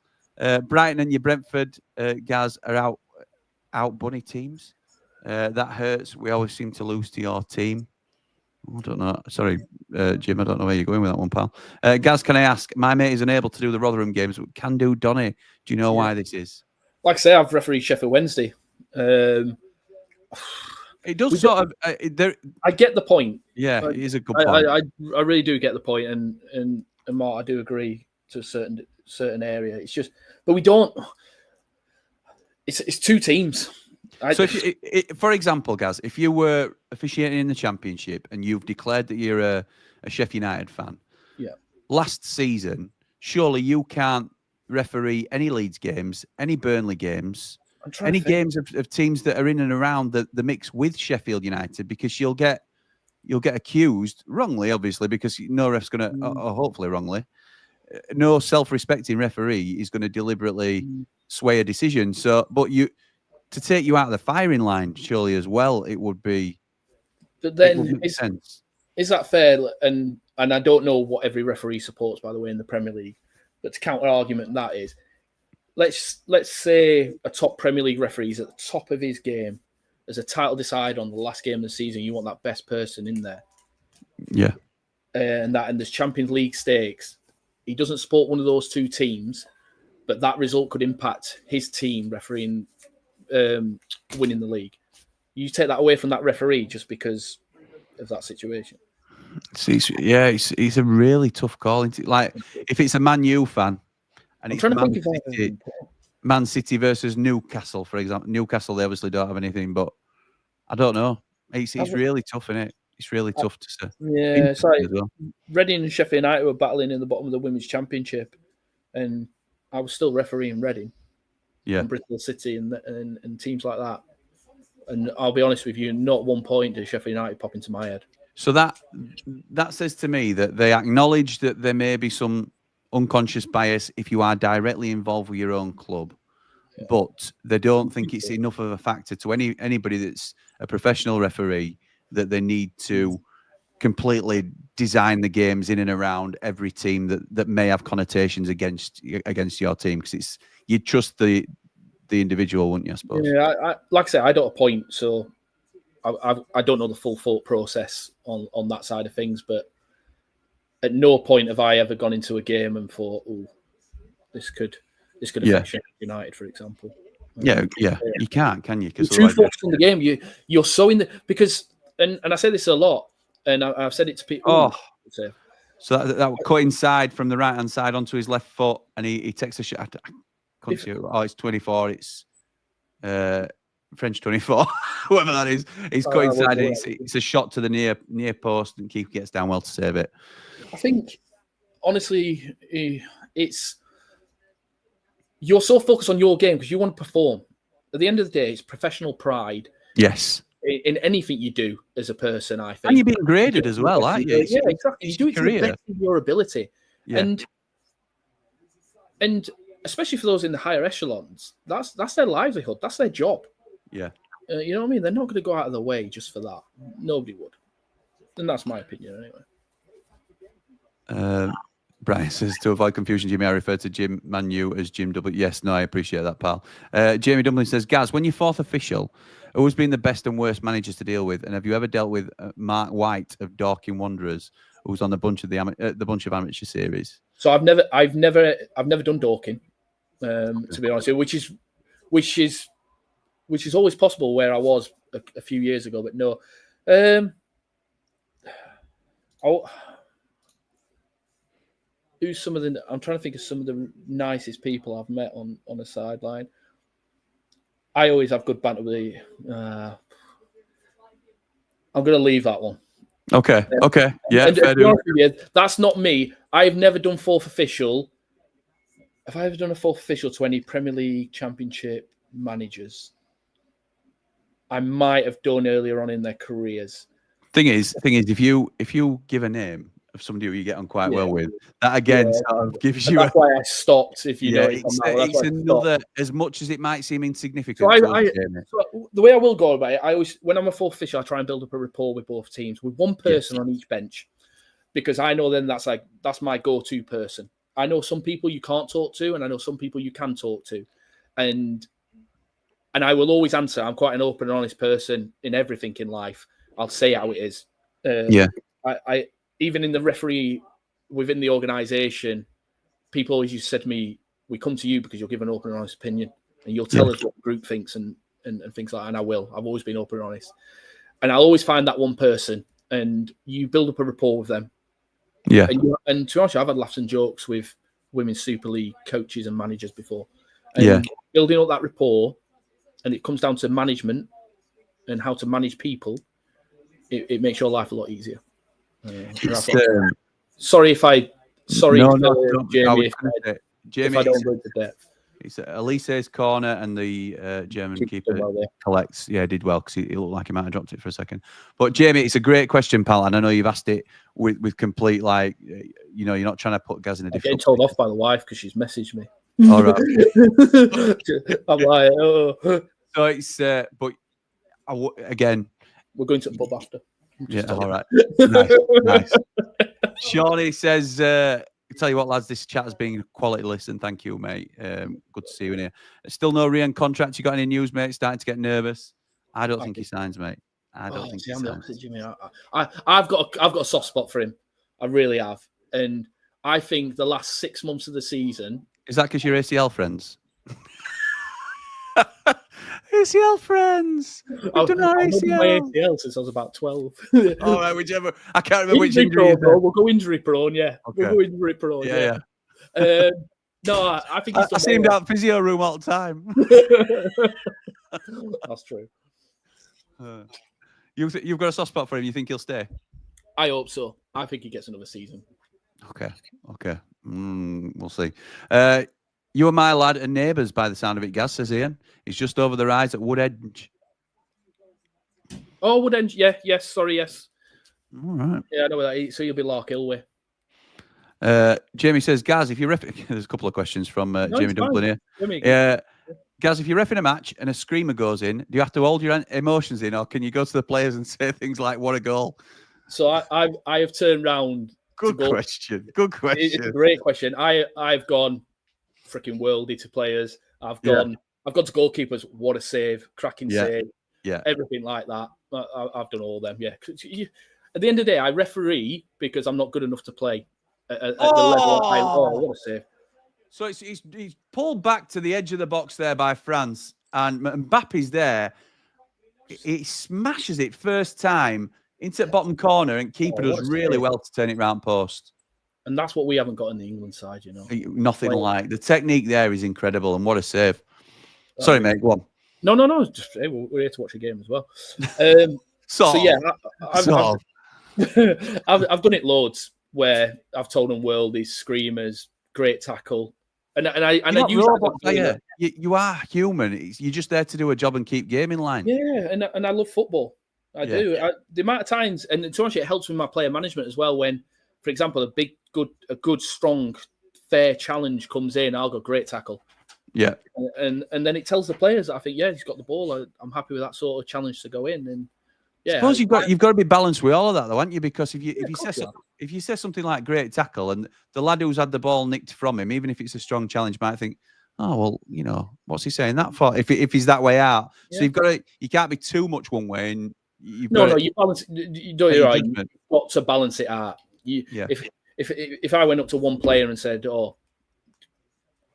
Brighton and your Brentford, Gaz, are out bunny teams. That hurts. We always seem to lose to your team. I don't know. Sorry, Jim, I don't know where you're going with that one, pal. Gaz, can I ask? My mate is unable to do the Rotherham games, but can do Donny. Do you know why this is? Like I say, I've refereed Sheffield Wednesday. It does sort of. I get the point. Yeah, it is a good point. I really do get the point, and Mark, I do agree to a certain area. It's just, but we don't. It's two teams. So, for example, Gaz, if you were officiating in the Championship and you've declared that you're a Sheffield United fan, yeah. Last season, surely you can't referee any Leeds games, any Burnley games, any games of teams that are in and around the mix with Sheffield United, because you'll get accused wrongly, obviously, because no ref's going to, or hopefully wrongly, no self-respecting referee is going to deliberately sway a decision. So, but to take you out of the firing line, surely as well, it would be. But then, is that fair? And I don't know what every referee supports, by the way, in the Premier League. But to counter argument, that is, let's say a top Premier League referee is at the top of his game. As a title decider on the last game of the season, you want that best person in there. Yeah. And there's Champions League stakes. He doesn't support one of those two teams, but that result could impact his team refereeing winning the league. You take that away from that referee just because of that situation. It's a really tough call. Like, if it's a Man U fan and it's Man City versus Newcastle, for example. Newcastle, they obviously don't have anything, but I don't know. It's really tough, isn't it? It's really tough to say. Yeah, it's like Reading and Sheffield United were battling in the bottom of the Women's Championship, and I was still refereeing Reading, and Bristol City, and teams like that. And I'll be honest with you, not 1 point did Sheffield United pop into my head. So that says to me that they acknowledge that there may be some unconscious bias if you are directly involved with your own club, but they don't think it's enough of a factor to anybody that's a professional referee that they need to completely design the games in and around every team that may have connotations against your team, because you'd trust the individual, wouldn't you, I suppose? Yeah, I like I said, I don't appoint, so I don't know the full thought process on that side of things, but at no point have I ever gone into a game and thought, "Oh, this could affect Sheffield United," for example. You can't, can you? Because too focused on the game. You're so in the because, and I say this a lot, and I've said it to people. So that would cut inside from the right hand side onto his left foot, and he takes a shot. I couldn't see it. Oh, it's 24. It's French 24, whoever that is. He's cut inside. It's a shot to the near post, and Keith gets down well to save it. I think, honestly, it's you're so focused on your game because you want to perform. At the end of the day, it's professional pride. Yes. In anything you do as a person, I think. And you're being graded as well, aren't you? Yeah, exactly. You do it to the best of your ability. Yeah. And especially for those in the higher echelons, that's their livelihood. That's their job. Yeah. You know what I mean? They're not going to go out of their way just for that. Nobody would. And that's my opinion anyway. Brian says, to avoid confusion, Jimmy, I refer to Jim Manu as Jim W. Yes, no, I appreciate that, pal. Jamie Dumlin says, Gaz, when you're fourth official, who's been the best and worst managers to deal with? And have you ever dealt with Mark White of Dorking Wanderers, who's on the bunch of amateur series? So I've never done Dorking, to be honest, which is always possible where I was a few years ago, but no. I'm trying to think of some of the nicest people I've met on a sideline. I always have good banter with I'm going to leave that one. Okay. Yeah, that's not me. I've never done fourth official. Have I ever done a fourth official to any Premier League Championship managers? I might have done earlier on in their careers. Thing is, if you give a name of somebody who you get on quite well with, that again sort of gives you. That's why I stopped. If you know, it's another, as much as it might seem insignificant. So the way I will go about it, I always, when I'm a fourth official, I try and build up a rapport with both teams, with one person on each bench, because I know then that's my go-to person. I know some people you can't talk to, and I know some people you can talk to, and I will always answer. I'm quite an open and honest person in everything in life. I'll say how it is. I even in the referee within the organisation, people always used to say to me, "We come to you because you'll give an open and honest opinion, and you'll tell us what the group thinks and things like that." And I will. I've always been open and honest, and I'll always find that one person, and you build up a rapport with them. Yeah. And to be honest, I've had laughs and jokes with Women's Super League coaches and managers before. And building up that rapport, and it comes down to management and how to manage people. It makes your life a lot easier. Sorry if I Sorry, No, for no, don't- I Jamie, was if gonna say, if Jamie, I don't go into depth. it's Elise's corner, and the German Keeper did keeper well there. collects. Yeah, did well because he looked like he might have dropped it for a second. But Jamie, it's a great question, pal, and I know you've asked it with complete like, you know, you're not trying to put Gaz in a I'm getting difficult. told off by the wife because she's messaged me. All right. I'm like, oh, So it's but again, we're going to the pub after. yeah, Just all right, nice. Shawnee says, tell you what, lads, this chat has been a quality listen. Thank you, mate. Good to see you in here. Still no Rian contract. You got any news, mate? Starting to get nervous. I don't think he signs, mate. I don't think he I'm the signs. opposite, Jimmy. I've got a soft spot for him. I really have, and I think the last 6 months of the season. Is that because you're ACL friends? ACL friends. I've done our had my ACL. ACL since I was about 12. All right, whichever. I can't remember which Injury injury. prone, bro. We'll go injury prone, yeah. Okay. We'll go injury prone, Yeah. No, I think he's I see him down at physio room all the time. That's true. You've got a soft spot for him. You think he'll stay? I hope so. I think he gets another season. Okay. We'll see. You and my lad are neighbours by the sound of it, Gaz, says Ian. He's just over the rise at Woodedge. Oh, Woodend, yes, sorry, yes. All right. Yeah, I know where that is. So you'll be Larkhill way. Jamie says, Gaz, if you there's a couple of questions from Jamie Dublin here. Gaz, if you're reffing a match and a screamer goes in, do you have to hold your emotions in, or can you go to the players and say things like, what a goal? So I have turned round. Good question. It's a great question. I've gone freaking worldy to players. I've gone to goalkeepers. What a save. Cracking save. Yeah. Everything like that. I've done all of them. Yeah. At the end of the day, I referee because I'm not good enough to play at the level I. Oh, what a save. So he's pulled back to the edge of the box there by France, and Mbappe's there. He smashes it first time into the bottom corner, and keeper does really well to turn it round post. And that's what we haven't got on the England side, you know. Nothing like the technique there is incredible, and what a save! Sorry, mate, go on. No. Just, hey, we're here to watch a game as well. So yeah, I've done it loads where I've told them worldies, screamers, great tackle. And I use that. You are human. You're just there to do a job and keep game in line. Yeah, and I love football. I do. The amount of times, and to be honest, it helps with my player management as well. When, for example, a good, strong, fair challenge comes in, I'll go great tackle. Yeah, and then it tells the players that I think, he's got the ball. I'm happy with that sort of challenge to go in. And I suppose you've got to be balanced with all of that, though, haven't you? Because if you say something like great tackle, and the lad who's had the ball nicked from him, even if it's a strong challenge, might think, oh well, you know, what's he saying that for? If he's that way out, so you can't be too much one way, and you balance. You're right. You've got to balance it out. If I went up to one player and said, "Oh,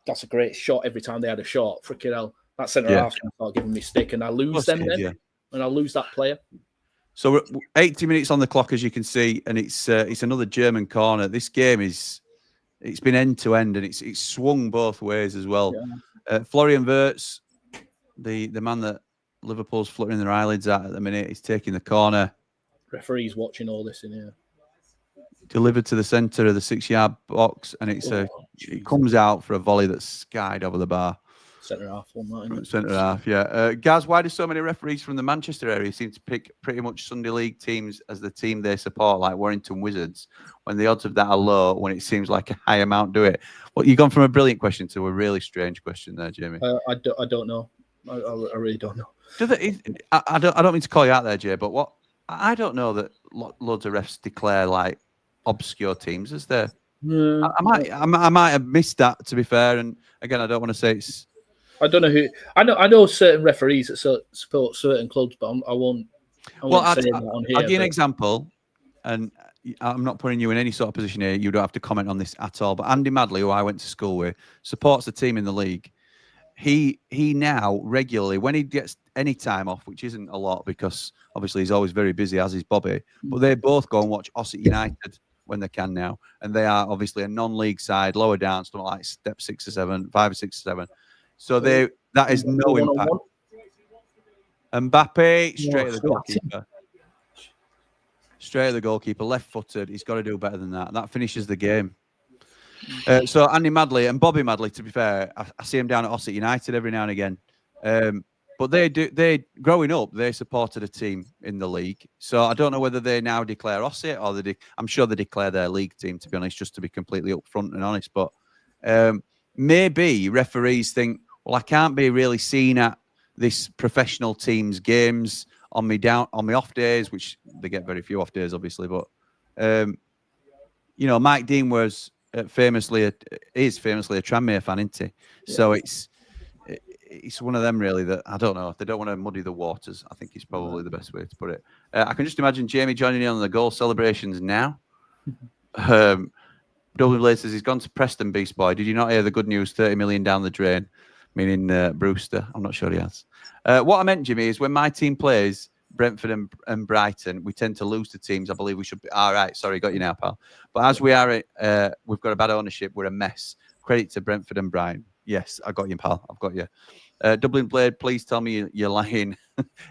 that's a great shot," every time they had a shot, freaking hell, that centre half's going to start giving me stick, and I lose them then, and I lose that player. So we're 80 minutes on the clock, as you can see, and it's another German corner. This game it's been end to end, and it's swung both ways as well. Florian Wirtz, the man that Liverpool's fluttering their eyelids at the minute, is taking the corner. Referee's watching all this in here. Delivered to the centre of the 6-yard box, and it comes out for a volley that's skied over the bar. Centre half one, centre half, yeah. Gaz, why do so many referees from the Manchester area seem to pick pretty much Sunday League teams as the team they support, like Warrington Wizards, when the odds of that are low, when it seems like a high amount do it? Well, you've gone from a brilliant question to a really strange question there, Jamie. I don't know. I really don't know. I don't mean to call you out there, Jay, but I don't know that loads of refs declare like obscure teams, is there? I might have missed that, to be fair. And again, I don't want to say it's. I don't know who. I know certain referees that support certain clubs, but I won't say that on here. I'll give you an example, and I'm not putting you in any sort of position here. You don't have to comment on this at all. But Andy Madley, who I went to school with, supports the team in the league. He now regularly, when he gets any time off, which isn't a lot because obviously he's always very busy, as is Bobby, but they both go and watch Ossett United when they can now. And they are obviously a non-league side, lower down, something like step 6 or 7, 5 or 6 or 7. So that is no impact. Mbappe, straight at the goalkeeper. Straight at the goalkeeper, left-footed. He's got to do better than that. That finishes the game. So Andy Madley and Bobby Madley, to be fair, I see him down at Ossett United every now and again. But they growing up, they supported a team in the league. So I don't know whether they now declare Ossett or I'm sure they declare their league team, to be honest, just to be completely upfront and honest. But maybe referees think, well, I can't be really seen at this professional team's games on me off days, which they get very few off days, obviously. But Mike Dean is famously a Tranmere fan, isn't he? Yeah. So it's one of them, really, that I don't know. They don't want to muddy the waters. I think it's probably the best way to put it. I can just imagine Jamie joining in on the goal celebrations now. Dublin Blade says he's gone to Preston, Beast Boy. Did you not hear the good news? 30 million down the drain, meaning Brewster. I'm not sure he has. What I meant, Jimmy, is when my team plays Brentford and Brighton, we tend to lose to teams. I believe we should be. All right, sorry, got you now, pal. But as we are, we've got a bad ownership. We're a mess. Credit to Brentford and Brighton. Yes, I got you, pal. I've got you. Dublin Blade, please tell me you're lying.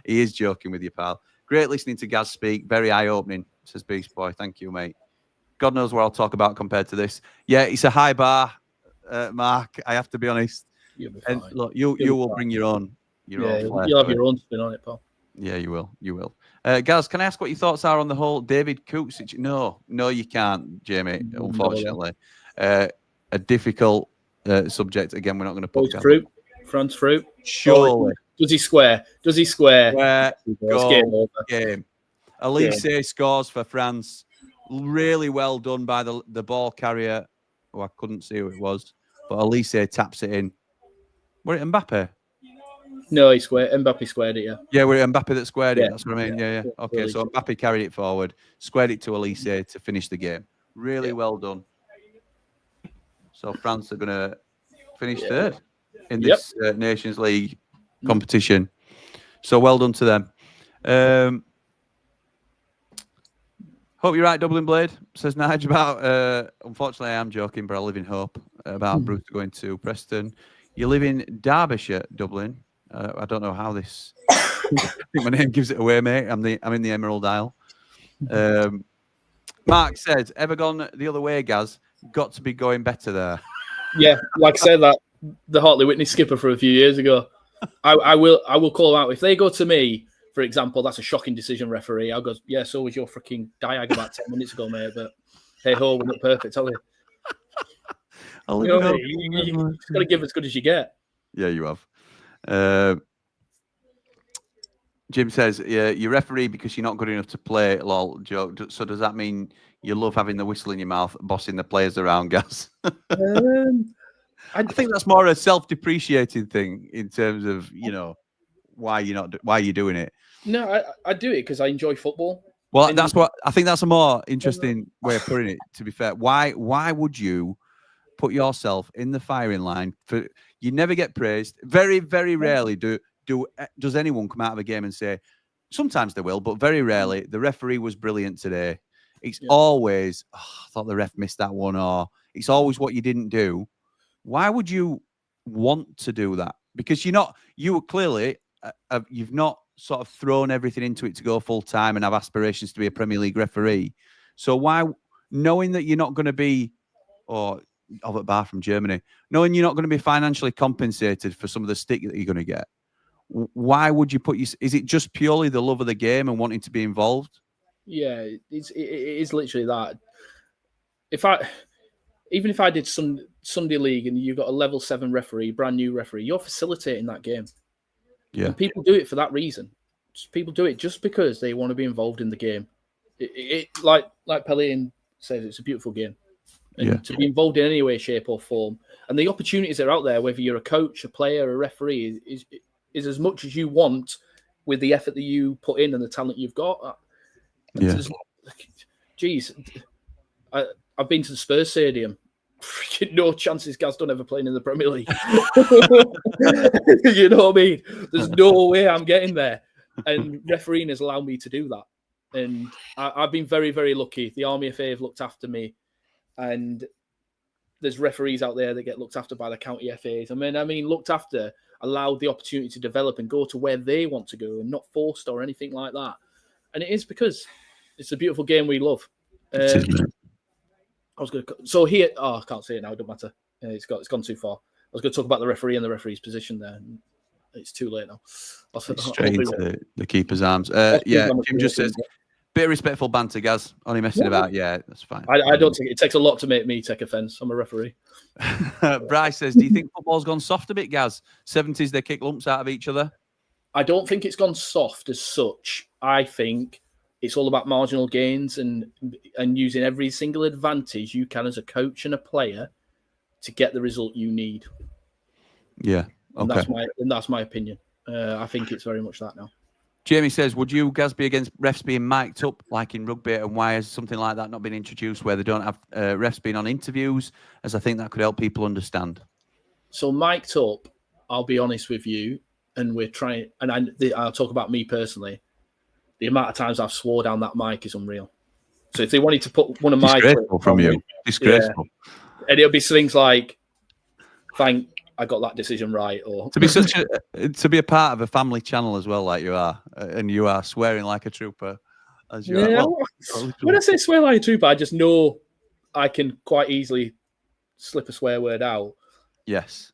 He is joking with you, pal. Great listening to Gaz speak. Very eye-opening, says Beast Boy. Thank you, mate. God knows what I'll talk about compared to this. Yeah, it's a high bar, Mark. I have to be honest. You'll be fine. And look, you will bring your own. You'll have your own spin on it, pal. Yeah, you will. You will. Gaz, can I ask what your thoughts are on the whole David Coote situation? No, you can't, Jamie, unfortunately. A difficult subject. Again, we're not going to put France fruit. Surely. Does he square? Game. Elise scores for France. Really well done by the ball carrier, who I couldn't see who it was, but Elise taps it in. Was it Mbappe? No, Mbappe squared it, yeah. Yeah, we're Mbappe that squared it. That's what I mean. Yeah. Okay, so Mbappe carried it forward, squared it to Elise to finish the game. Really well done. So France are going to finish third in this Nations League competition. So well done to them. Hope you're right, Dublin Blade, says Nige about, unfortunately I am joking, but I live in hope about Bruce going to Preston. You live in Derbyshire, Dublin. I don't know how this, I think my name gives it away, mate. I'm in the Emerald Isle. Mark says, ever gone the other way, Gaz? Got to be going better there. Yeah, like I said, that the Hartley Whitney skipper for a few years ago. I will call them out. If they go to me, for example, that's a shocking decision, referee. I'll go, yeah, so was your freaking diag about 10 minutes ago, mate. But hey ho, we're not perfect, are we? You just got to give as good as you get. Yeah, you have. Jim says, yeah, you referee because you're not good enough to play. Lol, joke. So does that mean you love having the whistle in your mouth, bossing the players around, Gaz? I think that's more a self-depreciating thing in terms of, why you're doing it. No, I do it because I enjoy football. Well, that's what I think. That's a more interesting way of putting it. To be fair, why would you put yourself in the firing line for? You never get praised. Very, very rarely does anyone come out of a game and say. Sometimes they will, but very rarely. The referee was brilliant today. It's always. Oh, I thought the ref missed that one, or it's always what you didn't do. Why would you want to do that? Because you were clearly. You've not sort of thrown everything into it to go full time and have aspirations to be a Premier League referee. So why, knowing that you're not going to be, or Albert Bar from Germany, knowing you're not going to be financially compensated for some of the stick that you're going to get, why would you is it just purely the love of the game and wanting to be involved? Yeah, it is literally that. Even if I did some Sunday League and you got a level 7 referee, brand new referee, you're facilitating that game. Yeah, and people do it for that reason. People do it just because they want to be involved in the game. Like Pellian says, it's a beautiful game, and to be involved in any way, shape, or form, and the opportunities that are out there, whether you're a coach, a player, a referee, is as much as you want with the effort that you put in and the talent you've got. Geez, I've been to the Spurs Stadium. Freaking no chances Gaz don't ever playing in the Premier League. You know what I mean? There's no way I'm getting there. And refereeing has allowed me to do that. And I've been very, very lucky. The Army FA have looked after me. And there's referees out there that get looked after by the county FAs. I mean, looked after, allowed the opportunity to develop and go to where they want to go and not forced or anything like that. And it is because it's a beautiful game we love. I was going to. So here, I can't say it now. It don't matter. It's gone too far. I was going to talk about the referee and the referee's position there. It's too late now. Straight into the keeper's arms. Yeah, Jim just says, bit of respectful banter, Gaz. Only messing about. Yeah, that's fine. I don't think it takes a lot to make me take offence. I'm a referee. Bryce says, do you think football's gone soft a bit, Gaz? 70s, they kick lumps out of each other. I don't think it's gone soft as such. I think it's all about marginal gains and using every single advantage you can as a coach and a player to get the result you need. Yeah, okay. And that's my opinion. I think it's very much that now. Jamie says, would you, Gaz, be against refs being mic'd up like in rugby, and why has something like that not been introduced where they don't have refs being on interviews, as I think that could help people understand? So mic'd up, I'll be honest with you, and we're trying, and I'll talk about me personally, the amount of times I've swore down that mic is unreal. So if they wanted to put one of my... Disgraceful from you. Disgraceful. Yeah, and it'll be things like, thank I got that decision right, or to be a part of a family channel as well, like you are, and you are swearing like a trooper, as you are. Well, when I say swear like a trooper, I just know I can quite easily slip a swear word out. Yes,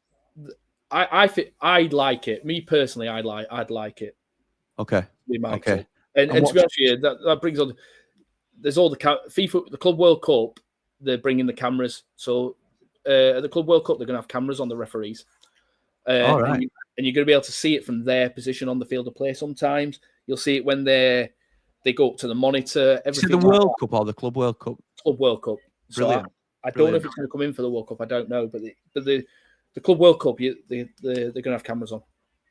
I'd like it. Me personally, I'd like it. Okay. Okay. And to be honest with you, that brings on. There's all the FIFA, the Club World Cup. They're bringing the cameras, so. At the Club World Cup, they're going to have cameras on the referees. All right. And you're going to be able to see it from their position on the field of play sometimes. You'll see it when they go up to the monitor. Is it the World Cup or the Club World Cup? Club World Cup. Brilliant. So I don't know if it's going to come in for the World Cup. I don't know. But the Club World Cup, they're going to have cameras on.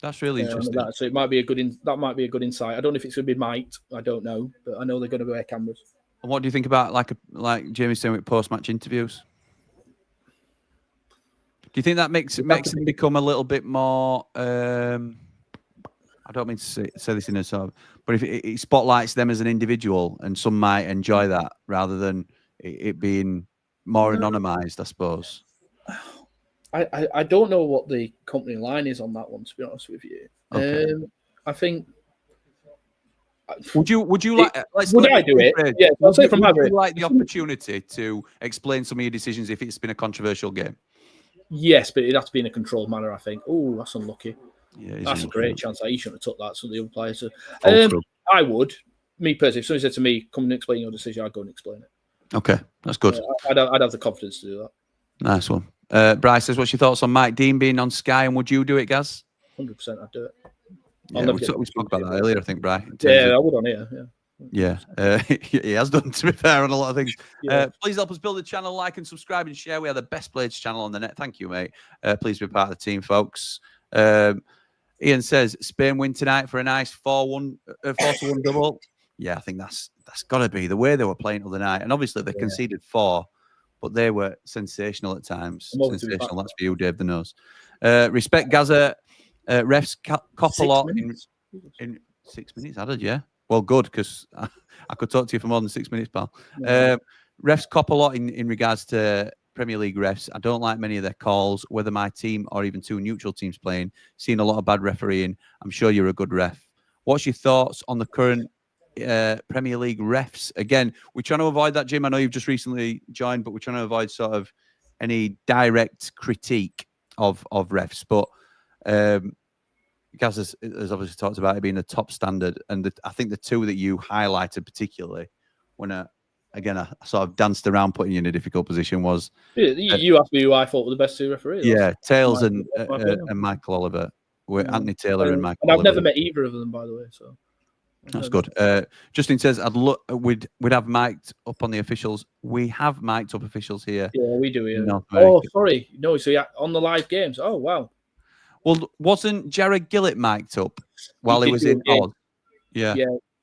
That's really interesting. So it might be a good insight. I don't know if it's going to be mic'd. I don't know. But I know they're going to wear cameras. And what do you think about, like Jamie's saying, with post-match interviews? Do you think that makes them become a little bit more? I don't mean to say this in a sort of, but if it spotlights them as an individual, and some might enjoy that rather than it being more anonymized, I suppose. I don't know what the company line is on that one, to be honest with you. Okay. I think. Would you like? Would I do it? Yeah, I'll say from my would you like the opportunity to explain some of your decisions if it's been a controversial game? Yes, but it'd have to be in a controlled manner, I think. Oh, that's unlucky. Yeah, that's a great chance. You shouldn't have took that. So the other players. I would. Me personally, if somebody said to me, come and explain your decision, I'd go and explain it. Okay, that's good. I'd have the confidence to do that. Nice one. Bryce says, what's your thoughts on Mike Dean being on Sky, and would you do it, Gaz? 100% I'd do it. Yeah, we spoke about that earlier, I think, Bryce. Yeah, I would on here, yeah. Yeah, he has done, to be fair, on a lot of things. Yeah. Please help us build the channel, like and subscribe and share. We are the best Blades channel on the net. Thank you, mate. Please be part of the team, folks. Ian says, Spain win tonight for a nice 4-1 double. Yeah, I think that's got to be the way they were playing the other night. And obviously they conceded 4, but they were sensational at times. Sensational, that's for you, Dave the Nose. Respect Gaza. Refs cop a lot in 6 minutes added, yeah. Well, good, because I could talk to you for more than 6 minutes, pal. Yeah. Refs cop a lot in regards to Premier League refs. I don't like many of their calls, whether my team or even 2 neutral teams playing. Seen a lot of bad refereeing. I'm sure you're a good ref. What's your thoughts on the current Premier League refs? Again, we're trying to avoid that, Jim. I know you've just recently joined, but we're trying to avoid sort of any direct critique of refs. But Gaz has obviously talked about it being a top standard, and I think the 2 that you highlighted particularly, when I sort of danced around putting you in a difficult position, was you asked me who I thought were the best 2 referees. Yeah, Tails and Michael Oliver. Anthony Taylor and Michael. And I've Oliver. never met either of them, by the way. So that's good. Justin says, we'd have mic'd up on the officials. We have mic'd up officials here. Yeah, we do. Yeah. Oh, sorry. No, so yeah, on the live games. Oh, wow. Well, wasn't Jared Gillett mic'd up while he was in Oz? Yeah,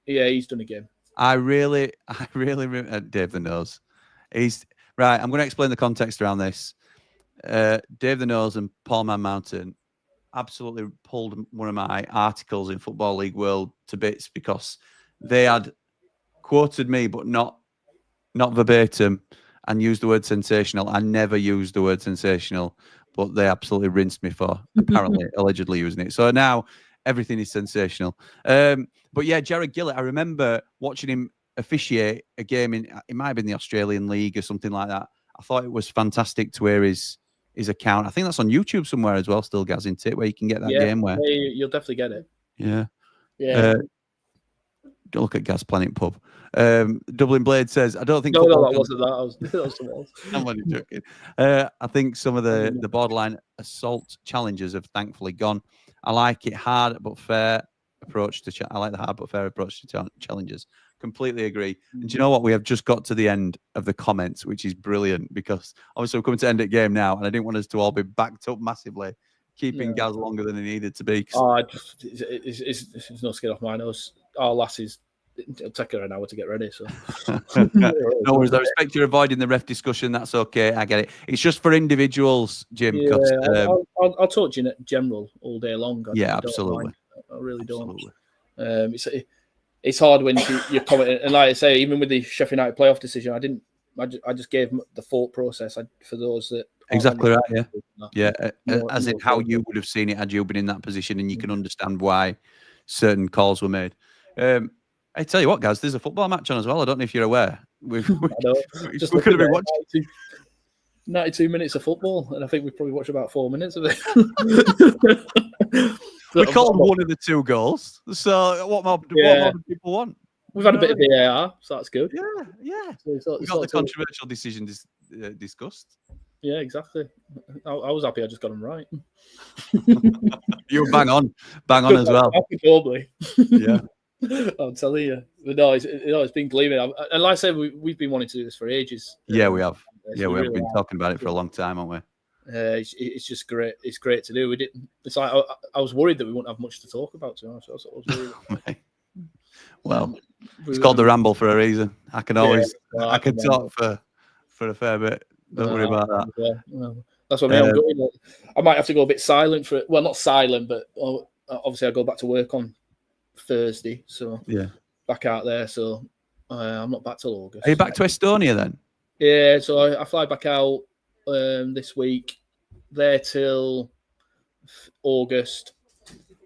he's done a game. I really Dave the Nose. He's right. I'm going to explain the context around this. Dave the Nose and Paul Man Mountain absolutely pulled one of my articles in Football League World to bits because they had quoted me, but not verbatim, and used the word sensational. I never used the word sensational, but they absolutely rinsed me for apparently allegedly using it. So now everything is sensational. But yeah, Jared Gillett, I remember watching him officiate a game it might have been the Australian League or something like that. I thought it was fantastic to hear his account. I think that's on YouTube somewhere as well, still, Gaz, isn't it? Where you can get that game where... Yeah, you'll definitely get it. Yeah. Yeah. Don't look at Gas Planet Pub. Dublin Blade says, I don't think... No, that wasn't that. That was someone else. I'm only joking. I think some of the borderline assault challenges have thankfully gone. I like it hard but fair approach to... I like the hard but fair approach to challenges. Completely agree. And do you know what? We have just got to the end of the comments, which is brilliant because obviously we're coming to end of game now, and I didn't want us to all be backed up massively, keeping Gaz longer than he needed to be. It's no skin off my nose. Our lasses, it'll take her an hour to get ready. So no worries. I respect you're avoiding the ref discussion. That's okay. I get it. It's just for individuals, Jim. Yeah, I'll talk to you in general all day long. Absolutely. I really don't. It's hard when you're commenting, and like I say, even with the Sheffield United playoff decision, I just gave the thought process for those that exactly right. Yeah. As in how you would have seen it had you been in that position, and you can understand why certain calls were made. I tell you what, guys, there's a football match on as well. I don't know if you're aware. We could have been watching 92 minutes of football, and I think we probably watched about 4 minutes of it. We called one of the 2 goals. So what more do people want? We've had a bit of VAR, so that's good. Yeah. We got the controversial decision discussed. Yeah, exactly. I was happy I just got them right. You were bang on as well. Probably. Yeah. I'm telling you. But no, it's been gleaming. And like I said, we've been wanting to do this for ages. Yeah, we have. Yeah, we have been talking about it for a long time, haven't we? It's just great. It's great to do. We didn't. It's like I was worried that we wouldn't have much to talk about. To be honest, I was worried. Well, it's called the Ramble for a reason. I can always, I can talk for a fair bit. Don't worry about that. Yeah, that's what I mean. I'm going. I might have to go a bit silent for it. Well, not silent, but obviously I go back to work on Thursday. So back out there. So I'm not back till August. Are you back to Estonia then? Yeah. So I fly back out this week. There till August.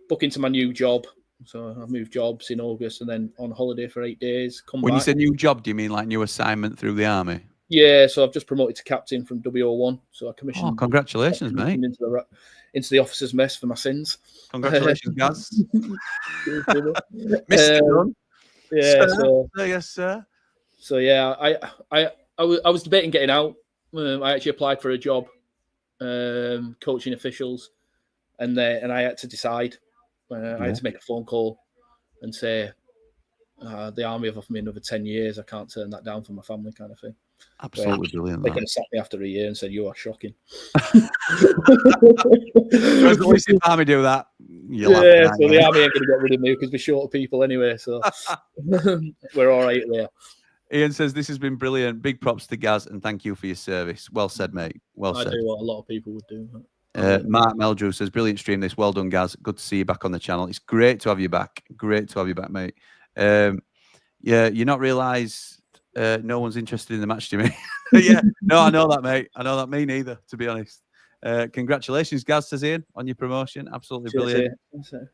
Book into my new job. So I moved jobs in August and then on holiday for 8 days. When you say new job, do you mean like new assignment through the army? Yeah, so I've just promoted to captain from WO1. So I commissioned. Oh, congratulations, mate! Into the officers' mess for my sins. Congratulations, Gaz. Mr. Yeah, sir. Yes, sir. So yeah, I was debating getting out. I actually applied for a job, coaching officials, and I had to decide. I had to make a phone call and say, the army have offered me another 10 years. I can't turn that down for my family, kind of thing. Absolutely brilliant. They're going to sack me after a year and said, you are shocking. At least if army do that, so the army ain't going to get rid of me because we're short of people anyway. So we're all right there. Ian says, this has been brilliant. Big props to Gaz and thank you for your service. Well said, mate. Well said. I do what a lot of people would do. Mark Meldrew says, brilliant stream this. Well done, Gaz. Good to see you back on the channel. It's great to have you back. Great to have you back, mate. Yeah, you not realise no one's interested in the match, Jimmy? Yeah, no, I know that, mate. I know that. Me neither, to be honest. Congratulations, Gaz, says Ian, on your promotion. Absolutely brilliant.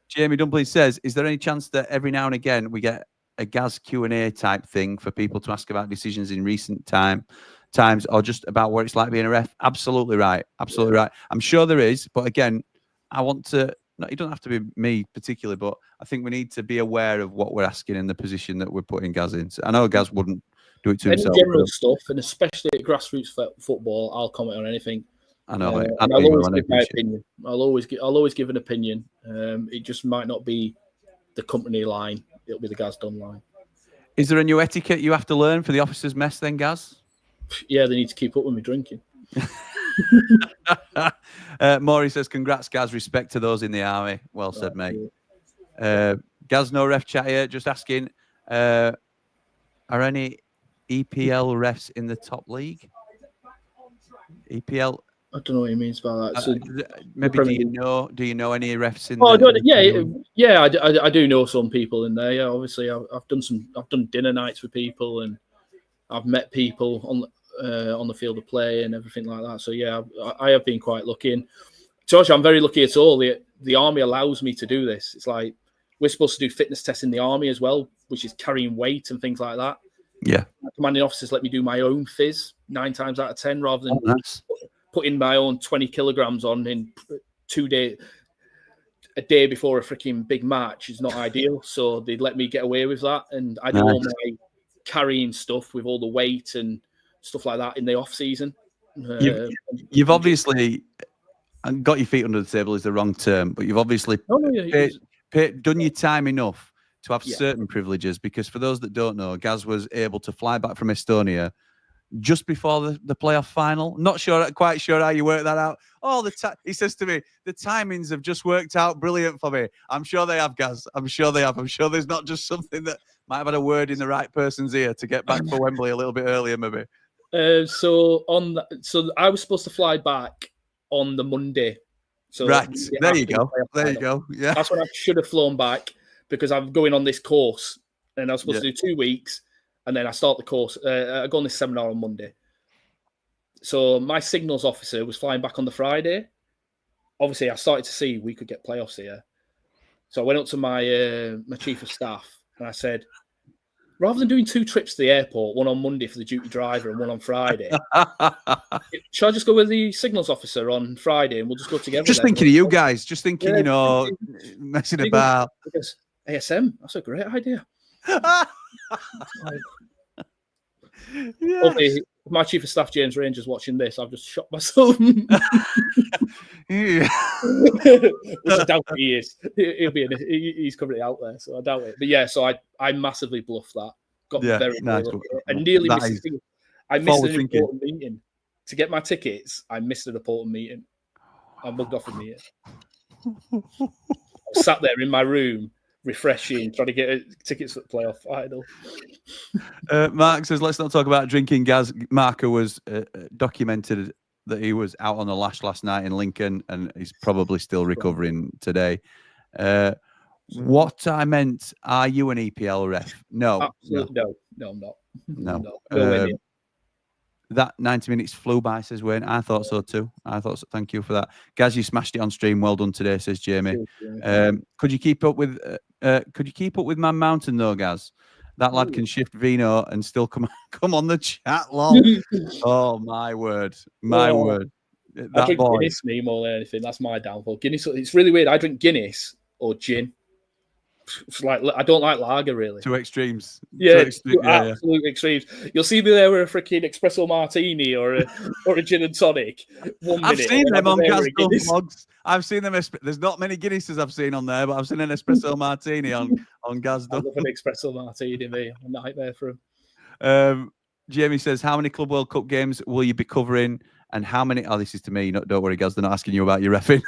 Jamie Dumpley says, is there any chance that every now and again we get a Gaz Q&A type thing for people to ask about decisions in recent times or just about what it's like being a ref? Absolutely right. Absolutely right. I'm sure there is. But again, I want to, it doesn't have to be me particularly, but I think we need to be aware of what we're asking in the position that we're putting Gaz in. So I know Gaz wouldn't do it to himself. General stuff, and especially at grassroots football, I'll comment on anything. I know. I'll always give my opinion. I'll always give an opinion. It just might not be the company line. It'll be the Gaz Dunn line. Is there a new etiquette you have to learn for the officers' mess then, Gaz? Yeah, they need to keep up with me drinking. Maury says, congrats, Gaz. Respect to those in the army. Well said, mate. Gaz, no ref chat here. Just asking, are any EPL refs in the top league? EPL? I don't know what he means by that. So maybe do you know any refs in I do know some people in there. Yeah, obviously I've done dinner nights with people and I've met people on the field of play and everything like that. So yeah, I have been quite lucky. And George, I'm very lucky at all. The army allows me to do this. It's like we're supposed to do fitness tests in the army as well, which is carrying weight and things like that. My commanding officers let me do my own fizz 9 times out of 10 rather than nice. putting my own 20 kilograms on in 2 days. A day before a freaking big match is not ideal, so they'd let me get away with that, and I do all my carrying stuff with all the weight and stuff like that in the off season. You've obviously got your feet under the table is the wrong term, but you've obviously done your time enough to have certain privileges, because for those that don't know, Gaz was able to fly back from Estonia just before the playoff final. Not quite sure how you work that out. Oh, he says to me, the timings have just worked out brilliant for me. I'm sure they have, Gaz. I'm sure they have. I'm sure there's not just something that might have had a word in the right person's ear to get back for Wembley a little bit earlier, maybe. So I was supposed to fly back on the Monday. So right, there you go. There you go. Yeah, that's when I should have flown back, because I'm going on this course, and I was supposed to do 2 weeks. And then I start the course. I go on this seminar on Monday. So my signals officer was flying back on the Friday. Obviously, I started to see we could get playoffs here. So I went up to my chief of staff and I said, rather than doing 2 trips to the airport, one on Monday for the duty driver and one on Friday, should I just go with the signals officer on Friday and we'll just go together? Just thinking of you guys. Just thinking, messing about. Because ASM, that's a great idea. Hopefully, if my chief of staff James Ranger's watching this, I've just shot myself. Which I doubt he is. He's covered it out there, so I doubt it. But yeah, so I massively bluffed that. Got very nice. And nearly missed it. I missed an important meeting. To get my tickets, I missed an important meeting. I bugged off a meeting. I was sat there in my room, refreshing, trying to get tickets for the playoff final. Mark says, let's not talk about drinking. Gaz Marker was documented that he was out on the lash last night in Lincoln, and he's probably still recovering today. What I meant, are you an EPL ref? No. Absolutely. No, I'm not. No. That 90 minutes flew by, says Wayne. I thought so too. I thought so. Thank you for that. Gaz, you smashed it on stream. Well done today, says Jamie. Could you keep up with Man Mountain though, Gaz? That lad can shift Vino and still come on the chat, lol. Oh my word. My word. I drink Guinness me more than anything. That's my downfall. Guinness, it's really weird. I drink Guinness or gin. It's like, I don't like lager, really. Two extremes. Absolute extremes. You'll see me there with a freaking espresso martini or a gin and tonic. 1 minute. I've seen them on Gaz vlogs. I've seen them. There's not many Guinnesses I've seen on there, but I've seen an espresso martini on Gaz. I love an espresso martini, me. I'm a nightmare for him. Jamie says, how many Club World Cup games will you be covering? And how many? Oh, this is to me. Don't worry, Gaz. They're not asking you about your reffing.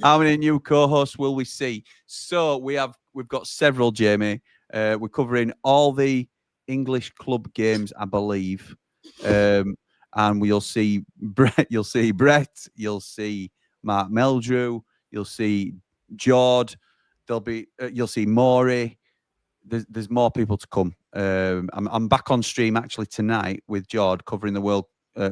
How many new co-hosts will we see? So we've got several, Jamie. We're covering all the English club games, I believe. And you'll see Brett. You'll see Mark Meldrew. You'll see Jord. You'll see Maury. There's more people to come. I'm back on stream actually tonight with Jord covering the World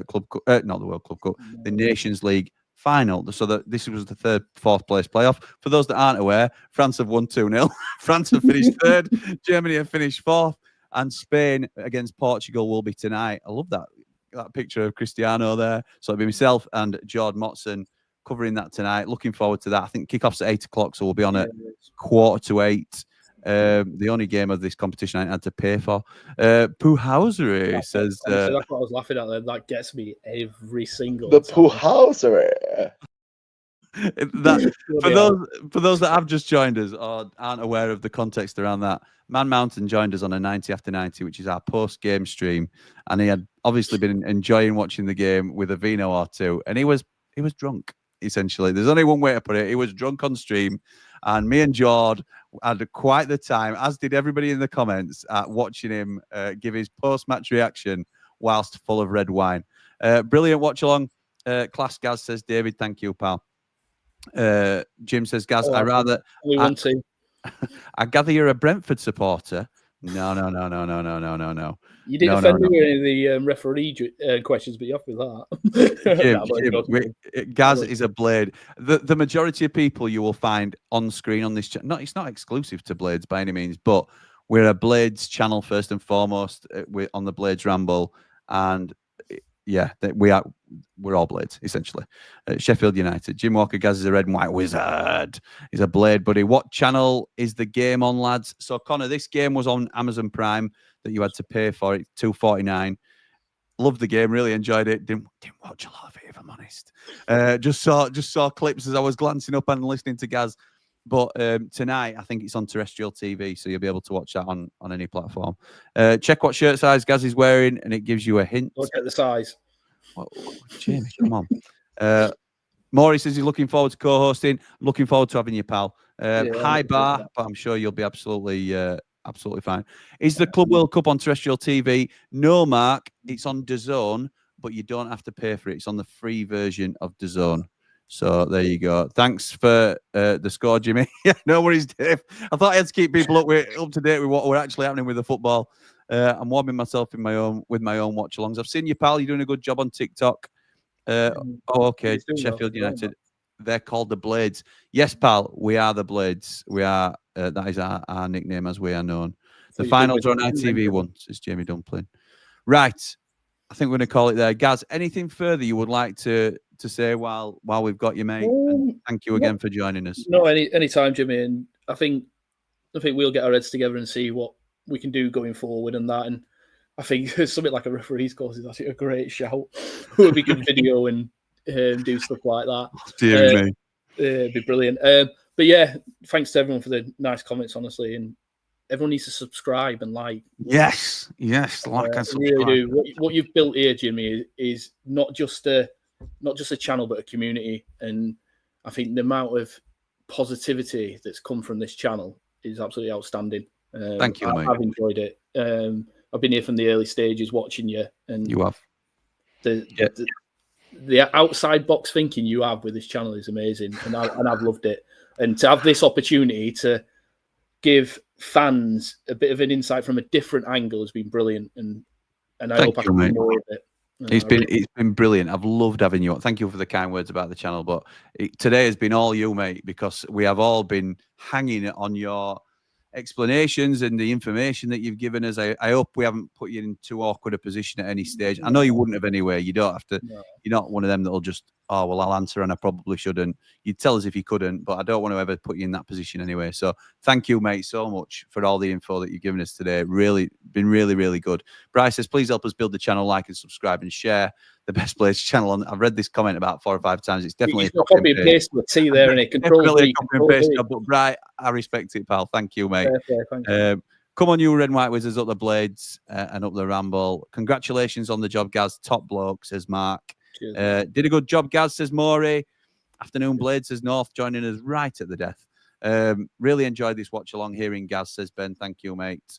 Club Cup, not the World Club Cup, the Nations League final. So that this was the fourth place playoff. For those that aren't aware, France have won 2-0. France have finished third. Germany have finished fourth, and Spain against Portugal will be tonight. I love that picture of Cristiano there. So it'll be myself and Jordan Motson covering that tonight. Looking forward to that. I think kickoff's at 8 o'clock, so we'll be on at 7:45. The only game of this competition I had to pay for. Pooh Housery says that's what I was laughing at there. That gets me every single the time. Pooh Housery. For those that have just joined us or aren't aware of the context around that, Man Mountain joined us on a 90 after 90, which is our post-game stream, and he had obviously been enjoying watching the game with a vino or two, and he was drunk. Essentially, there's only one way to put it. He was drunk on stream, and me and Jord had quite the time, as did everybody in the comments, at watching him give his post-match reaction whilst full of red wine. Brilliant watch along. Class Gaz, says David. Thank you, pal. Jim says, Gaz, I gather you're a Brentford supporter. No. You didn't offend me with any of the referee questions, but you're off with that. Jim, Gaz is a blade. The majority of people you will find on screen on this channel, it's not exclusive to Blades by any means, but We're a Blades channel first and foremost. We're on the Blades Ramble, and yeah, we're all Blades essentially. Sheffield United. Jim Walker Gaz is a red and white wizard. He's a Blade buddy. What channel is the game on, lads? So Connor, this game was on Amazon Prime that you had to pay for it, $2.49. Loved the game, really enjoyed it. Didn't watch a lot of it, if I'm honest. Just saw clips as I was glancing up and listening to Gaz. But tonight, I think it's on terrestrial TV, so you'll be able to watch that on any platform. Check what shirt size Gaz is wearing, and it gives you a hint. Look at the size. Well, Jamie, come on. Maury says he's looking forward to co-hosting. I'm looking forward to having you, pal. High bar, but I'm sure you'll be absolutely fine. Is the Club World Cup on terrestrial TV? No, Mark. It's on DAZN, but you don't have to pay for it. It's on the free version of DAZN. So there you go. Thanks for the score, Jimmy. Yeah, no worries, Dave. I thought I had to keep people up to date with what were actually happening with the football. I'm warming myself with my own watch-alongs. I've seen you, pal. You're doing a good job on TikTok. Okay, Sheffield United. They're called the Blades. Yes, pal. We are the Blades. We are. That is our nickname as we are known. The finals are on ITV1, says Jamie Dumpling. Right. I think we're going to call it there. Gaz, anything further you would like to say while we've got you, mate? And thank you again for joining us. No, any time, Jimmy. And I think we'll get our heads together and see what we can do going forward and that. And I think something like a referee's course is actually a great shout. We can video and do stuff like that. Dear me. It'd be brilliant. But yeah, thanks to everyone for the nice comments, honestly. And everyone needs to subscribe and like. Yes, like and subscribe. Really do. What you've built here, Jimmy, is not just a channel, but a community. And I think the amount of positivity that's come from this channel is absolutely outstanding. Thank you, mate. I've enjoyed it. I've been here from the early stages watching you, and you have the outside box thinking you have with this channel is amazing, and I've loved it. And to have this opportunity to give fans a bit of an insight from a different angle has been brilliant, and I hope I can do more of it. It's been brilliant. I've loved having you on. Thank you for the kind words about the channel, but today has been all you, mate, because we have all been hanging on your explanations and the information that you've given us. I hope we haven't put you in too awkward a position at any stage. I know you wouldn't have anyway. You don't have to. No. You're not one of them that'll just, oh, well, I'll answer and I probably shouldn't. You'd tell us if you couldn't, but I don't want to ever put you in that position anyway. So thank you, mate, so much for all the info that you've given us today. Really been really, really good. Bryce says, please help us build the channel, like and subscribe and share the Best Blades channel. And I've read this comment about 4 or 5 times. It's definitely a copy and paste with T there, and it definitely a copy and paste job. But Bryce, I respect it, pal. Thank you, mate. Thank you. Come on, you Red and White Wizards, up the Blades and up the Ramble. Congratulations on the job, Gaz. Top bloke, says Mark. Did a good job, Gaz, says Maury. Afternoon Blades, says North, joining us right at the death. Really enjoyed this watch along hearing Gaz, says Ben. Thank you, mate.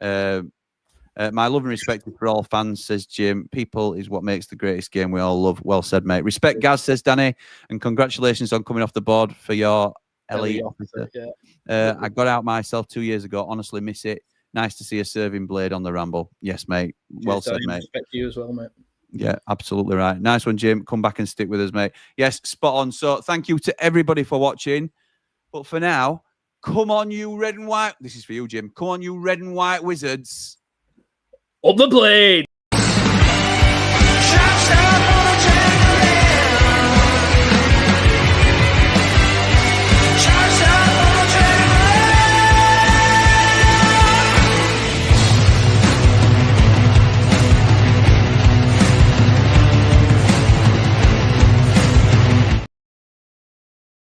My love and respect for all fans, says Jim. People is what makes the greatest game we all love. Well said, mate. Respect, Gaz, says Danny. And congratulations on coming off the board for your LE officer. Yeah. I got out myself 2 years ago. Honestly, miss it. Nice to see a serving blade on the Ramble. Yes, mate. Well said, mate. Respect you as well, mate. Yeah, absolutely right. Nice one, Jim. Come back and stick with us, mate. Yes, spot on. So thank you to everybody for watching. But for now, come on, you red and white. This is for you, Jim. Come on, you red and white wizards. Up the blade.